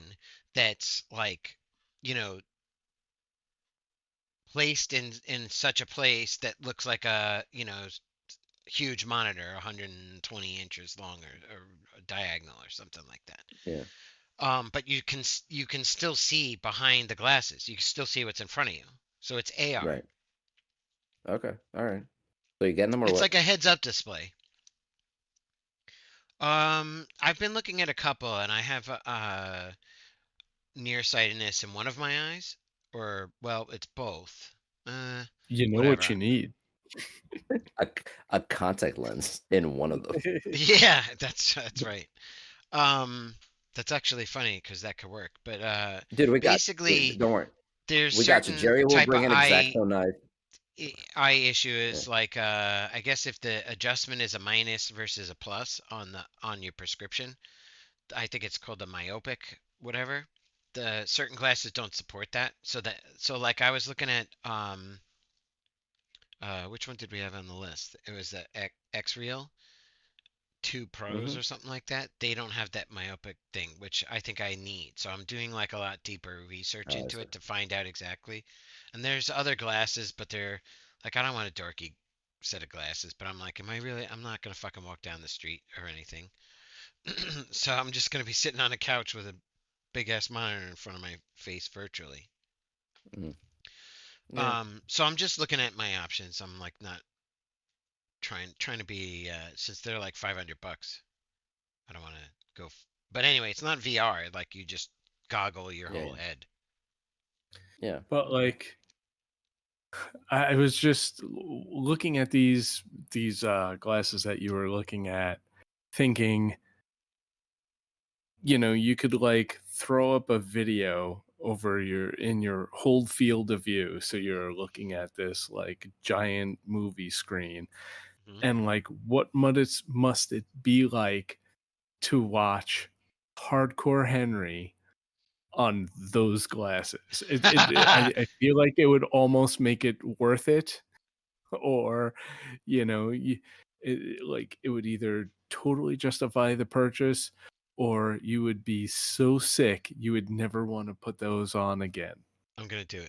that's like you know placed in such a place that looks like a huge monitor 120 inches long or diagonal or something like that. Yeah, But you can still see behind the glasses. You can still see what's in front of you. So it's AR. right. Okay. All right. So you getting them or It's what? like a heads up display. I've been looking at a couple, and I have nearsightedness in one of my eyes, or well, it's both. Uh, You know what Whatever. you need. A, a contact lens in one of them. Yeah, that's right. Um, that's actually funny because that could work. But Dude, basically, don't worry. there's We got you. certain Jerry will type of bring an X-Acto knife. eye issue Yeah. is like I guess if the adjustment is a minus versus a plus on your prescription, I think it's called the myopic whatever. The certain glasses don't support that. So like I was looking at which one did we have on the list? It was the X Real 2 Pros Hmm. or something like that. They don't have that myopic thing, which I think I need. So I'm doing like a lot deeper research Oh, I into see. it to find out exactly. And there's other glasses, but they're like I don't want a dorky set of glasses, but I'm like, am I really? I'm not gonna fucking walk down the street or anything. So I'm just gonna be sitting on a couch with a big ass monitor in front of my face virtually. Mm. Yeah. So I'm just looking at my options. I'm like not trying to be since they're like $500. I don't want to go. But anyway, it's not VR. Like you just goggle your Yeah. whole head. Yeah. But like, I was just looking at these glasses that you were looking at, thinking, you could like throw up a video over your whole field of view, so you're looking at this like giant movie screen, Hmm. and like, what must it be like to watch Hardcore Henry on those glasses? I feel like it would almost make it worth it, or you know you, like, it would either totally justify the purchase, or you would be so sick you would never want to put those on again. I'm gonna do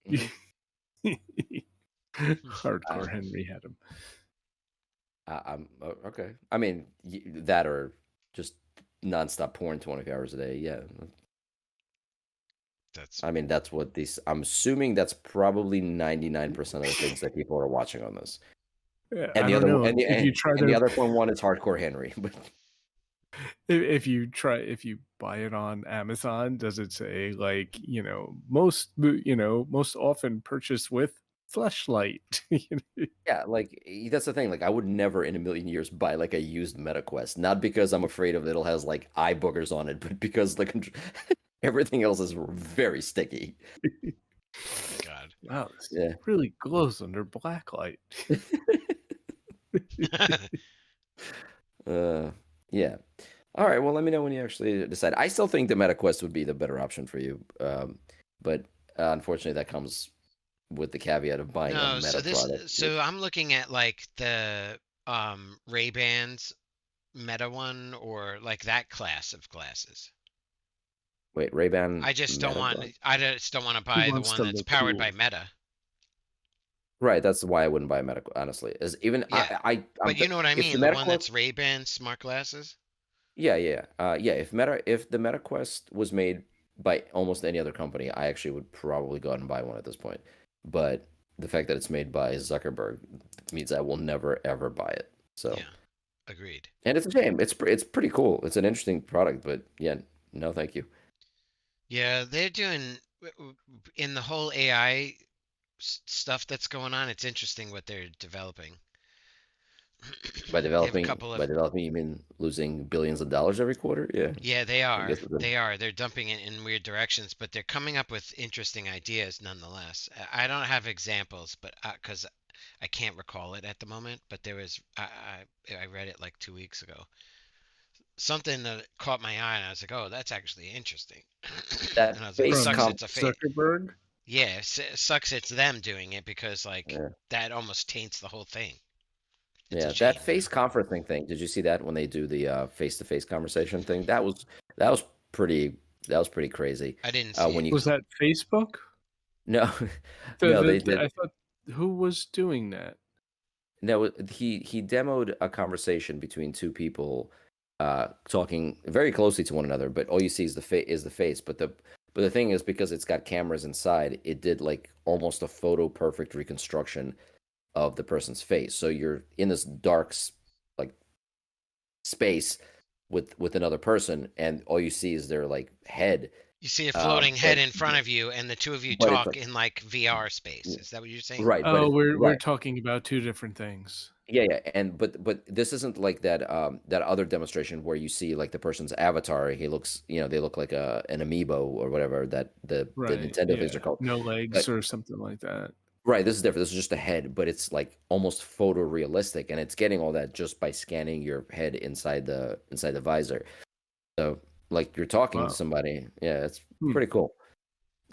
Hmm. I, Hardcore Henry had them. I'm okay. I mean, that or just nonstop porn 24 hours a day. Yeah. That's I mean, that's what these. I'm assuming that's probably 99% of the things that people are watching on this. Yeah, And I the don't other know and the if you try and the to other one is Hardcore Henry. But if you buy it on Amazon, does it say like, most often purchased with flashlight? yeah, like that's the thing. Like, I would never in a million years buy like a used MetaQuest, not because I'm afraid of it'll has like eye boogers on it, but because the everything else is very sticky. oh my god. Wow, this Yeah. really glows under black light. uh, yeah. All right. Well, let me know when you actually decide. I still think the MetaQuest would be the better option for you, but unfortunately, that comes with the caveat of buying a No, Meta product. so I'm looking at like the Ray-Bans Meta one or like that class of glasses. Wait, Ray-Ban Meta glasses? I just don't want to He buy the wants one to that's look powered by cool. Meta. Right. That's why I wouldn't buy a Meta. Honestly, is even Yeah. But you know what I if the mean, the one MetaQuest. that's Ray-Ban smart glasses. Yeah, yeah, yeah. If the MetaQuest was made by almost any other company, I actually would probably go out and buy one at this point. But the fact that it's made by Zuckerberg means I will never ever buy it. So, Yeah, agreed. and it's a shame. It's pretty cool. It's an interesting product, but yeah, no, thank you. Yeah, they're doing in the whole AI stuff that's going on. It's interesting what they're developing. They have a couple By of developing, you mean losing billions of dollars every quarter? Yeah, yeah, they I are. guess it's a, They are. They're dumping it in weird directions, but they're coming up with interesting ideas nonetheless. I don't have examples, but because I can't recall it at the moment, but there was I read it like 2 weeks ago. Something that caught my eye, and I was like, "Oh, that's actually interesting." And I that was like, face "Sucks, From it's a fate." Zuckerberg. Yeah, sucks, it's them doing it because like yeah, that almost taints the whole thing. It's a yeah, that shame, you know. face conferencing thing. Did you see that when they do the face-to-face conversation thing? That was pretty that was pretty crazy. I didn't see When it, you Was no. that Facebook? no The, no the, they the did I thought, who was doing that? no he demoed a conversation between two people talking very closely to one another, but all you see is the face. But the thing is, because it's got cameras inside, it did like almost a photo perfect reconstruction of the person's face. So you're in this dark like space with another person, and all you see is their like head. You see a floating head But in front of you, and the two of you it's talk like in like VR space. Is that what you're saying? right, but Oh, it, we're right. talking about two different things. Yeah, yeah, and but this isn't like that other demonstration where you see like the person's avatar. He looks, they look like an amiibo or whatever that the Right. Nintendo things are Yeah. called. No legs But or something like that. right, this is different. This is just a head, but it's like almost photorealistic, and it's getting all that just by scanning your head inside the visor. So like you're talking to Wow. somebody. Yeah, it's Hmm. pretty cool.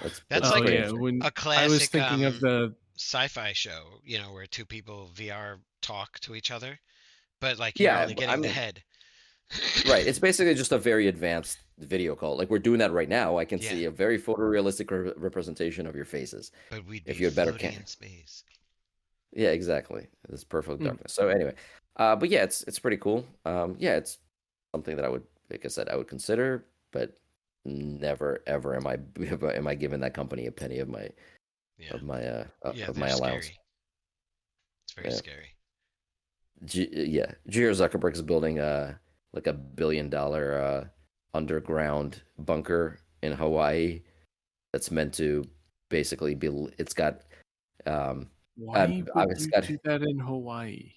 That's That's Oh like pretty yeah. interesting. When a I was classic thinking of the sci-fi show, where two people VR talk to each other, but like you're Yeah, only I getting the mean, head. right. It's basically just a very advanced video call. Like we're doing that right now. I can Yeah, see a very photorealistic representation of your faces. but we'd If be you had better floating can. in space. Yeah, exactly. It's perfect hmm. darkness. So anyway, but yeah, it's pretty cool. Yeah, it's something that I would, like I said, I would consider, but never ever am I giving that company a penny of my Yeah, yeah, of they're my allowance. scary. It's very Yeah. scary. Yeah, Gio Zuckerberg is building like $1 billion underground bunker in Hawaii that's meant to basically be. It's got Why would it's you got do that in Hawaii?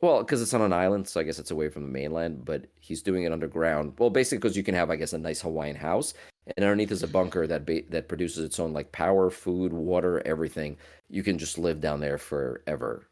well because it's on an island, so I guess it's away from the mainland. But he's doing it underground. Well, basically because you can have, I guess, a nice Hawaiian house, and underneath is a bunker that produces its own like power, food, water, everything. You can just live down there forever.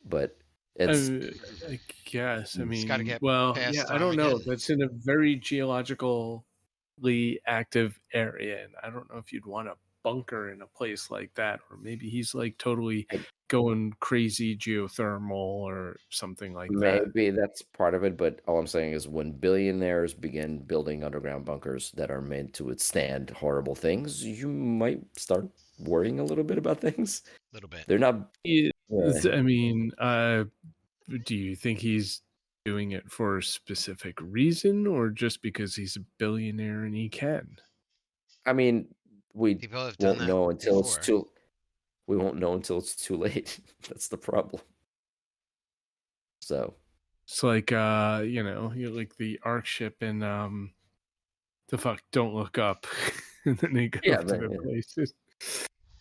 But it's Uh, I guess. I It's got to mean, get well, yeah, past I don't know. Armageddon. That's in a very geologically active area, and I don't know if you'd want a bunker in a place like that, or maybe he's like totally going crazy geothermal or something like that. maybe that's part of it, but all I'm saying is when billionaires begin building underground bunkers that are meant to withstand horrible things, you might start worrying a little bit about things. A little bit. They're not. Yeah. I mean, do you think he's doing it for a specific reason, or just because he's a billionaire and he can? I mean, we People have done won't that know until it's before. too. We won't know until it's too late. That's the problem. So It's like you're like the arc ship in the fuck Don't Look Up. And then they go yeah, to man, the yeah, places.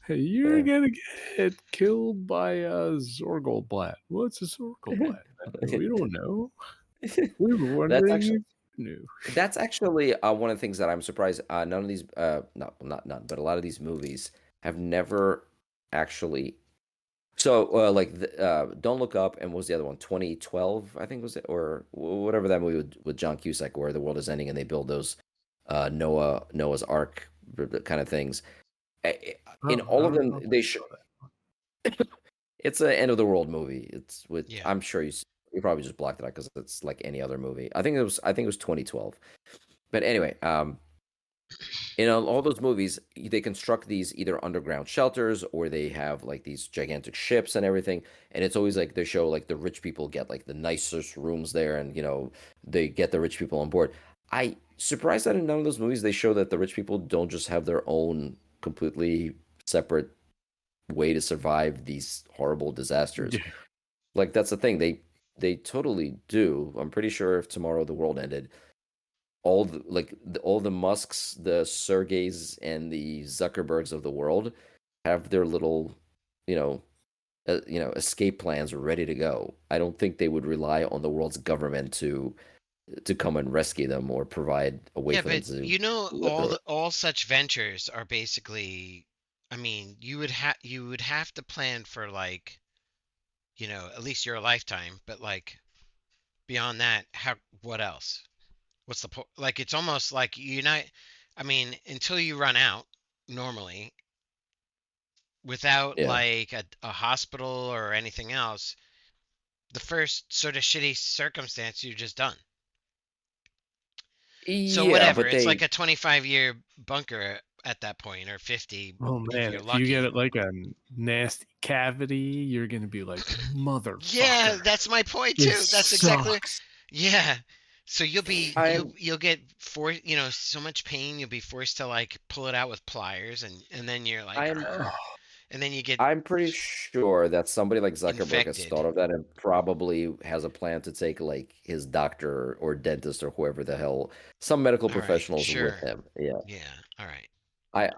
Hey, you're yeah. gonna get killed by a Zorgelblatt. What's a Zorgelblatt? We don't know. We were That's wondering actually if you knew. That's actually one of the things that I'm surprised. None of these, not none, but a lot of these movies have never actually. So, Don't Look Up, and what was the other one? 2012, I think was it, or whatever that movie with John Cusack, where the world is ending and they build those Noah's Ark kind of things. In Oh, I all of don't them, know if I they saw that. it's an end of the world movie. It's with Yeah. I'm sure you probably just blocked it out because it's like any other movie. I think it was 2012. But anyway, in all those movies, they construct these either underground shelters or they have like these gigantic ships and everything. And it's always like they show like the rich people get like the nicest rooms there, and they get the rich people on board. I surprised that in none of those movies they show that the rich people don't just have their own completely separate way to survive these horrible disasters. Yeah. Like that's the thing they totally do. I'm pretty sure if tomorrow the world ended, all the Musks, the Sergeys, and the Zuckerbergs of the world have their little, you know, escape plans ready to go. I don't think they would rely on the world's government to come and rescue them or provide a way Yeah, for them but to live all their. all such ventures are basically, I mean, you would have to plan for like, at least your lifetime, but like beyond that, how what else? What's the point? Like it's almost like you're not, I mean, until you run out normally without Yeah, like a hospital or anything else, the first sort of shitty circumstance, you're just done. So yeah, whatever, but it's like they. a 25-year bunker at that point, or 50 Oh if man, you're if you get lucky. it like a nasty cavity, you're gonna be like, Yeah, motherfucker, that's my point too. this That's exactly, sucks. yeah. So I'm you'll get so much pain, you'll be forced to like pull it out with pliers, and then you're like, I'm "Argh." and then you get I'm pretty sure that somebody like Zuckerberg has infected. thought of that and probably has a plan to take like his doctor or dentist or whoever the hell, some medical All right, professionals with sure. him. Yeah. Yeah, all right. I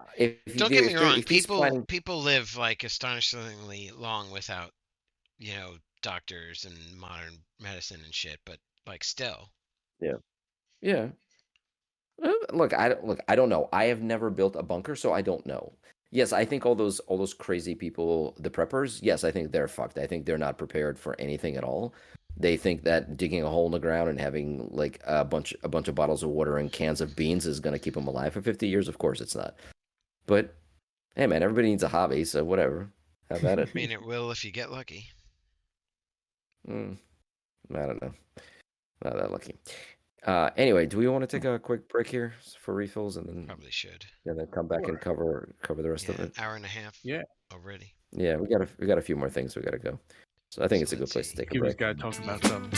Don't get me wrong. if he's planning, People live like astonishingly long without, doctors and modern medicine and shit, but like still. yeah. Yeah. Look, I don't know. I have never built a bunker, so I don't know. Yes, I think all those crazy people, the preppers, yes, I think they're fucked. I think they're not prepared for anything at all. They think that digging a hole in the ground and having like a bunch of bottles of water and cans of beans is going to keep them alive for 50 years. Of course it's not. But hey man, everybody needs a hobby, so whatever. Have at I it. mean, it will if you get lucky. Mm, I don't know. Not that lucky. Anyway, do we want to take a quick break here for refills Probably should. and then come back and Sure. cover the rest Yeah, of an it? hour and a half Yeah. already. Yeah, we got a few more things we got to go. So I think So it's a good let's place to see. take a He was break. got to talk about some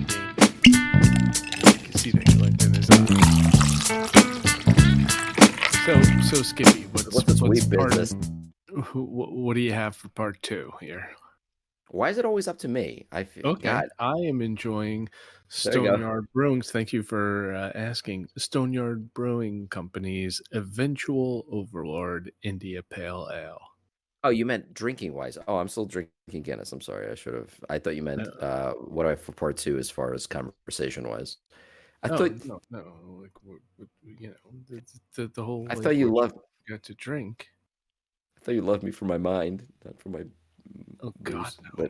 game. You can see the glint in his eye. So Skippy, What's this what's weed part? business? What do you have for part 2 here? Why is it always up to me? Okay, God, I am enjoying there you go. Stoneyard Brewing's. Thank you for asking. Stoneyard Brewing Company's Eventual Overlord India Pale Ale. Oh, you meant drinking wise. Oh, I'm still drinking Guinness. I'm sorry. I thought you meant No, what do I have for part two as far as conversation wise. I no, thought no. Like the whole I like thought you what loved you got to drink. I thought you loved me for my mind, not for my Oh God, booze.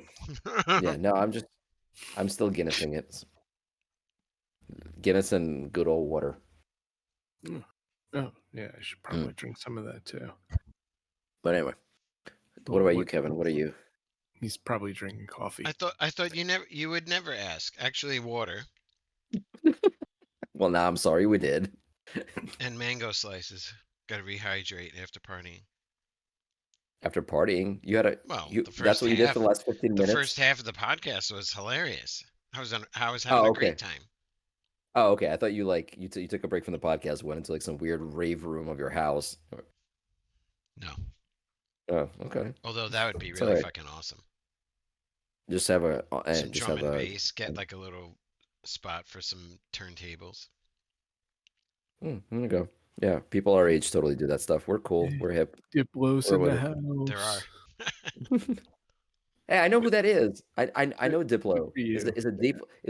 But yeah, no, I'm still Guinnessing it. Guinness and good old water. no. Oh yeah, I should probably drink some of that too. But anyway, what Well, about you, Kevin? What are you? He's probably drinking coffee. I thought you would never ask. Actually, water Well, now I'm sorry we did. and mango slices. Got to rehydrate after partying. After partying, you had a Well, you. That's what you did for the last 15 the first minutes. half of the podcast was hilarious. I was having Oh, a okay. great time. Oh, okay. I thought you like you took a break from the podcast, went into like some weird rave room of your house. No, Oh, okay. although that would be It's all really right. fucking awesome. Just have a Some just drum have and a. bass. Get like a little spot for some turntables. There you go. Yeah, people our age totally do that stuff. We're cool. Hey, We're hip. Diplo's We're in with the it. There are. house. Hey, I know who that is. I know Good Diplo. for you. Is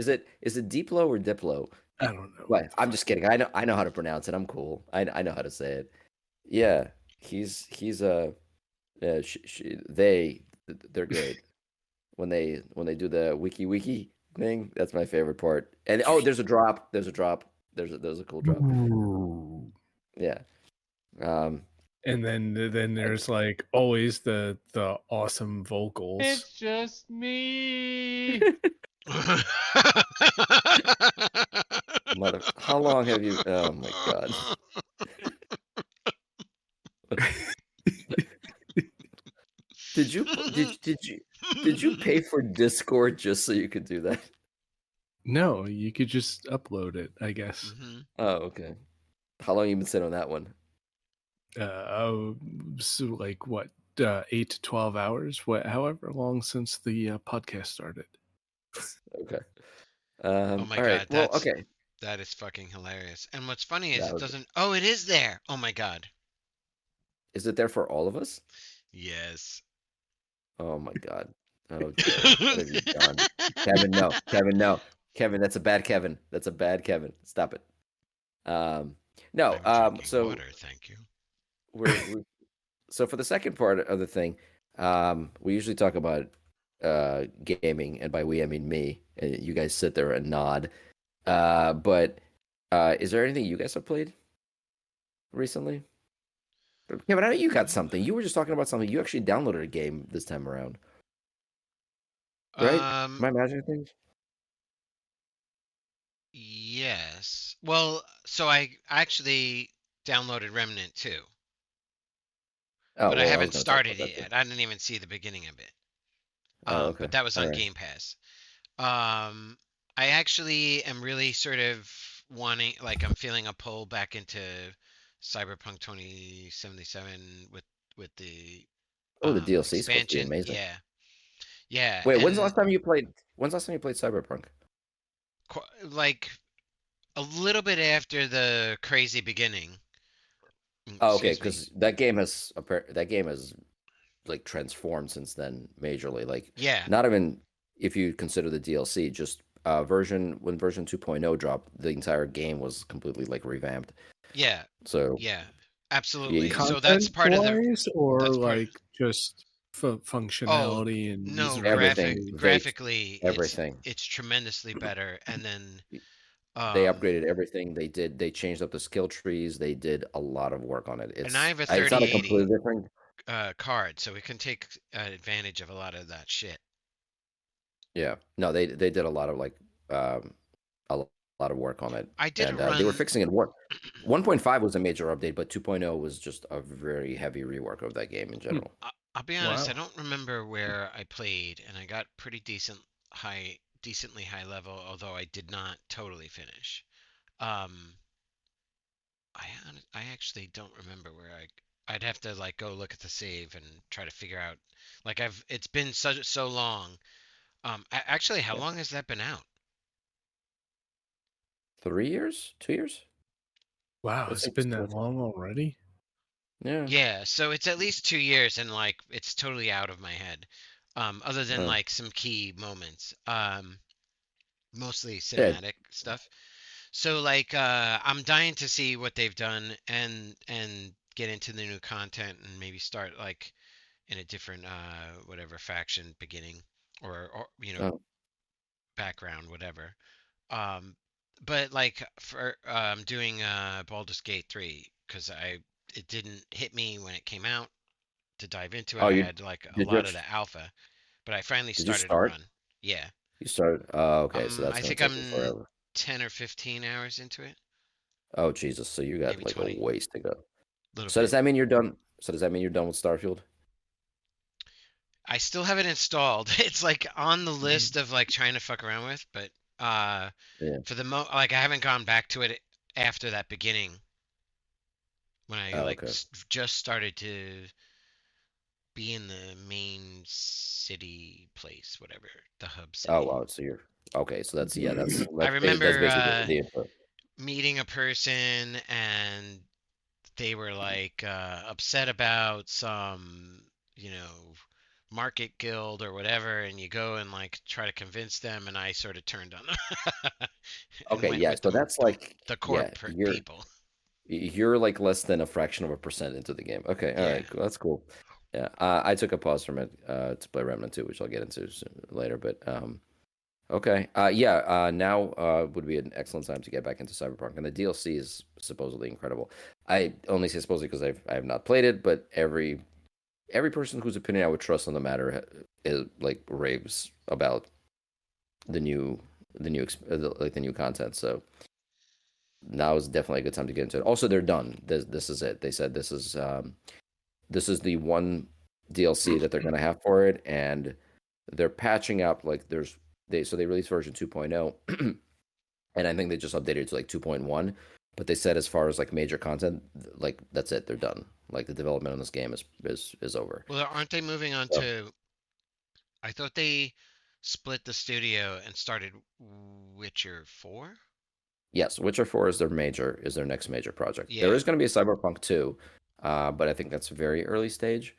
it Diplo or Diplo? I don't know what But the I'm fuck. just kidding. I know how to pronounce it. I'm cool. I know how to say it. Yeah, he's they're great when they do the wiki thing. That's my favorite part. And oh, there's a drop. There's a cool drop. Ooh. Yeah. Um. And then there's like always the awesome vocals. It's just me. How long have you? Oh my god. Did you pay for Discord just so you could do that? No, you could just upload it, I guess. Oh, okay. How long you been sitting on that one? So like what, 8 to 12 hours, however long since the podcast started. Okay. Oh my All right. god, Well, okay. that is fucking hilarious. And what's funny is That it was, doesn't. Oh, it is there. Oh my god. is it there for all of us? Yes. Oh my god. Oh Kevin, what have you done? Kevin, no. Kevin, no. Kevin, that's a bad Kevin. That's a bad Kevin. Stop it. No. I'm drinking So water, thank you. we so for the second part of the thing, we usually talk about gaming, and by we I mean me. And you guys sit there and nod. But is there anything you guys have played recently? Kevin, I know you got something. You were just talking about something. You actually downloaded a game this time around, right? Am I imagining things? Yes. Well, so I actually downloaded Remnant 2, Oh, but I well, I was haven't going to talk started about that it too. yet. I didn't even see the beginning of it. Oh, okay. But that was All on right. Game Pass. I actually am really sort of wanting, like, I'm feeling a pull back into Cyberpunk 2077 with the Oh, the DLC is supposed to be expansion. amazing. Yeah, yeah, Wait, when's the and last time you played? When's the last time you played Cyberpunk? like a little bit after the crazy beginning. Oh, okay, Excuse me. because that game has like transformed since then majorly. Like, Yeah, not even if you consider the DLC, just when version 2.0 dropped, the entire game was completely like revamped. yeah, So yeah, yeah, absolutely. So that's Content part of the. wise, or That's part. like just Oh functionality and no, user everything interface? graphically, everything. it's tremendously better. And then, They um, upgraded everything. They changed up the skill trees. They did a lot of work on it. and I have a It's not a 3080 completely different. card, so we can take advantage of a lot of that shit. Yeah, no, they did a lot of like um, a lot of work on it, I did a and they were run. fixing it. 1.5 was a major update, but 2.0 was just a very heavy rework of that game in Hmm. general. I'll be honest, I Wow. don't remember where I played, and I got pretty decently high level, although I did not totally finish. Um, I actually don't remember where I'd have to like go look at the save and try to figure out. Like it's been so long. Actually, how Yeah, long has that been out? 3 years, 2 years. Wow, Let's it's say, been that long already? yeah. Yeah, so it's at least 2 years, and like it's totally out of my head. Other than Uh, like some key moments. Mostly yeah. cinematic stuff. So like I'm dying to see what they've done and get into the new content and maybe start like in a different whatever faction beginning or Uh, background whatever. Um but like for doing Baldur's Gate 3 cuz I it didn't hit me when it came out to dive into it. oh, I you had like a did you lot of actually, the alpha, but I finally did you started a start? run. Yeah. You started. Oh, okay, so that's I gonna think take you I'm forever. 10 or 15 hours into it, Oh, Jesus. So you got maybe like a 20, ways to go. little So does bit. that mean you're done? So does that mean you're done with Starfield? I still have it installed. It's like on the Mm. list of like trying to fuck around with, but uh Yeah. for the like I haven't gone back to it after that beginning when I Oh, like okay. just started to be in the main city place, whatever, the hub Oh, city. wow. So you're okay. So that's yeah. I That's remember basically the intro. meeting a person and they were like upset about some, you know, market guild or whatever, and you go and like try to convince them, and I sort of turned on them and Okay. went Yeah. with So that's like the core yeah. people. You're like less than a fraction of a percent into the game. Okay. All Yeah. right. Cool. That's cool. Yeah. I took a pause from it to play Remnant 2, which I'll get into later. But okay. Yeah. Now would be an excellent time to get back into Cyberpunk, and the DLC is supposedly incredible. I only say supposedly because I have not played it, but every person whose opinion I would trust on the matter is like raves about the new like the new content. So now is definitely a good time to get into it. Also, they're done. This is it. They said this is the one DLC that they're gonna have for it, and they're patching up like they released version 2.0, and I think they just updated it to like 2.1. But they said as far as like major content, like that's it. They're done. Like the development on this game is over. Well, aren't they moving on So to? I thought they split the studio and started Witcher 4. yes, Witcher 4 is their next major project. There Yeah. is going to be a Cyberpunk 2, but I think that's very early stage.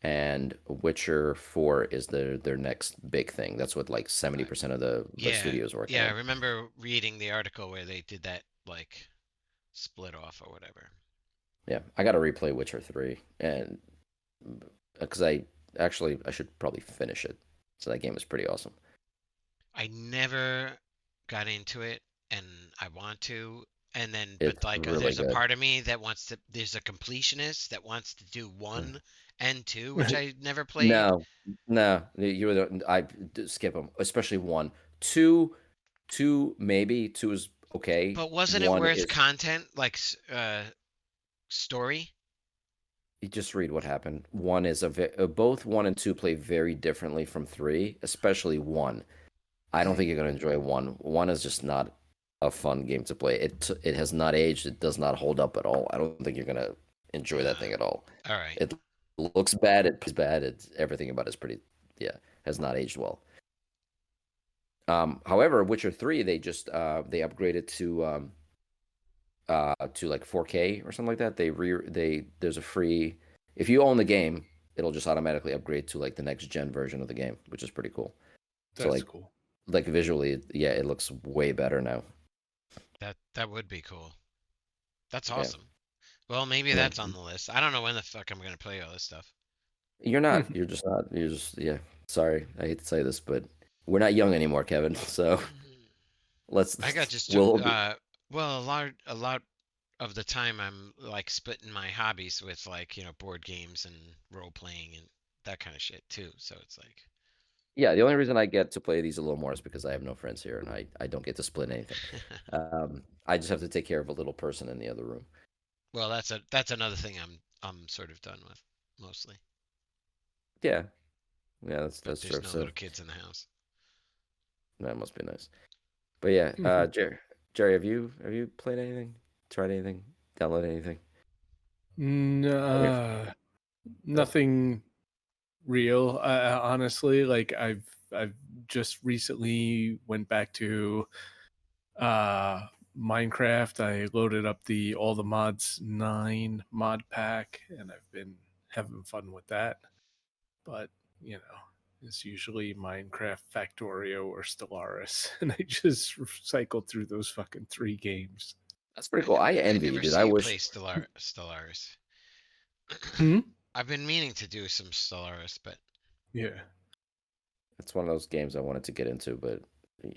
And Witcher 4 is their next big thing. That's what like Uh, 70% of the yeah. studio is working Yeah, I on. remember reading the article where they did that like split off or whatever. Yeah, I got to replay Witcher 3 and because I should probably finish it. So that game is pretty awesome. I never got into it and I want to. And then, but It's like, really there's a good. part of me that wants to, there's a completionist that wants to do one and two, which I never played. No, no, skip them, especially one, two, two maybe two is okay. But wasn't it One worth is content, like, story? you just read what happened. One is both one and two play very differently from three, especially one. I don't think you're gonna enjoy one. One is just not a fun game to play. It has not aged. It does not hold up at all. I don't think you're gonna enjoy that thing at all. All right. It looks bad. It's bad. It's everything about it's pretty. Yeah, has not aged well. However, Witcher 3, they upgraded to like 4K or something like that. They there's a free if you own the game, it'll just automatically upgrade to like the next gen version of the game, which is pretty cool. So That's cool. like visually, yeah, it looks way better now. That would be cool. That's Yeah. awesome. Well, maybe Yeah. that's on the list. I don't know when the fuck I'm gonna play all this stuff. You're not. You're just not. You're just yeah. Sorry, I hate to say this, but we're not young anymore, Kevin. So let's I got just we'll well, a lot of the time I'm like splitting my hobbies with like, board games and role playing and that kind of shit too. So it's like, yeah. The only reason I get to play these a little more is because I have no friends here and I don't get to split anything. I just have to take care of a little person in the other room. well, that's another thing I'm sort of done with mostly. Yeah, yeah. But That's there's true. no So little kids in the house. that must be nice. But yeah, Jerry, have you played anything? Tried anything? Download anything? Nothing real. Honestly, like I've just recently went back to Minecraft. I loaded up the All the Mods 9 mod pack, and I've been having fun with that. But it's usually Minecraft, Factorio, or Stellaris, and I just cycled through those fucking 3 games. That's pretty cool. I I envy you, never dude. see I you wish. play Stellaris. Hmm? I've been meaning to do some Stellaris, but Yeah. It's one of those games I wanted to get into, but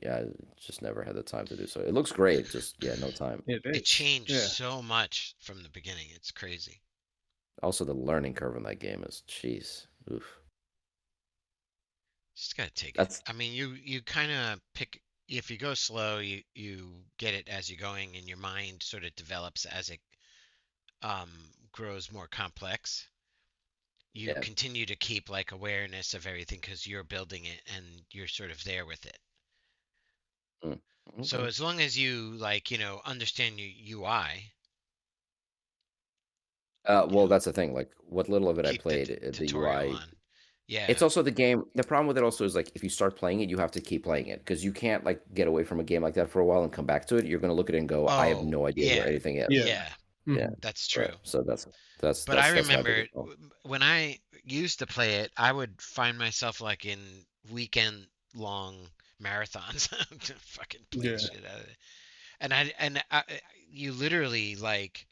yeah, I just never had the time to do so. It looks great, just yeah, no time. It is. it changed Yeah. so much from the beginning. It's crazy. Also, the learning curve in that game is, jeez, oof. Just gotta take That's it. I mean, you kind of pick. If you go slow, you get it as you're going, and your mind sort of develops as it grows more complex. You yeah. continue to keep like awareness of everything because you're building it and you're sort of there with it. Mm. So Okay. as long as you like, understand your UI, you Well, know, that's the thing. Like, what little of it I keep the played, the tutorial UI. on. Yeah. It's also the game. The problem with it also is like if you start playing it, you have to keep playing it because you can't like get away from a game like that for a while and come back to it. You're gonna look at it and go, I have Oh, no idea where yeah. anything is. Yeah. Yeah. Yeah. That's Right. true. So that's But I that's my remember biggest problem. when I used to play it, I would find myself like in weekend long marathons to fucking play the Yeah. shit out of it. And you literally like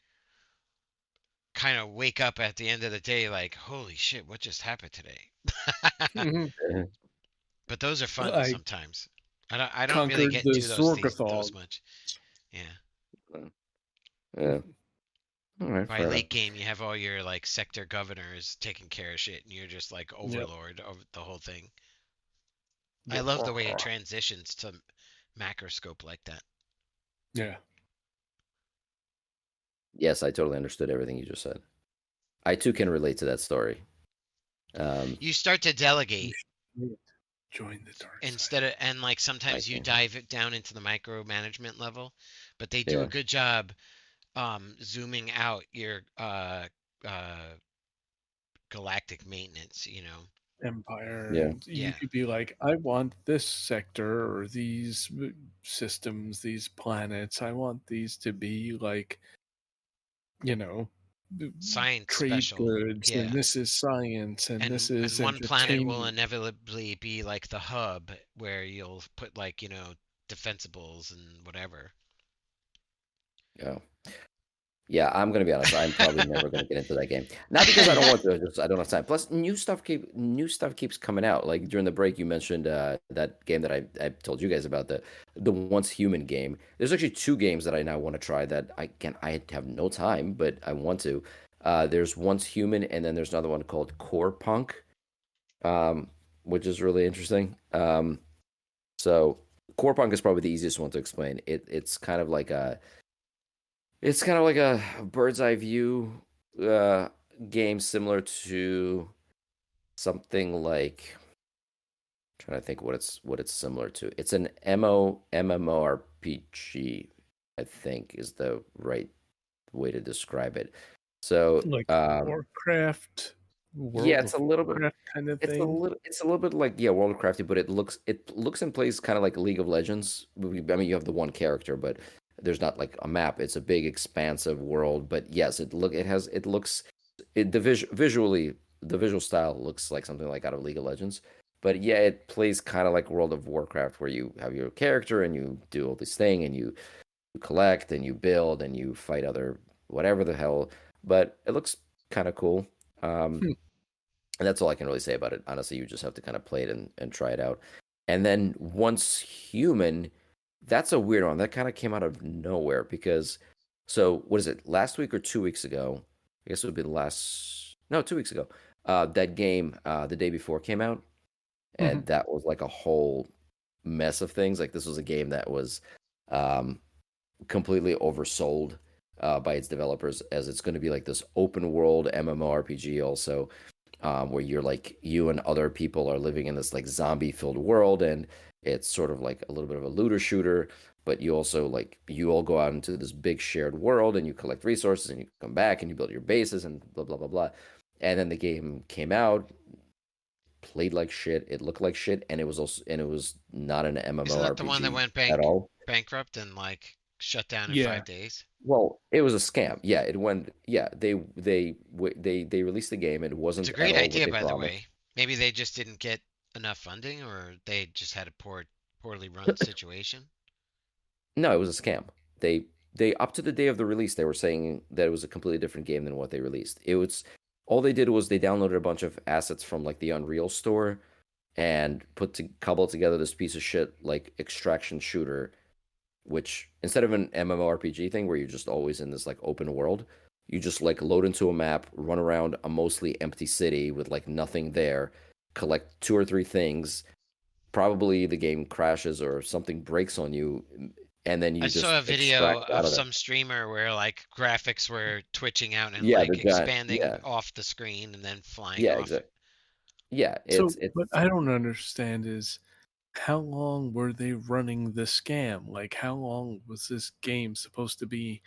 kind of wake up at the end of the day like, holy shit, what just happened today? Mhm. Yeah. But those are fun I sometimes. I don't really conquered get the into those Zorgathog. much. Yeah. Yeah. All right. By Fair enough. late game, you have all your like sector governors taking care of shit, and you're just like Yep. overlord of the whole thing. I Yep. love the way it transitions to macroscope like that. Yeah. Yes, I totally understood everything you just said. I too can relate to that story. You start to You delegate should join the dark side. instead of, and like sometimes you can. dive it down into the micromanagement level, but they do a Yeah. good job zooming out your galactic maintenance, Empire, Yeah. and you Yeah. could be like, I want this sector or these systems, these planets. I want these to be like, you know, Science trade special. goods, and Yeah. this is science, and this And is one planet will entertainment. inevitably be like the hub where you'll put like, defensibles and whatever. Yeah. Yeah, I'm gonna be honest. I'm probably never gonna get into that game. Not because I don't want to, just I don't have time. Plus, new stuff keeps coming out. Like during the break, you mentioned that game that I told you guys about, the Once Human game. There's actually 2 games that I now want to try that I have no time, but I want to. There's Once Human, and then there's another one called Core Punk, um, which is really interesting. So Core Punk is probably the easiest one to explain. It's kind of like a bird's eye view game similar to something like trying to think what it's similar to. It's an MMORPG, I think is the right way to describe it. So Like Warcraft Yeah, World it's of a little bit. Warcraft kind of It's a thing? little. It's a little bit like, yeah, World of Crafty, but it looks and plays kind of like League of Legends. I mean, you have the one character, but there's not like a map. It's a big, expansive world. But yes, it looks visually, the visual style looks like something like out of League of Legends. But yeah, it plays kind of like World of Warcraft, where you have your character and you do all this thing and you collect and you build and you fight other whatever the hell. But it looks kind of cool. Um, Hmm. and that's all I can really say about it. Honestly, you just have to kind of play it and try it out. And then once human, that's a weird one. That kind of came out of nowhere because, so what is it? Last week or 2 weeks ago? I guess it would have been no, 2 weeks ago. That game, the day before came out, Mhm. and that was like a whole mess of things. Like this was a game that was um, completely oversold by its developers as it's going to be like this open world MMORPG also, where you're like you and other people are living in this like zombie filled world, and it's sort of like a little bit of a looter shooter, but you also like you all go out into this big shared world and you collect resources and you come back and you build your bases and blah blah blah blah. And then the game came out, played like shit, it looked like shit, and it was not an Isn't that the one that MMORPG went at all. bankrupt and like shut down in Yeah. 5 days? Well, it was a scam. Yeah, it went. Yeah, they released the game. It It's a wasn't at great all what idea, they by the promised. way. Maybe they just didn't get enough funding, or they just had a poorly run situation. No, it was a scam. They up to the day of the release, they were saying that it was a completely different game than what they released. It was all they did was they downloaded a bunch of assets from like the Unreal store and cobbled together this piece of shit like extraction shooter, which instead of an MMORPG thing where you're just always in this like open world, you just like load into a map, run around a mostly empty city with like nothing there, collect two or three things. Probably the game crashes or something breaks on you, and then I you saw just a video extract out of of there. some streamer where like graphics were twitching out and Yeah, the like giant. expanding Yeah, off the screen and then flying yeah, off. exactly. Yeah, So, it's what I don't understand is how long were they running the scam? Like, how long was this game supposed to be?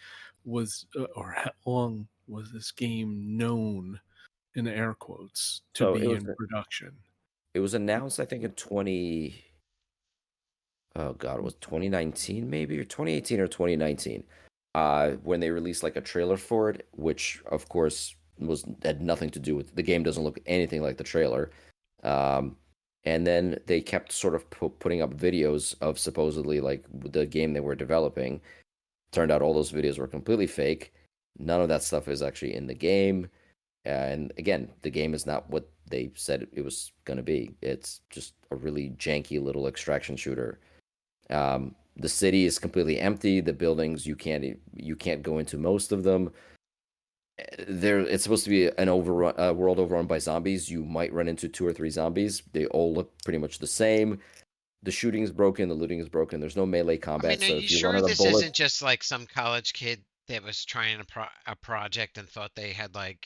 Or how long was this game known in air quotes to so be in production? it was announced I think in 20, oh god, it was 2019 maybe or 2018 or 2019, when they released like a trailer for it, which of course was had nothing to do with the game. Doesn't look anything like the trailer. um, and then they kept sort of putting up videos of supposedly like the game they were developing. Turned out all those videos were completely fake. None of that stuff is actually in the game. And again, the game is not what they said it was going to be. It's just a really janky little extraction shooter. The city is completely empty. The buildings you can't go into most of them. There, it's supposed to be an overrun world overrun by zombies. You might run into two or three zombies. They all look pretty much the same. The shooting is broken. The looting is broken. There's no melee I mean, combat. are So you if you run sure out of this isn't bullets, just like some college kid that was trying a project and thought they had like,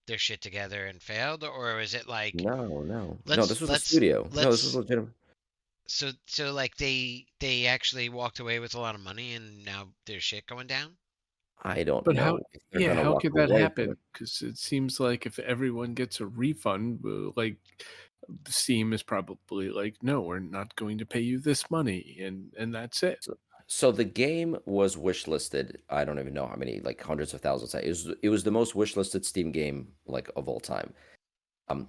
their shit together and failed? Or is it like, no, no, no. let's This was a let's studio. No, this was let's legitimate. so like they actually walked away with a lot of money and now their shit going down? I don't But how know if they're yeah, gonna how walk could that away from happen? it. Because it seems like if everyone gets a refund, like, Steam is probably like, "No, we're not going to pay you this money," and that's it. So the game was wishlisted. I don't even know how many, like hundreds of thousands. It was the most wishlisted Steam game like of all time.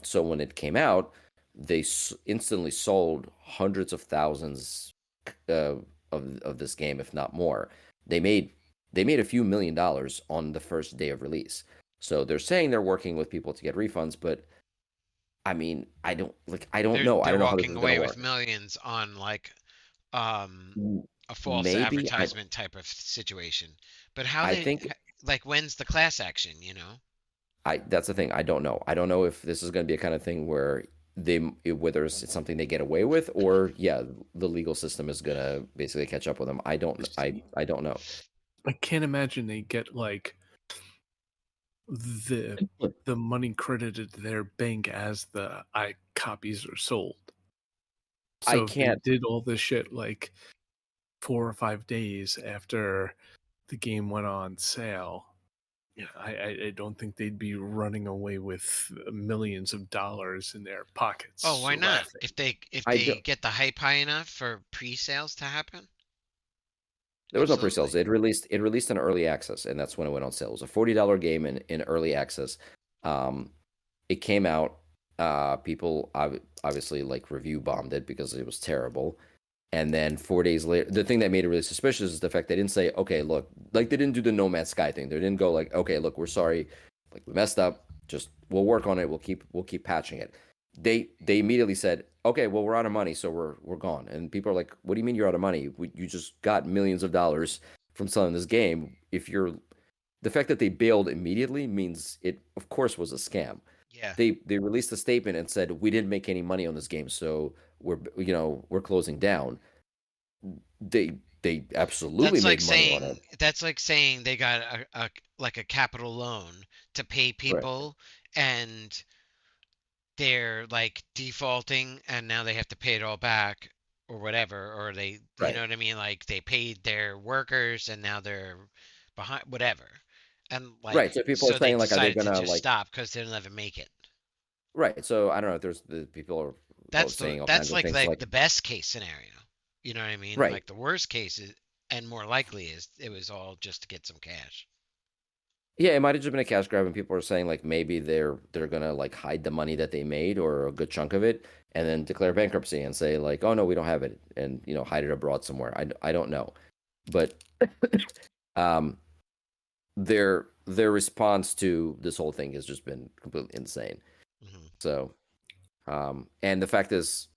So when it came out, they instantly sold hundreds of thousands uh, of this game, if not more. They made they made a few $1 million on the first day of release. So they're saying they're working with people to get refunds, but I mean, I don't They're know. I they're don't know how this walking is gonna away with work. millions on like um M- a false Maybe advertisement type of situation. But how I they think like when's the class action, you know? I that's the thing. I don't know. I don't know if this is going to be a kind of thing where whether it's something they get away with, or yeah, the legal system is going to basically catch up with them. See, I don't know. I can't imagine they get, like, the the money credited to their bank as the I copies are sold. I So if they can't. did all this shit, like, 4 or 5 days after the game went on sale, Yeah, I don't think they'd be running away with millions of dollars in their Oh, pockets why not? laughing. If I do. they get the hype high enough for pre-sales to happen, There was no pre-sales. absolutely. It released in early access, and that's when it went on sale. It was a $40 game in early access. Um, it came out. People obviously like review bombed it because it was terrible. And then 4 days later, the thing that made it really suspicious is the fact they didn't say, okay, look, like they didn't do the No Man's Sky thing. They didn't go like, okay, look, we're sorry, like we messed up. Just we'll work on it. We'll keep patching it. They immediately said, okay, well we're out of money, so we're gone. And people are like, what do you mean you're out of money? You just got millions of dollars from selling this game. If you're the fact that they bailed immediately means it, of course, was a scam. Yeah. They released a statement and said we didn't make any money on this game, so we're closing down. They absolutely made money on it. That's like saying they got a like a capital loan to pay Right. people, and they're like defaulting, and now they have to pay it all back or whatever, or they, you Right. know what I mean, like they paid their workers and now they're behind, whatever. And like Right. So people are so they saying like, are they decided to gonna just like? stop because they'll never make it. Right. So I don't know if there's the people are saying all kinds That's of things like like, the best case scenario. You know what I mean? right. Like the worst case is, and more likely is, it was all just to get some cash. Yeah, it might have just been a cash grab, and people are saying like maybe they're gonna like hide the money that they made or a good chunk of it, and then declare bankruptcy and say like, oh no, we don't have it, and hide it abroad somewhere. I don't know, but um, their response to this whole thing has just been completely insane. Hmm. So, and the fact is,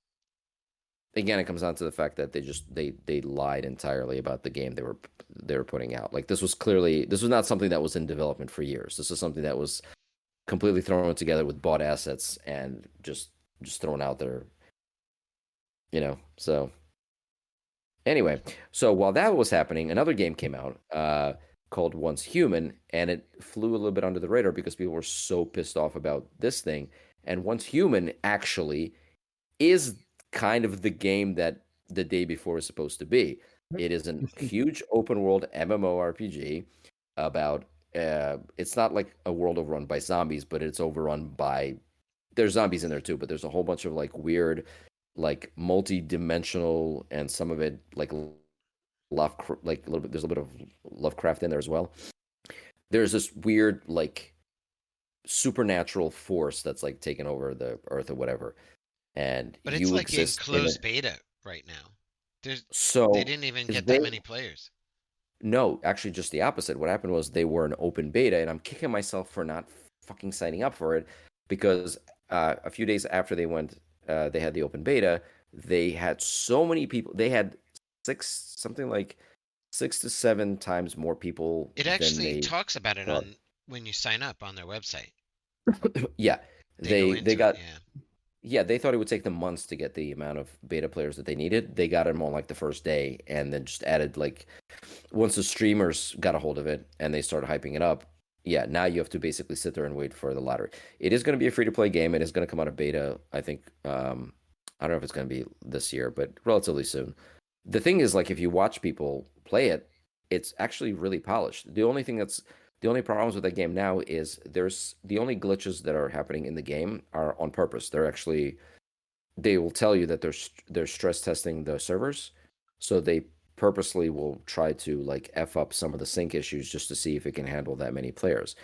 again, it comes down to the fact that they lied entirely about the game they were putting out. Like this was not something that was in development for years. This is something that was completely thrown together with bought assets and just thrown out there. So anyway, so while that was happening, another game came out called Once Human, and it flew a little bit under the radar because people were so pissed off about this thing. And Once Human actually is kind of the game that the day before is supposed to be. It is a huge open world MMORPG about it's not like a world overrun by zombies, but it's overrun by there's zombies in there too, but there's a whole bunch of like weird, like multi-dimensional and some of it like love like a little bit there's a little bit of Lovecraft in there as well. There's this weird like supernatural force that's like taken over the earth or whatever, and But it's you like in exist in closed it. beta right now. There's They So didn't even get that they many players. no, actually just the opposite. What happened was they were an open beta, and I'm kicking myself for not fucking signing up for it because a few days after they had the open beta, they had so many people. They had something like 6 to 7 times more people It than actually they talks about it thought. on when you sign up on their website. Yeah, They go they into it, got yeah. yeah, they thought it would take them months to get the amount of beta players that they needed. They got them on like the first day, and then just added like once the streamers got a hold of it and they started hyping it up. Yeah, now you have to basically sit there and wait for the lottery. It is going to be a free to play game. It is going to come out of beta. I think I don't know if it's going to be this year, but relatively soon. The thing is, like, if you watch people play it, it's actually really polished. The only problems with that game now is there's the only glitches that are happening in the game are on purpose. They will tell you that they're stress testing the servers, so they purposely will try to like f up some of the sync issues just to see if it can handle that many players.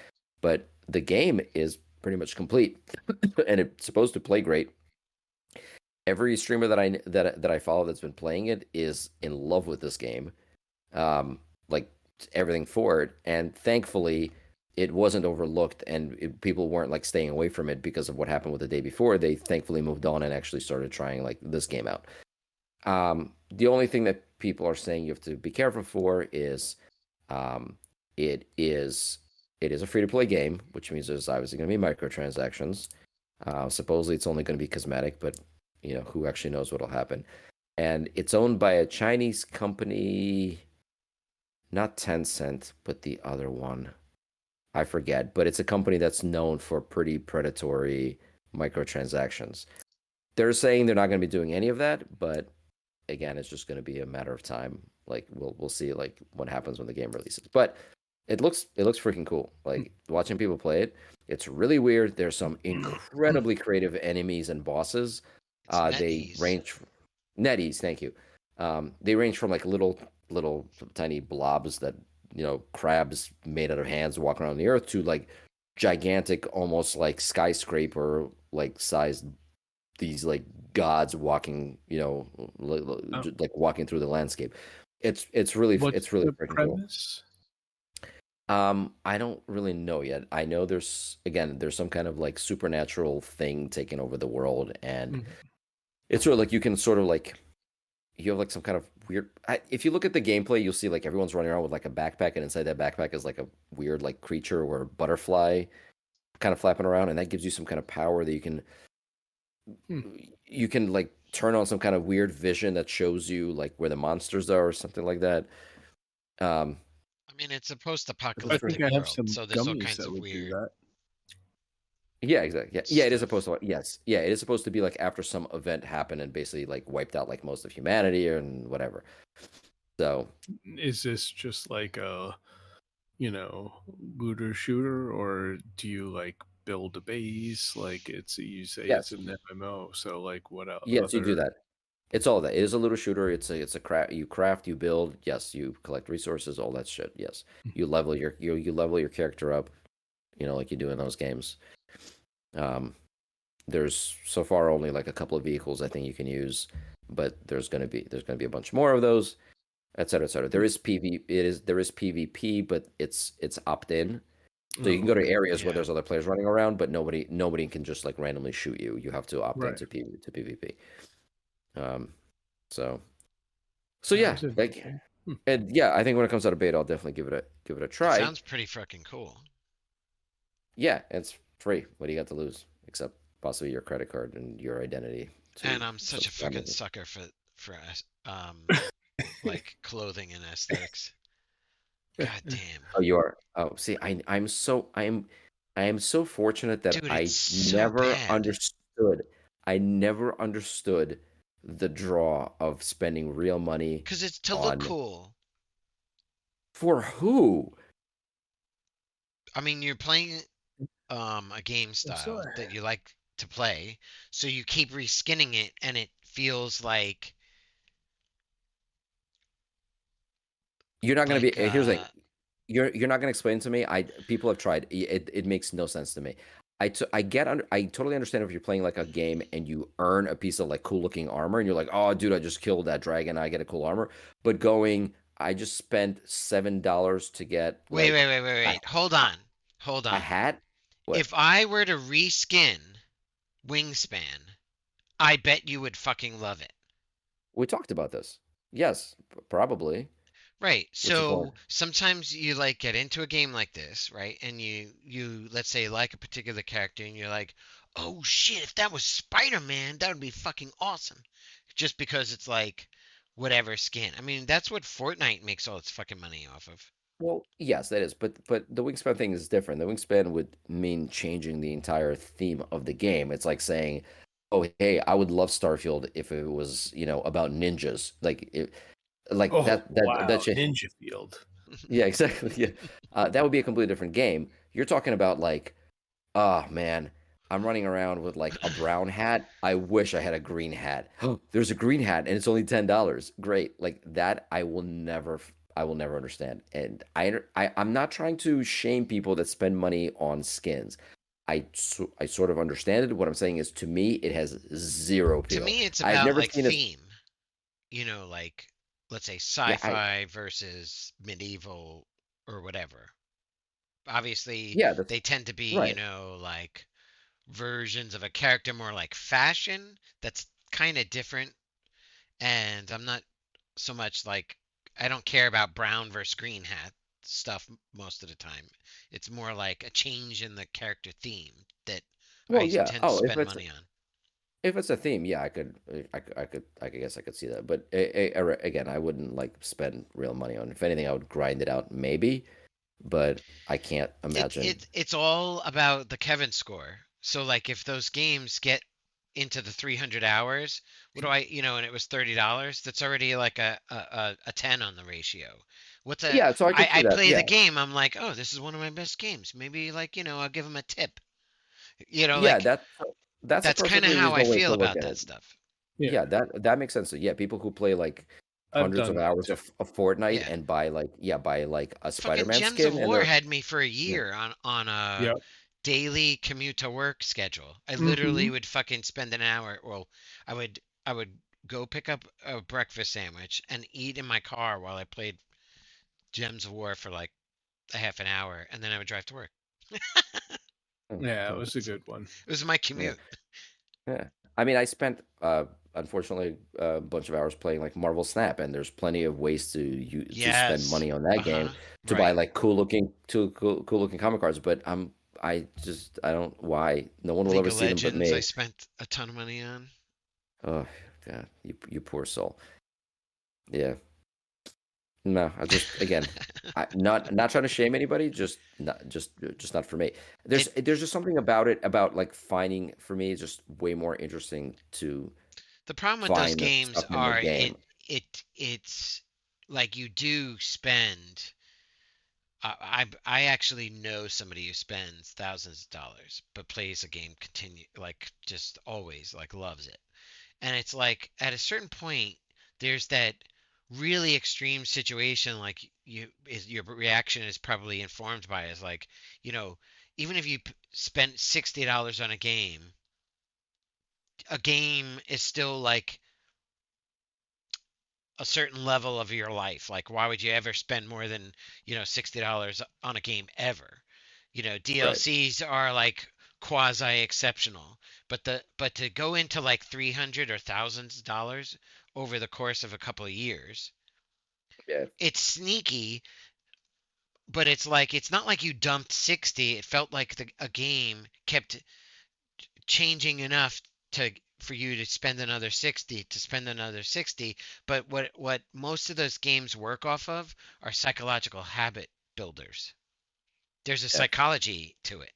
But the game is pretty much complete, and it's supposed to play great. Every streamer that I follow that's been playing it is in love with this game, like everything for it. And thankfully, it wasn't overlooked, and people weren't like staying away from it because of what happened with the day before. They thankfully moved on and actually started trying like this game out. The only thing that people are saying you have to be careful for is um, it is it is a free to play game, which means there's obviously going to be microtransactions. Supposedly, it's only going to be cosmetic, but who actually knows what'll happen. And it's owned by a Chinese company, not Tencent, but the other one. I forget, but it's a company that's known for pretty predatory microtransactions. They're saying they're not going to be doing any of that, but again, it's just going to be a matter of time. Like we'll see like what happens when the game releases. But it looks freaking cool. Like watching people play it, it's really weird. There's some incredibly creative enemies and bosses. It's They NetEase. range netties, thank you. They range from like little tiny blobs that crabs made out of hands walking around the earth to like gigantic, almost like skyscraper like sized these like gods walking, Oh, like walking through the landscape. It's really what's it's really the freaking cool. premise? I don't really know yet. I know there's some kind of like supernatural thing taking over the world, and Mhm. it's sort of like you can sort of like you have like some kind of weird. If you look at the gameplay, you'll see like everyone's running around with like a backpack, and inside that backpack is like a weird like creature or butterfly kind of flapping around, and that gives you some kind of power that Hmm. you can like turn on some kind of weird vision that shows you like where the monsters are or something like that. Um, I mean, it's a I think post-apocalyptic I have world, some so there's all gummies kinds that of would do weird that. Yeah, exactly. Yeah, yeah. It is stuff. supposed to. Yes, yeah. It is supposed to be like after some event happened and basically like wiped out like most of humanity and whatever. So Is this just like a, looter shooter, or do you like build a base? Like you say it's yes, an MMO, so like what yes, you do other? that. It's all that. It is a looter shooter. It's a craft. You craft. You build. Yes, you collect resources. All that shit. Yes, you level your character up. Like you do in those games. Um, there's so far only like a couple of vehicles I think you can use, but there's gonna be a bunch more of those, et cetera, et cetera. There is PvP, but it's opt in. So you can Oh, go to okay. areas where Yeah. there's other players running around, but nobody can just like randomly shoot you. You have to opt Right. into PvP. Um, so yeah, Sounds like, interesting. and yeah, I think when it comes out of beta, I'll definitely give it a It try. sounds pretty fucking cool. Yeah, it's free. What do you got to lose except possibly your credit card and your identity And to I'm such a subscribe fucking with it? sucker for like clothing and aesthetics. God damn. Oh, you are. Oh, see, I am so fortunate that Dude, it's I so never bad. understood. I never understood the draw of spending real money 'Cause it's to look on cool. for who? I mean, you're playing a game So, style that you like to play, so you keep reskinning it and it feels You're not going to like be. Here's the thing. You're not going to explain to me. People have tried. It makes no sense to me. I totally understand if you're playing like a game and you earn a piece of like cool looking armor and you're like, oh dude, I just killed that dragon, I get a cool armor. But I just spent $7 to get Wait, like wait, wait, wait, a, wait. Hold a, on. Hold a on. hat. What? If I were to reskin Wingspan, I bet you would fucking love it. We talked about this. Yes, probably. Right. What's your point? So sometimes you like get into a game like this, right? And you let's say like a particular character and you're like, "Oh shit, if that was Spider-Man, that would be fucking awesome." Just because it's like whatever skin. I mean, that's what Fortnite makes all its fucking money off of. Well, yes, that is, but the wingspan thing is different. The wingspan would mean changing the entire theme of the game. It's like saying, "Oh, hey, I would love Starfield if it was, about ninjas." Like oh that wow, shit. Ninja Field. Yeah, exactly. Yeah, that would be a completely different game. You're talking about like, oh man, I'm running around with like a brown hat. I wish I had a green hat. Oh, there's a green hat and it's only $10. Great. Like that, I will never understand. And I'm not trying to shame people that spend money on skins. I sort of understand it. What I'm saying is, to me, it has zero To appeal. me, it's I've about never like seen a theme. Like let's say yeah, sci-fi versus medieval or whatever. Obviously, yeah, that's they tend to be, right. like versions of a character more like fashion. That's kind of different. And I'm not so much like I don't care about brown versus green hat stuff most of the time. It's more like a change in the character theme that Well, I yeah. tend to Oh, spend money on. if it's a theme, yeah, I could guess I could see that. But again, I wouldn't like spend real money on it. If anything, I would grind it out maybe, but I can't It imagine. it it's all about the Kevin score. So like if those games get into the 300 hours, what do I, and it was $30, that's already like a 10 on the ratio. What's a Yeah, so I could see I that. play Yeah, the game. I'm like, oh, this is one of my best games. Maybe like I'll give them a tip. yeah, Like that's a that's kind of perfectly how I reasonable way feel to look about at that it. stuff. Yeah, Yeah, that makes sense. So, yeah, people who play like I've hundreds done of that hours too. of Fortnite Yeah. and buy like a Fucking Spider-Man Gems of skin, and War they're had me for a yeah, year on a Yeah. daily commute to work schedule. I literally Hmm. would fucking spend an hour. Well, I would go pick up a breakfast sandwich and eat in my car while I played Gems of War for like a half an hour, and then I would drive to work. Yeah, it was a good one. It was my yeah. commute. Yeah. I mean, I spent unfortunately a bunch of hours playing like Marvel Snap, and there's plenty of ways to spend Yes. money on that game Uh-huh. to buy Right. like cool looking comic cards. But I don't why no one will League ever of see them but Legends, I me. spent a ton of money on. Oh God, you poor soul. Yeah. No, I just again, I not trying to shame anybody, just not for me. it There's just something about it about like finding for me it's just way more interesting to The problem with those find the games stuff in the are game. it's like you do spend. I actually know somebody who spends thousands of dollars but plays a game continue like just always like loves it. And it's like at a certain point there's that really extreme situation like your reaction is probably informed by is like, you know, even if you spent $60 on a game is still like a certain level of your life. Like, why would you ever spend more than, $60 on a game ever? Right. DLCs are like quasi exceptional, but to go into like 300 or thousands of dollars over the course of a couple of years, Yeah. it's sneaky, but it's like it's not like you dumped 60. It felt like a game kept changing enough to for you to spend another 60, but what most of those games work off of are psychological habit builders. There's a Yeah. psychology to it.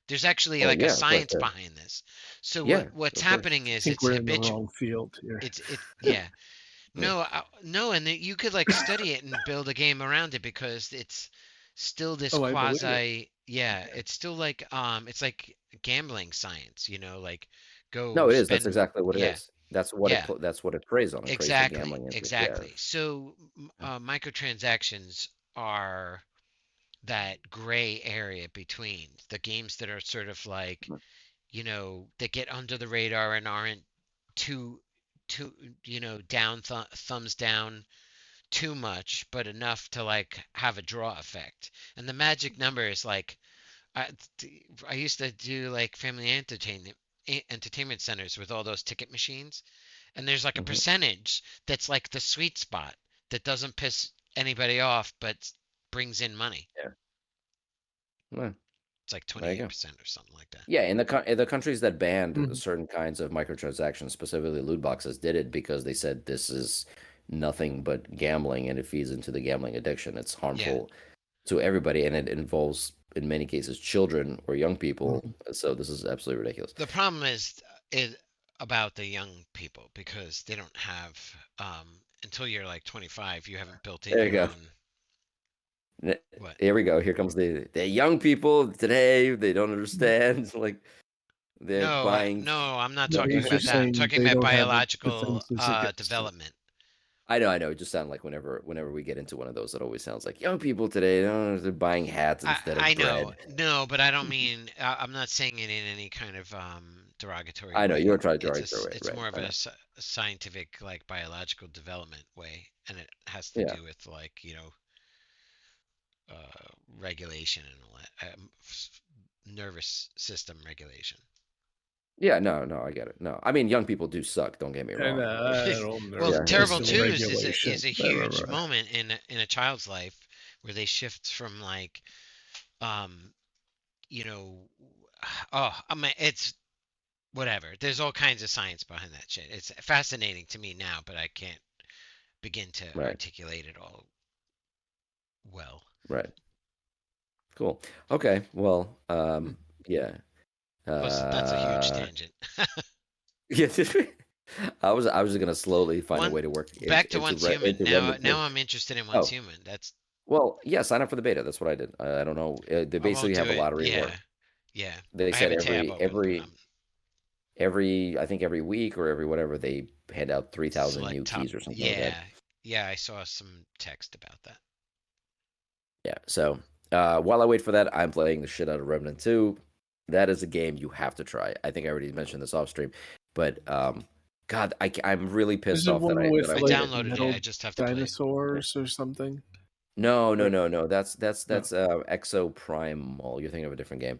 There's actually Oh like a yeah, of course. science Yeah. behind this. So Yeah, what's of course. happening I is think it's we're in the habitual. wrong field here. Yeah. Yeah. No, and you could like study it and build a game around it because it's still this Oh, I believe it. quasi, yeah, it's still like it's like gambling science, like go No, it is. That's spend, exactly what it yeah, is. yeah, That's what it preys on. It preys the exactly, gambling into yeah. exactly. So microtransactions are that gray area between the games that are sort of like, that get under the radar and aren't too too thumbs down too much, but enough to like have a draw effect. And the magic number is like I, I used to do like family entertainment centers with all those ticket machines, and there's like a Mhm. percentage that's like the sweet spot that doesn't piss anybody off but brings in money. Yeah. Well, It's like there you go. 28% or something like that. Yeah, in the countries that banned Mhm. certain kinds of microtransactions, specifically loot boxes, did it because they said this is nothing but gambling and it feeds into the gambling addiction. It's Yeah. harmful to everybody and it involves in many cases children or young people. Mhm. So this is absolutely ridiculous. The problem is about the young people because they don't have until you're like 25, you haven't built in There you your go. own what? Here we go. Here comes the young people today. They don't understand. Like they're No, buying. no, I'm not No, talking he's about just that. I'm saying talking they about don't have biological defenses against it. development. I know. It just sounds like whenever we get into one of those, it always sounds like young people today. Oh, they're buying hats instead I of know, bread. no, but I don't mean. I'm not saying it in any kind of derogatory I know you way. were trying to It's right through it, it's right? more of I know. a scientific like biological development way, and it has to Yeah, do with like regulation and all that, nervous system regulation. yeah. No, I get it. No, I mean young people do suck. Don't get me And wrong. Like, Well, nervous yeah, terrible system twos regulation. is a huge moment in a child's life where they shift from like um you know oh I mean it's whatever. There's all kinds of science behind that shit. It's fascinating to me now, but I can't begin to right, articulate it all well. right. Cool. Okay. Well, Hmm. yeah. That's a huge Uh, tangent. yeah. I was just gonna slowly find a One way to work back to Once Human. into Now Remnant now 2. I'm interested in Once Oh, Human. That's well, yeah, sign up for the beta. That's what I did. I don't know. They I won't basically have do a it. lottery Yeah. where Yeah. they I have said a tab open, but I'm I think every week or every whatever they hand out 3,000 new select top. keys or something like that. Yeah. Yeah, I saw some text about that. Yeah. So while I wait for that, I'm playing the shit out of Remnant 2. That is a game you have to try. I think I already mentioned this off stream, but God, I'm really Is pissed it off that one with I I did like it. downloaded it. I metal just have to play it. dinosaurs or something? No, no, Or no, no. no? That's Exo Primal. You're thinking of a different game.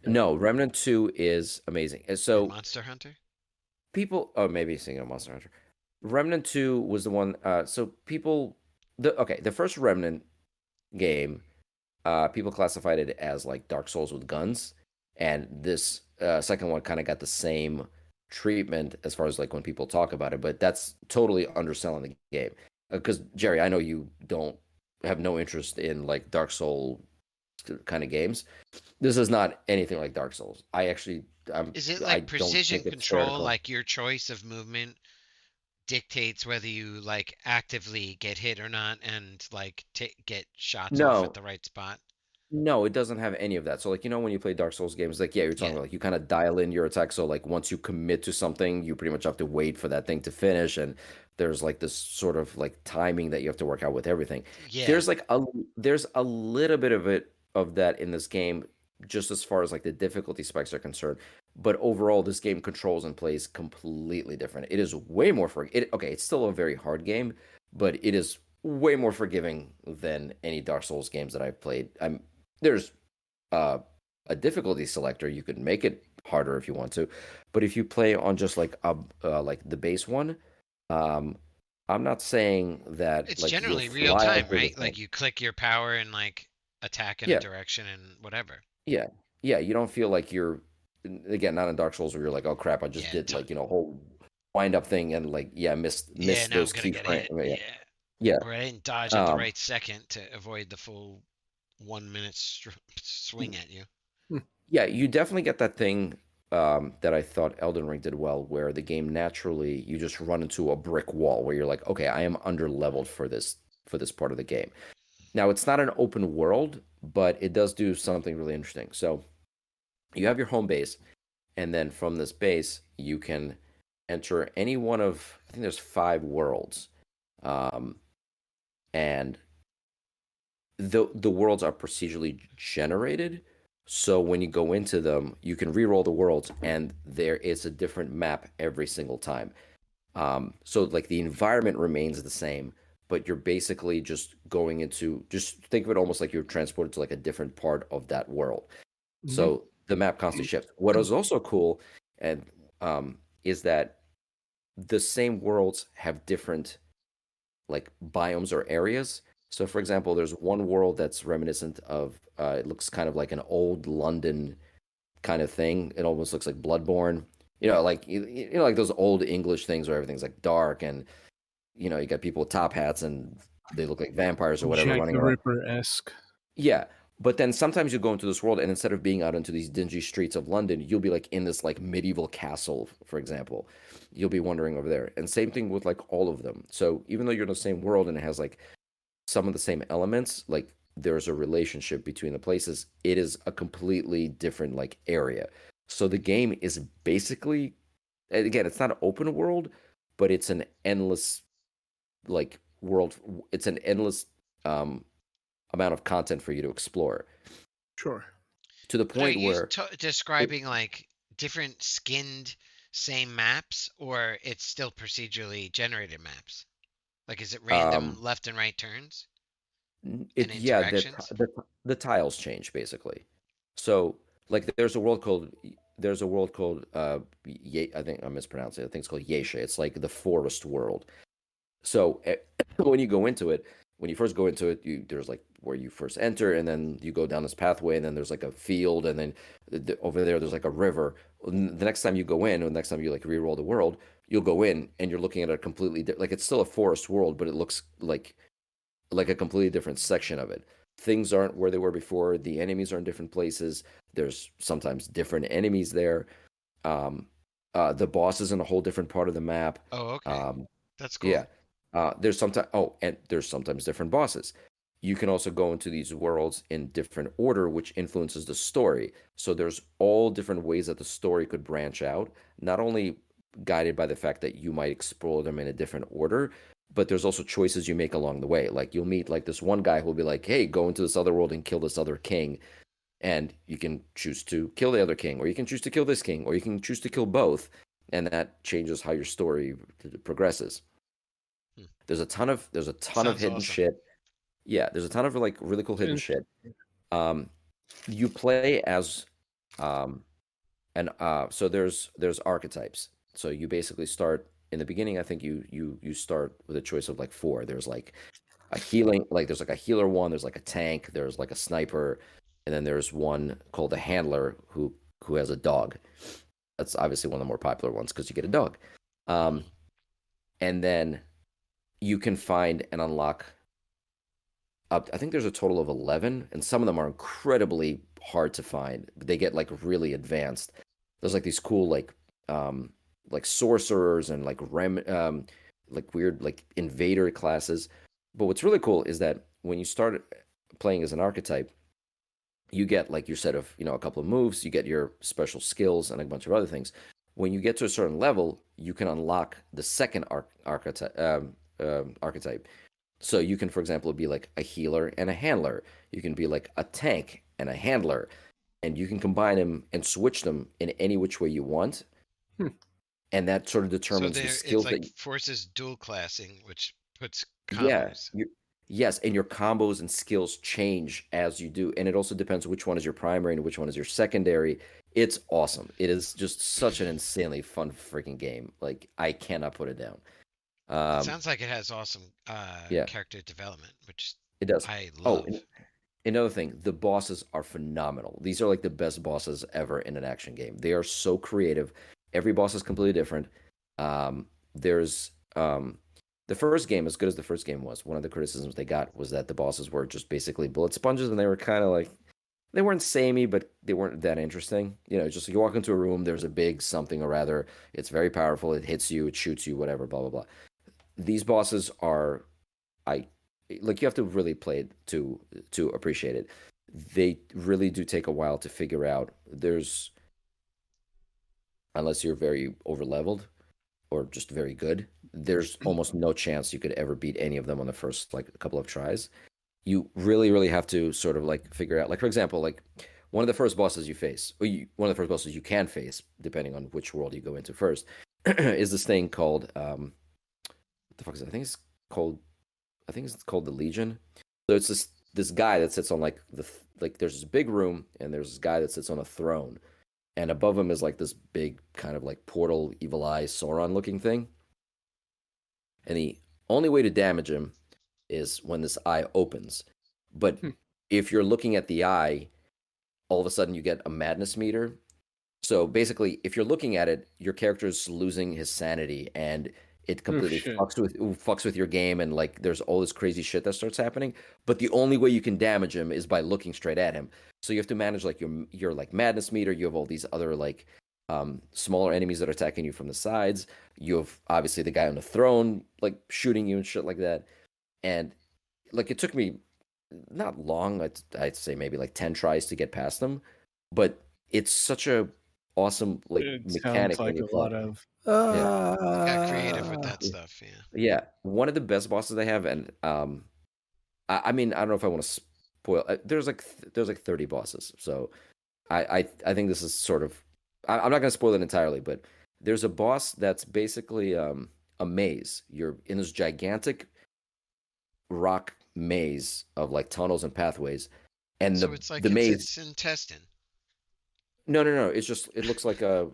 Okay. No, Remnant 2 is amazing. And So Monster Hunter? people, oh, maybe thinking of Monster Hunter. Remnant 2 was the one. So people, the first Remnant game, people classified it as like Dark Souls with guns, and this second one kind of got the same treatment as far as like when people talk about it, but that's totally underselling the game. Because Jerry, I know you don't have no interest in like Dark Soul kind of games. This is not anything like Dark Souls. Is it I like don't precision think it's fair to control, call. like your choice of movement dictates whether you like actively get hit or not and like get shots off at No, the right spot? no, it doesn't have any of that. So, like, when you play Dark Souls games, like, yeah, you're talking Yeah. about, like, you kind of dial in your attack. So, like, once you commit to something, you pretty much have to wait for that thing to finish. And there's, like, this sort of, like, timing that you have to work out with everything. Yeah. There's, like, there's a little bit of that in this game, just as far as, like, the difficulty spikes are concerned. But overall, this game controls and plays completely different. It is way more okay, it's still a very hard game, but it is way more forgiving than any Dark Souls games that I've played. There's uh, a difficulty selector. You could make it harder if you want to, but if you play on just like the base one, um, I'm not saying that It's like you'll generally real fly time, through the right? thing. Like you click your power and like attack in a Yeah, direction and whatever. yeah, yeah. You don't feel like you're again not in Dark Souls where you're like, oh crap, I just Yeah. did like a whole wind up thing and like yeah, Yeah, missed now I'm those gonna key get frame. hit. Yeah, Yeah. yeah. Or I didn't dodge at the Um, right second to avoid the full 1 minute swing at you. Hmm. Yeah, you definitely get that thing that I thought Elden Ring did well, where the game naturally you just run into a brick wall where you're like, okay, I am under leveled for this part of the game. Now it's not an open world, but it does do something really interesting. So you have your home base, and then from this base you can enter any one of I think there's 5 worlds, um, and the worlds are procedurally generated. So when you go into them, you can re-roll the worlds, and there is a different map every single time. So like the environment remains the same, but you're basically just going into just think of it almost like you're transported to like a different part of that world. Mhm. So the map constantly shifts. What is also cool and is that the same worlds have different like biomes or areas. So, for example, there's one world that's reminiscent of it looks kind of like an old London kind of thing. It almost looks like Bloodborne. Like like those old English things where everything's like dark and you got people with top hats and they look like vampires or whatever Jack running the around. Ripper-esque. Yeah, but then sometimes you go into this world and instead of being out into these dingy streets of London, you'll be like in this like medieval castle, for example. You'll be wandering over there. And same thing with like all of them. So even though you're in the same world and it has like some of the same elements, like there's a relationship between the places. It is a completely different like area. So the game is basically, again, it's not an open world, but it's an endless like world. It's an endless um, amount of content for you to explore Sure. to the But are point you where it, describing like different skinned same maps, or it's still procedurally generated maps? Like, is it random um, left and right turns and it yeah interactions? the tiles change basically. So like there's a world called I think I'm mispronouncing it. I think it's called Yesha. It's like the forest world. So when you go into it, when you first go into it, there's like where you first enter, and then you go down this pathway, and then there's like a field, and then over there's like a river. The next time you go in, or the next time you like re-roll the world, you'll go in, and you're looking at a completely like it's still a forest world, but it looks like a completely different section of it. Things aren't where they were before. The enemies are in different places. There's sometimes different enemies there. Um, The boss is in a whole different part of the map. Oh, okay. Um, That's cool. yeah. There's sometimes and there's sometimes different bosses. You can also go into these worlds in different order, which influences the story. So there's all different ways that the story could branch out, not only guided by the fact that you might explore them in a different order, but there's also choices you make along the way. Like you'll meet like this one guy who'll be like, "Hey, go into this other world and kill this other king." And you can choose to kill the other king, or you can choose to kill this king, or you can choose to kill both, and that changes how your story progresses. Hmm. There's a ton of Sounds hidden awesome. shit. Yeah, there's a ton of like really cool hidden shit. Um, you play as and so there's archetypes. So you basically start in the beginning. I think you start with a choice of like four. There's like a healing, like there's like a healer one. There's like a tank. There's like a sniper, and then there's one called a handler who has a dog. That's obviously one of the more popular ones because you get a dog. Um, and then you can find and unlock up. I think there's a total of 11, and some of them are incredibly hard to find. They get like really advanced. There's like these cool like sorcerers and like weird like invader classes. But what's really cool is that when you start playing as an archetype, you get like your set of, a couple of moves, you get your special skills and a bunch of other things. When you get to a certain level, you can unlock the second archetype. So you can, for example, be like a healer and a handler. You can be like a tank and a handler, and you can combine them and switch them in any which way you want. Hmm. And that sort of So determines the there, it's skills like that, forces dual classing, which puts yeah, combos. yes, and your combos and skills change as you do. And it also depends which one is your primary and which one is your secondary. It's awesome. It is just such an insanely fun freaking game. Like I cannot put it down. It Um, sounds like it has awesome yeah, character development, which it does. I Oh, love. another thing, the bosses are phenomenal. These are like the best bosses ever in an action game. They are so creative. Every boss is completely different. There's the first game, as good as the first game was, one of the criticisms they got was that the bosses were just basically bullet sponges, and they were kind of like they weren't samey, but they weren't that interesting. Just you walk into a room, there's a big something or rather, it's very powerful, it hits you, it shoots you, whatever, blah blah blah. These bosses are I like you have to really play it to appreciate it. They really do take a while to figure out. There's unless you're very over leveled or just very good, there's almost no chance you could ever beat any of them on the first like a couple of tries. You really, really have to sort of like figure out, like for example, like one of the first bosses you face, one of the first bosses you can face, depending on which world you go into first, is this thing called what the fuck is it? Called I think it's called the Legion. So it's this guy that sits on like like there's this big room and there's this guy that sits on a throne, and above him is like this big kind of like portal evil eye Sauron looking thing. And the only way to damage him is when this eye opens. But Hmm. if you're looking at the eye, all of a sudden you get a madness meter. So basically, if you're looking at it, your character is losing his sanity, and it Oh completely shit. fucks with your game, and like there's all this crazy shit that starts happening. But the only way you can damage him is by looking straight at him. So you have to manage like your like madness meter. You have all these other like smaller enemies that are attacking you from the sides. You have obviously the guy on the throne like shooting you and shit like that. And like it took me not long. I'd say maybe like 10 tries to get past them, but it's such a awesome like It sounds mechanic when like you a play. lot of Yeah, They got creative with that yeah, stuff, yeah. yeah. One of the best bosses they have, and I mean, I don't know if I want to spoil. There's like 30 bosses, so I think this is sort of. I'm not going to spoil it entirely, but there's a boss that's basically a maze. You're in this gigantic rock maze of like tunnels and pathways, and So the it's like the maze. its intestine. No, no, no. It's just it looks like a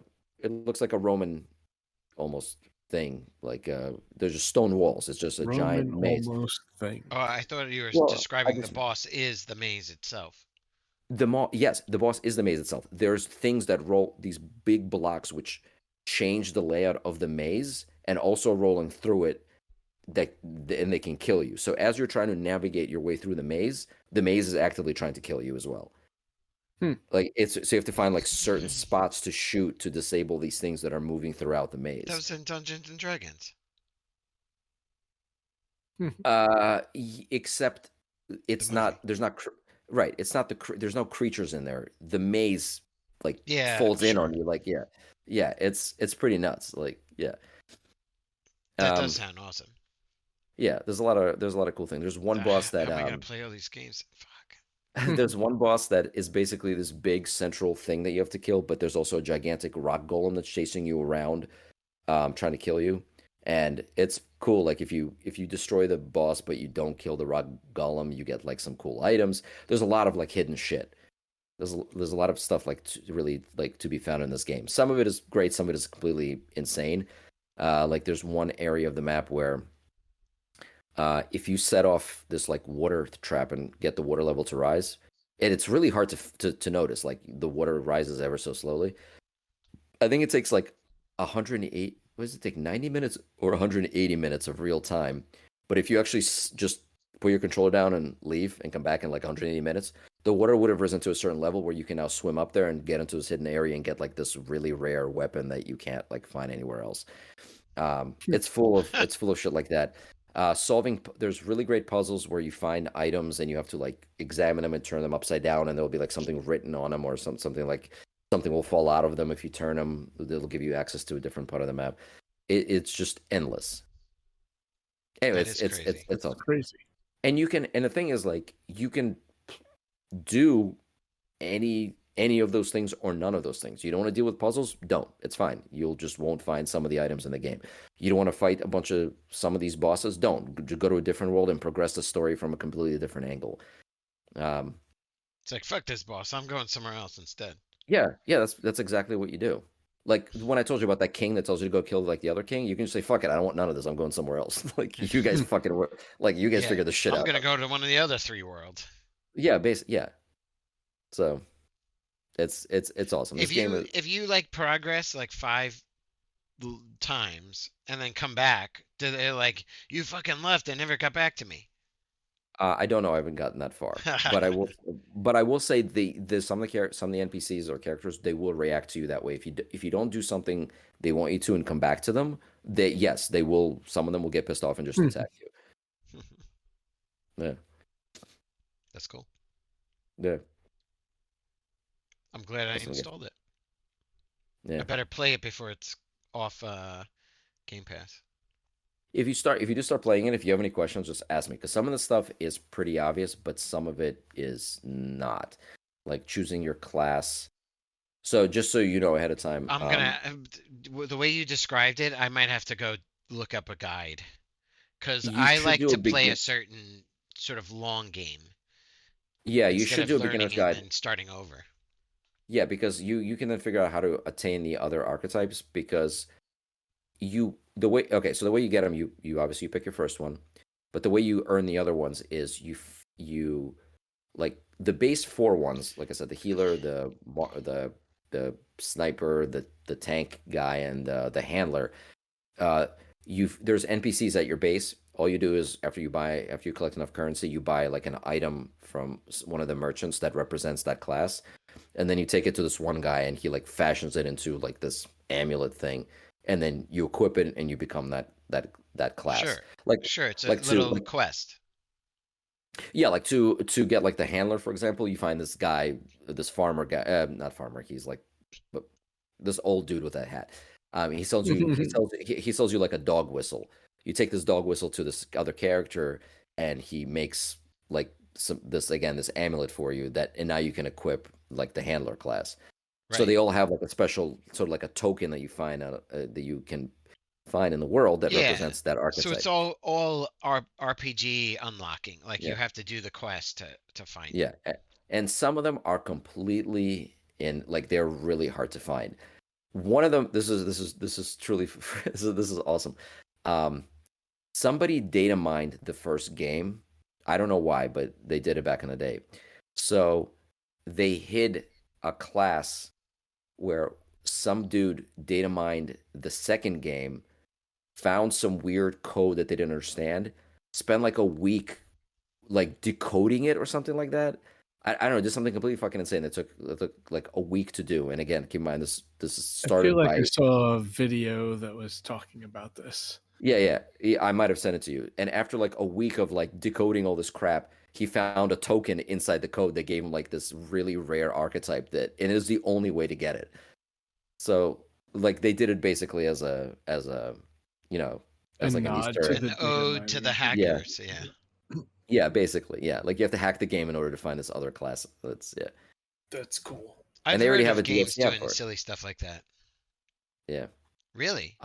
Roman almost thing. Like there's just stone walls. It's just a giant Roman maze. almost thing. Oh, I thought you were Well, I describing the guess boss is the maze itself. yes, the boss is the maze itself. There's things that roll these big blocks which change the layout of the maze and also rolling through it that and they can kill you. So as you're trying to navigate your way through the maze is actively trying to kill you as well. Like it's so you have to find like certain spots to shoot to disable these things that are moving throughout the That maze. was in Dungeons and Dragons. Except The it's movie. not. There's not. Right. It's not there's no creatures in there. The maze like Yeah, folds in sure. on you. Like yeah. It's pretty nuts. Like yeah. That does Um, sound awesome. yeah. There's a lot of cool things. There's one boss How that am I gonna play all these games? Fuck. there's one boss that is basically this big central thing that you have to kill, but there's also a gigantic rock golem that's chasing you around, trying to kill you. And it's cool. Like if you destroy the boss but you don't kill the rock golem, you get like some cool items. There's a lot of like hidden shit. There's a lot of stuff like really like to be found in this game. Some of it is great, some of it is completely insane. Like there's one area of the map where if you set off this like water trap and get the water level to rise, and it's really hard to notice. Like the water rises ever so slowly. I think it takes like 108. What does it take? 90 minutes or 180 minutes of real time. But if you actually just put your controller down and leave and come back in like 180 minutes, the water would have risen to a certain level where you can now swim up there and get into this hidden area and get like this really rare weapon that you can't like find anywhere else. It's full of shit like that. There's really great puzzles where you find items and you have to like examine them and turn them upside down, and there'll be like something written on them or something like something will fall out of them if you turn them. It'll give you access to a different part of the map. It's just endless. Anyway, That is crazy. it's awesome. Crazy. And you can, and the thing is like you can do any of those things or none of those things. You don't want to deal with puzzles? Don't. It's fine. You'll just won't find some of the items in the game. You don't want to fight a bunch of some of these bosses? Don't. Go to a different world and progress the story from a completely different angle. Um, It's like fuck this boss. I'm going somewhere else instead. yeah, that's exactly what you do. Like when I told you about that king that tells you to go kill like the other king, you can just say, "Fuck it, I don't want none of this. I'm going somewhere else." Like you guys fucking like you guys Yeah, figure this shit I'm out. gonna go to one of the other three worlds. Yeah, yeah. So it's awesome. This game is. If you like progress like five times and then come back, do they like you fucking left and never got back to me? I don't know. I haven't gotten that far, but I will. But I will say some of the NPCs or characters they will react to you that way. If you don't do something they want you to and come back to them, yes they will. Some of them will get pissed off and just attack you. Yeah, That's cool. yeah, I'm glad I that's what I get. installed it. Yeah. I better play it before it's off Game Pass. If you do start playing it, if you have any questions, just ask me because some of the stuff is pretty obvious, but some of it is not. Like choosing your class. So just so you know ahead of time, I'm gonna the way you described it, I might have to go look up a guide because you I should like do a to play begin. a certain sort of long game Yeah, you instead should of do a learning beginner's and guide. then starting over. Yeah, because you can then figure out how to attain the other archetypes because so the way you get them you obviously pick your first one, but the way you earn the other ones is you like the base four ones, like I said, the healer, the sniper, the tank guy, and the handler. Uh, there's NPCs at your base. All you do is after you collect enough currency, you buy like an item from one of the merchants that represents that class, and then you take it to this one guy, and he like fashions it into like this amulet thing, and then you equip it, and you become that class. Sure, Like sure, it's a like to little like quest. yeah, like to get like the handler, for example, you find this guy, this farmer guy, not farmer, he's like but this old dude with that hat. He sells you like a dog whistle. You take this dog whistle to this other character, and he makes like this amulet for you that, and now you can equip like the handler class. So Right. they all have like a special sort of like a token that you find out that you can find in the world that Yeah. represents that So it's archetype. all RPG unlocking. Like you Yeah. have to do the quest to find it. Yeah, and some of them are completely in like they're really hard to find. One of them, this is truly this is awesome. Um, Somebody data mined the first game. I don't know why, but they did it back in the day. So they hid a class where some dude data mined the second game, found some weird code that they didn't understand, spent like a week like decoding it or something like that, I don't know, just something completely fucking insane that took like a week to do. And again, keep in mind this is I feel started like I by saw a video that was talking about this. yeah, I might have sent it to you. And after like a week of like decoding all this crap, he found a token inside the code that gave him like this really rare archetype that, and it was the only way to get it. So like they did it basically as a you know A as like an nod Easter to egg. An the data ode to the mining. Yeah, hackers. Yeah. yeah, basically, yeah. Like you have to hack the game in order to find this other class. That's yeah, That's cool. I've and they already heard have of a games DLC out doing for it. silly stuff like that. Yeah. Really?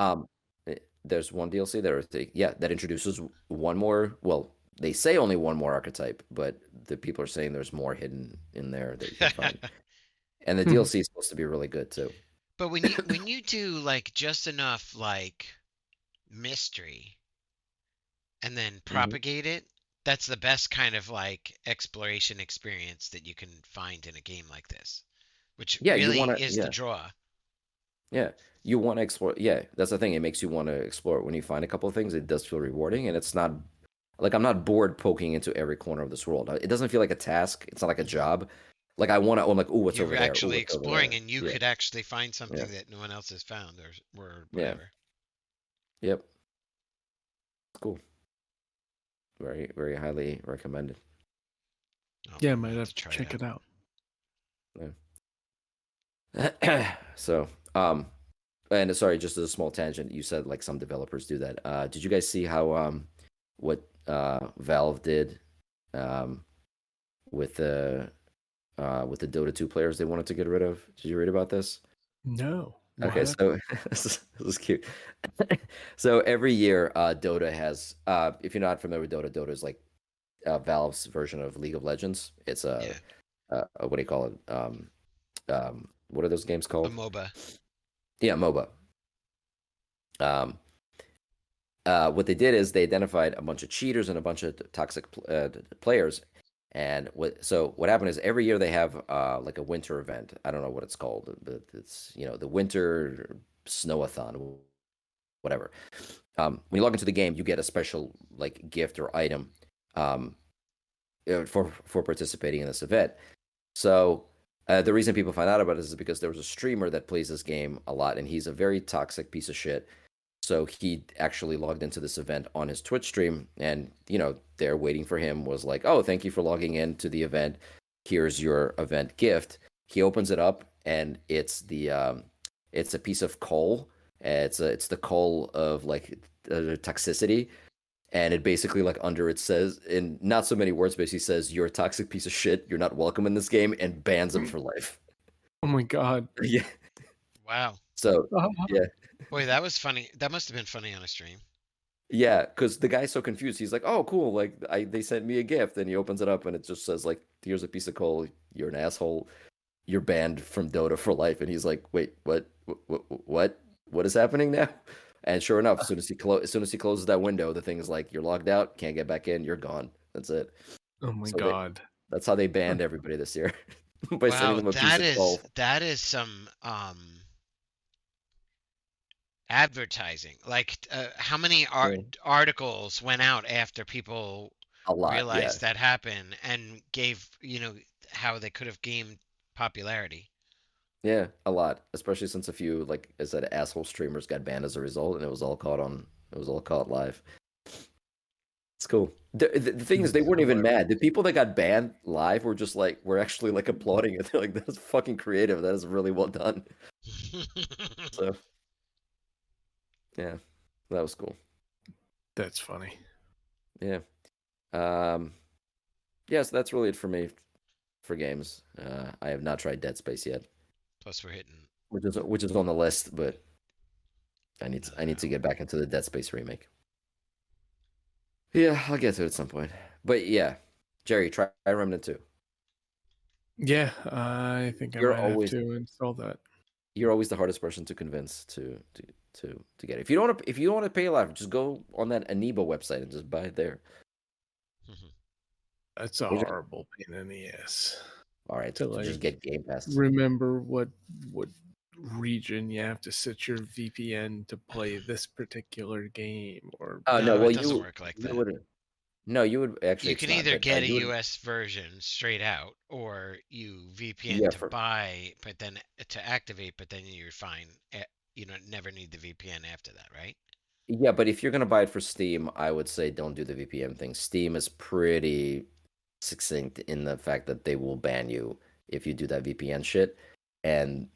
There's one DLC there. Yeah, that introduces one more. Well, they say only one more archetype, but the people are saying there's more hidden in there that you can find. And the DLC is supposed to be really good too. But when you do like just enough like mystery and then Hmm. propagate it, that's the best kind of like exploration experience that you can find in a game like this, which Yeah, you really want to. is the Yeah, draw. yeah, you want to explore. Yeah, that's the thing. It makes you want to explore it. When you find a couple of things, it does feel rewarding, and it's not like I'm not bored poking into every corner of this world. It doesn't feel like a task. It's not like a Mhm. job. Like I want to. I'm like, oh, what's You're over there? Oh, actually what's over exploring there? and you Yeah, could actually find yeah, something that no one else has found or yeah. whatever. Yep. Cool. Very, very highly recommended. Yeah, I I'm might gonna have have to to try it check out. it out. Yeah. So, and sorry, just as a small tangent, you said like some developers do that. Did you guys see how what Valve did um with the Dota 2 players they wanted to get rid of? Did you read about this? No. Okay, What? so this is cute. So every year, Dota has, if you're not familiar with Dota, Dota is like Valve's version of League of Legends. It's Yeah, a what do you call it? What are those games a called? MOBA. Yeah, MOBA. Um, what they did is they identified a bunch of cheaters and a bunch of toxic players. And what happened is every year they have like a winter event. I don't know what it's called, but it's the winter snowathon, whatever. When you log into the game, you get a special like gift or item um, for participating in this event. So the reason people find out about it is because there was a streamer that plays this game a lot, and he's a very toxic piece of shit. So he actually logged into this event on his Twitch stream, and there waiting for him was like, "Oh, thank you for logging in to the event. Here's your event gift." He opens it up, and it's a piece of coal. It's the coal of like toxicity, and it basically like under it says in not so many words, basically says you're a toxic piece of shit. You're not welcome in this game, and bans him for life. Oh my god. Yeah. Wow. So yeah. Boy, that was funny. That must have been funny on a stream. Yeah, because the guy's so confused. He's like, "Oh, cool! Like, they sent me a gift," and he opens it up, and it just says, "Like, here's a piece of coal. You're an asshole. You're banned from Dota for life." And he's like, "Wait, what? What is happening now?" And sure enough, as soon as he closes that window, the thing is like, "You're logged out. Can't get back in. You're gone. That's it." Oh my So god. that's how they banned everybody this year by sending Wow, them a piece of coal. that is some advertising. Like how many Yeah. articles went out after people A lot, yeah. realized that happened and gave, how they could have gained popularity. Yeah, a lot, especially since a few, like I said, asshole streamers got banned as a result, and it was all caught live. It's cool. The thing is, they That's weren't even hilarious. mad. The people that got banned live were just like, were actually like applauding it. They're like, "That's fucking creative. That is really well done." So yeah, that was cool. That's funny. Yeah. Um, yeah, so that's really it for me for games. I have not tried Dead Space yet, Plus, we're hitting. which is on the list, but I need to No. get back into the Dead Space remake. Yeah, I'll get to it at some point. But yeah, Jerry, try Remnant 2. Yeah, I think I You're might have always to install that. you're always the hardest person to convince to get it. If you don't want to pay a lot, just go on that Aniba website and just buy it there. That's a Those horrible pain in the ass. All right, To just like get Game Pass. remember what region you have to set your VPN to play this particular game or Oh no, No, well it doesn't work like you that. would No, you would actually. You It's can not, either but get a you would. US version straight out, or you VPN Yeah, to for buy, but then to activate, but then you're fine. You don't never need the VPN after that, right? yeah, but if you're gonna buy it for Steam, I would say don't do the VPN thing. Steam is pretty succinct in the fact that they will ban you if you do that VPN shit, and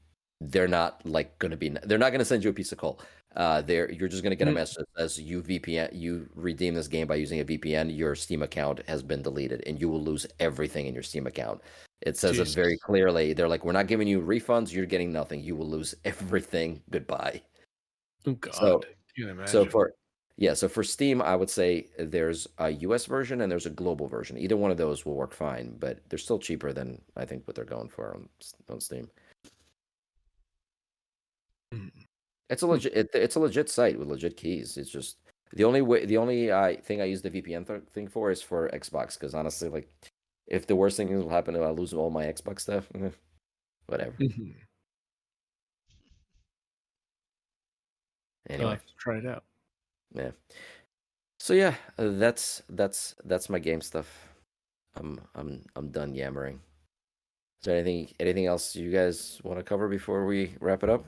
they're not gonna send you a piece of coal. You're just gonna get a Mm. message that says you redeem this game by using a VPN, your Steam account has been deleted, and you will lose everything in your Steam account. It says it very Jesus. clearly. They're like, we're not giving you refunds, you're getting nothing. You will lose everything. Goodbye. Oh So God. Can't so imagine. for Steam, I would say there's a US version and there's a global version. Either one of those will work fine, but they're still cheaper than I think what they're going for on Steam. Mm. It's a legit site with legit keys. It's just the only thing I use the VPN thing for is for Xbox, because honestly, like, if the worst thing will happen, I lose all my Xbox stuff. Whatever. Mhm. I'll Anyway, have to try it out. yeah. So yeah, that's my game stuff. I'm done yammering. Is there anything else you guys want to cover before we wrap it up?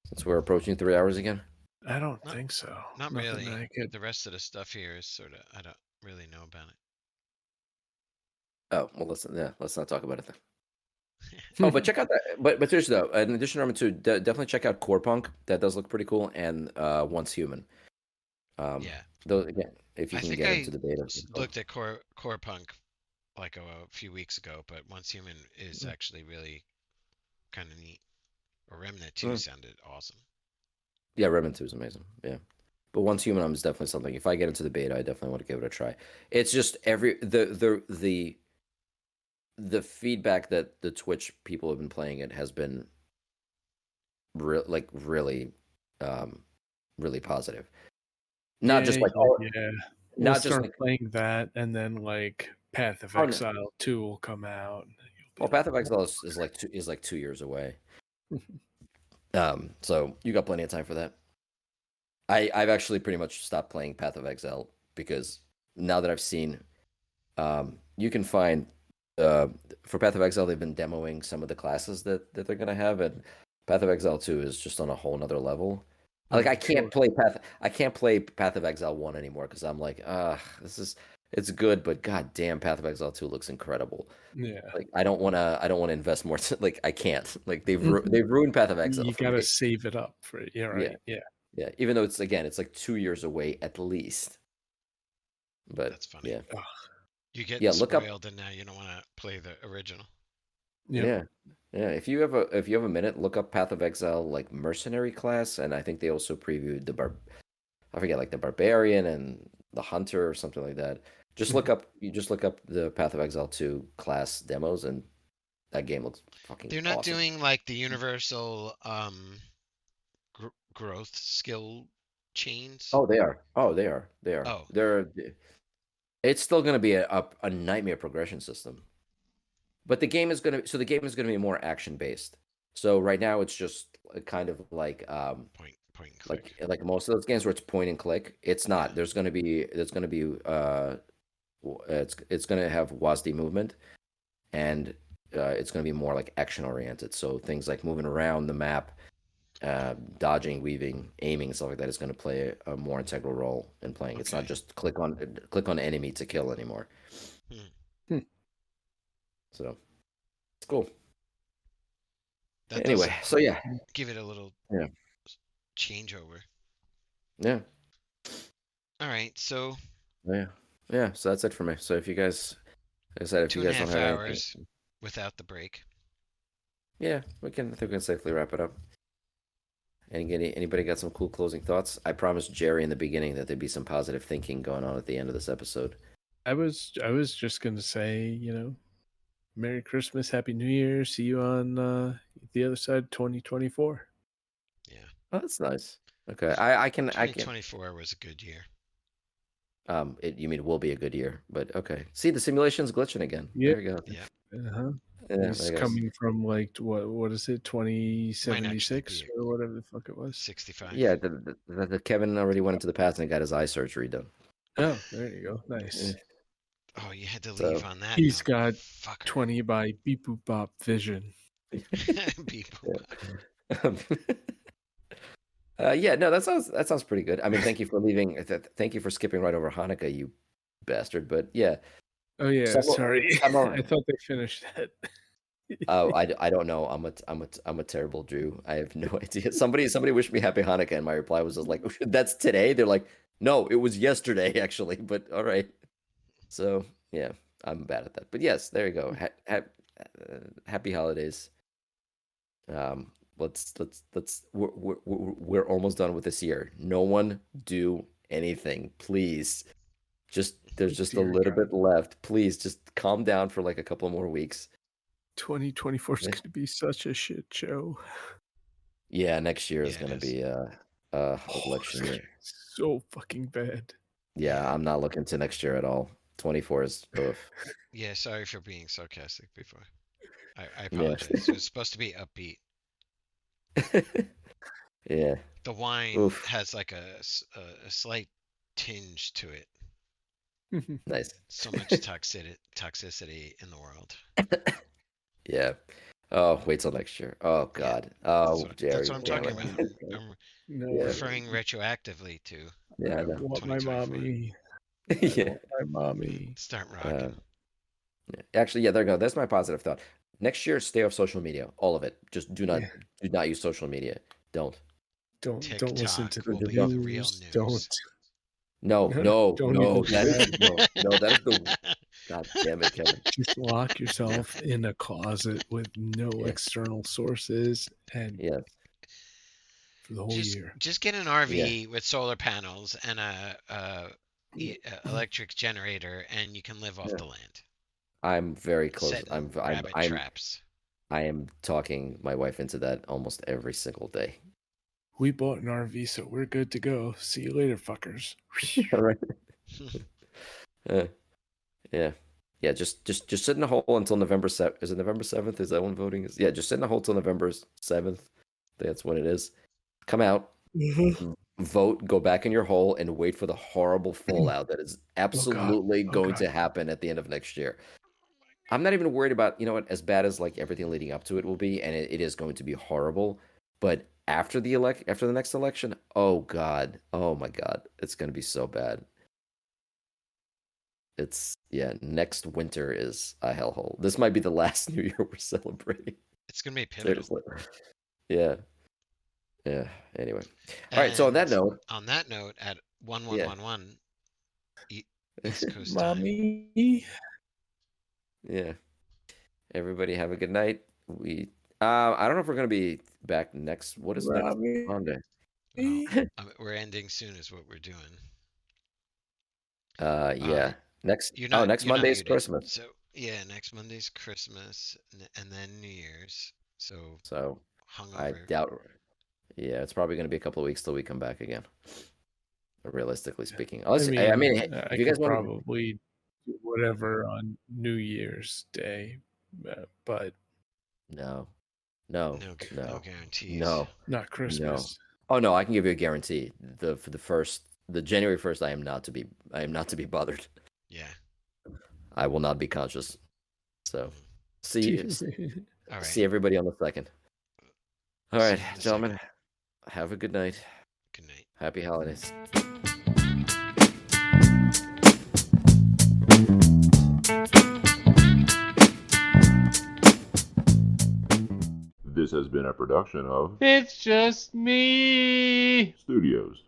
Since we're approaching 3 hours again. I don't Not, think so. not Nothing really. I could. The rest of the stuff here is sort of I don't really know about it. Oh well, let's not talk about it then. Oh, but check out that. But seriously though, in addition to number two, definitely check out Core Punk. That does look pretty cool, and Once Human. Yeah, Those again, if you I can think get I into the beta. looked at Core Punk like a few weeks ago, but Once Human is actually really kind of neat. Or Remnant 2 Mm. sounded awesome. Yeah, Remnant 2 is amazing. Yeah. But Once Human is definitely something. If I get into the beta, I definitely want to give it a try. It's just the feedback that the Twitch people have been playing it has been really really positive. Not just like Yeah. We'll not just start like playing that, and then like Path of oh no. Exile 2 will come out. And then you'll Well, be Path of like, Exile is like 2 years away. So you got plenty of time for that. I've actually pretty much stopped playing Path of Exile because now that I've seen, you can find for Path of Exile they've been demoing some of the classes that they're gonna have, and Path of Exile 2 is just on a whole nother level. Like I can't sure. play Path of Exile 1 anymore because I'm like, it's good, but god damn, Path of Exile 2 looks incredible. Yeah. Like I don't wanna invest more like I can't. Like they've ruined Path of Exile You for gotta me. save it up for it. Yeah, Yeah. right. Yeah. Yeah. Even though it's like 2 years away at least. But That's funny. yeah. Ugh. You're getting Yeah, look up spoiled, and now you don't want to play the original. Yep. yeah. Yeah. If you have a minute, look up Path of Exile like mercenary class, and I think they also previewed I forget, like the barbarian and the hunter or something like that. Just look up the Path of Exile 2 class demos, and that game looks fucking They're not awesome. doing like the universal growth skill chains. Oh, they are. Oh, they are. They are. Oh, It's still going to be a nightmare progression system. But the game is going to be more action based. So right now it's just kind of like point and click. like most of those games where it's point and click. It's not. Yeah. There's going to be it's going to have WASD movement, and it's going to be more like action oriented. So things like moving around the map, dodging, weaving, aiming, stuff like that is going to play a more integral role in playing. It's not Okay. just click on enemy to kill anymore. Hmm. So it's cool. That Anyway, does so yeah, give it a little yeah, changeover. yeah, All right, so yeah, yeah. So that's it for me. So if you guys, like I said, if two you and a guys don't half have anything, hours without the break. yeah, I think we can safely wrap it up. Anybody got some cool closing thoughts? I promised Jerry in the beginning that there'd be some positive thinking going on at the end of this episode. I was just gonna say, Merry Christmas, Happy New Year. See you on the other side, 2024. Yeah. Oh, that's nice. Okay, I can 2024 was a good year. you mean it will be a good year, but okay. See, the simulation's glitching again. Yep. There you go. Yeah. Uh-huh. Yeah, It's there you go. coming from like what is it, Might actually 2076 be or whatever the fuck it was. 65. Yeah, the Kevin already went into the past and got his eye surgery done. Oh, there you go. Nice. Oh, you had to So- leave on that He's note. got Fucker. 20 by beep boop bop vision. People. Yeah, no, that sounds pretty good. I mean, thank you for leaving. Thank you for skipping right over Hanukkah, you bastard. But yeah, Oh yeah, Some- sorry. some are- I thought they finished that. oh, I don't know. I'm a terrible Jew. I have no idea. Somebody wished me happy Hanukkah, and my reply was just like, "That's today." They're like, "No, it was yesterday, actually." But all right. So yeah, I'm bad at that. But yes, there you go. Happy holidays. Let's we're almost done with this year. No one do anything, please. There's just a Dear little God. bit left. Please just calm down for like a couple more weeks. 2024 is Yeah. going to be such a shit show. Yeah, next year is Yeah, it gonna is. be Oh, election it's year. so fucking bad. Yeah, Yeah. I'm not looking to next year at all. 24 is ugh. Yeah, sorry for being sarcastic before. I Yeah. apologize. It was supposed to be upbeat. Yeah. The wine Oof. has like a slight tinge to it. Nice. So much toxicity in the world. Yeah. Oh, wait till next year. Oh Yeah, God. Oh, Jerry. That's what I'm damn talking it. about. I'm No, Yeah. referring retroactively to Yeah, I I know. want my 2024. mommy. Yeah. I want my mommy. Start rocking. Yeah. Actually, yeah, there you go. That's my positive thought. Next year, stay off social media. All of it. Just do not use social media. Don't. Don't listen to TikTok the will be the real news. news. Don't. No, Don't even do that is that. no, that is the God damn it, Kevin. Just lock yourself in a closet with no Yeah. external sources and Yeah. for the whole year. Just get an RV with solar panels and a electric generator, and you can live off Yeah. the land. I'm very close. Setting I'm rabbit traps. I am talking my wife into that almost every single day. We bought an RV, so we're good to go. See you later, fuckers. All right. Yeah. Yeah, just sit in a hole until November 7th. Is it November 7th? Is that when voting is? Yeah, just sit in a hole till November 7th. That's when it is. Come out, vote, go back in your hole, and wait for the horrible fallout that is absolutely going God. to happen at the end of next year. I'm not even worried about, you know what, as bad as like everything leading up to it will be, and it is going to be horrible. But after the next election, oh God, oh my God, it's going to be so bad. Next winter is a hellhole. This might be the last New Year we're celebrating. It's gonna be pivotal. Seriously. Yeah. Yeah. Anyway. All right. So on that And note, at 1111 East Coast time. Mommy. yeah. Everybody have a good night. I don't know if we're gonna be back next. What is next Mommy. Monday? Well, we're ending soon, is what we're doing. Yeah. Next. You're not, next you're not Monday is muted. Christmas. So yeah, next Monday's Christmas, and then New Year's. So So I hungover. doubt. Yeah, it's probably gonna be a couple of weeks till we come back again. Realistically speaking, unless I mean, I if you guys could want, probably do whatever on New Year's Day, but no, No guarantees. no. not Christmas. Oh no, I can give you a guarantee. For the January 1st, I am not to be bothered. Yeah. I will not be conscious. So, All right. see everybody on the 2nd. All See right, you on the gentlemen, have a good night. Good night. Happy holidays. This has been a production of It's just me. Studios.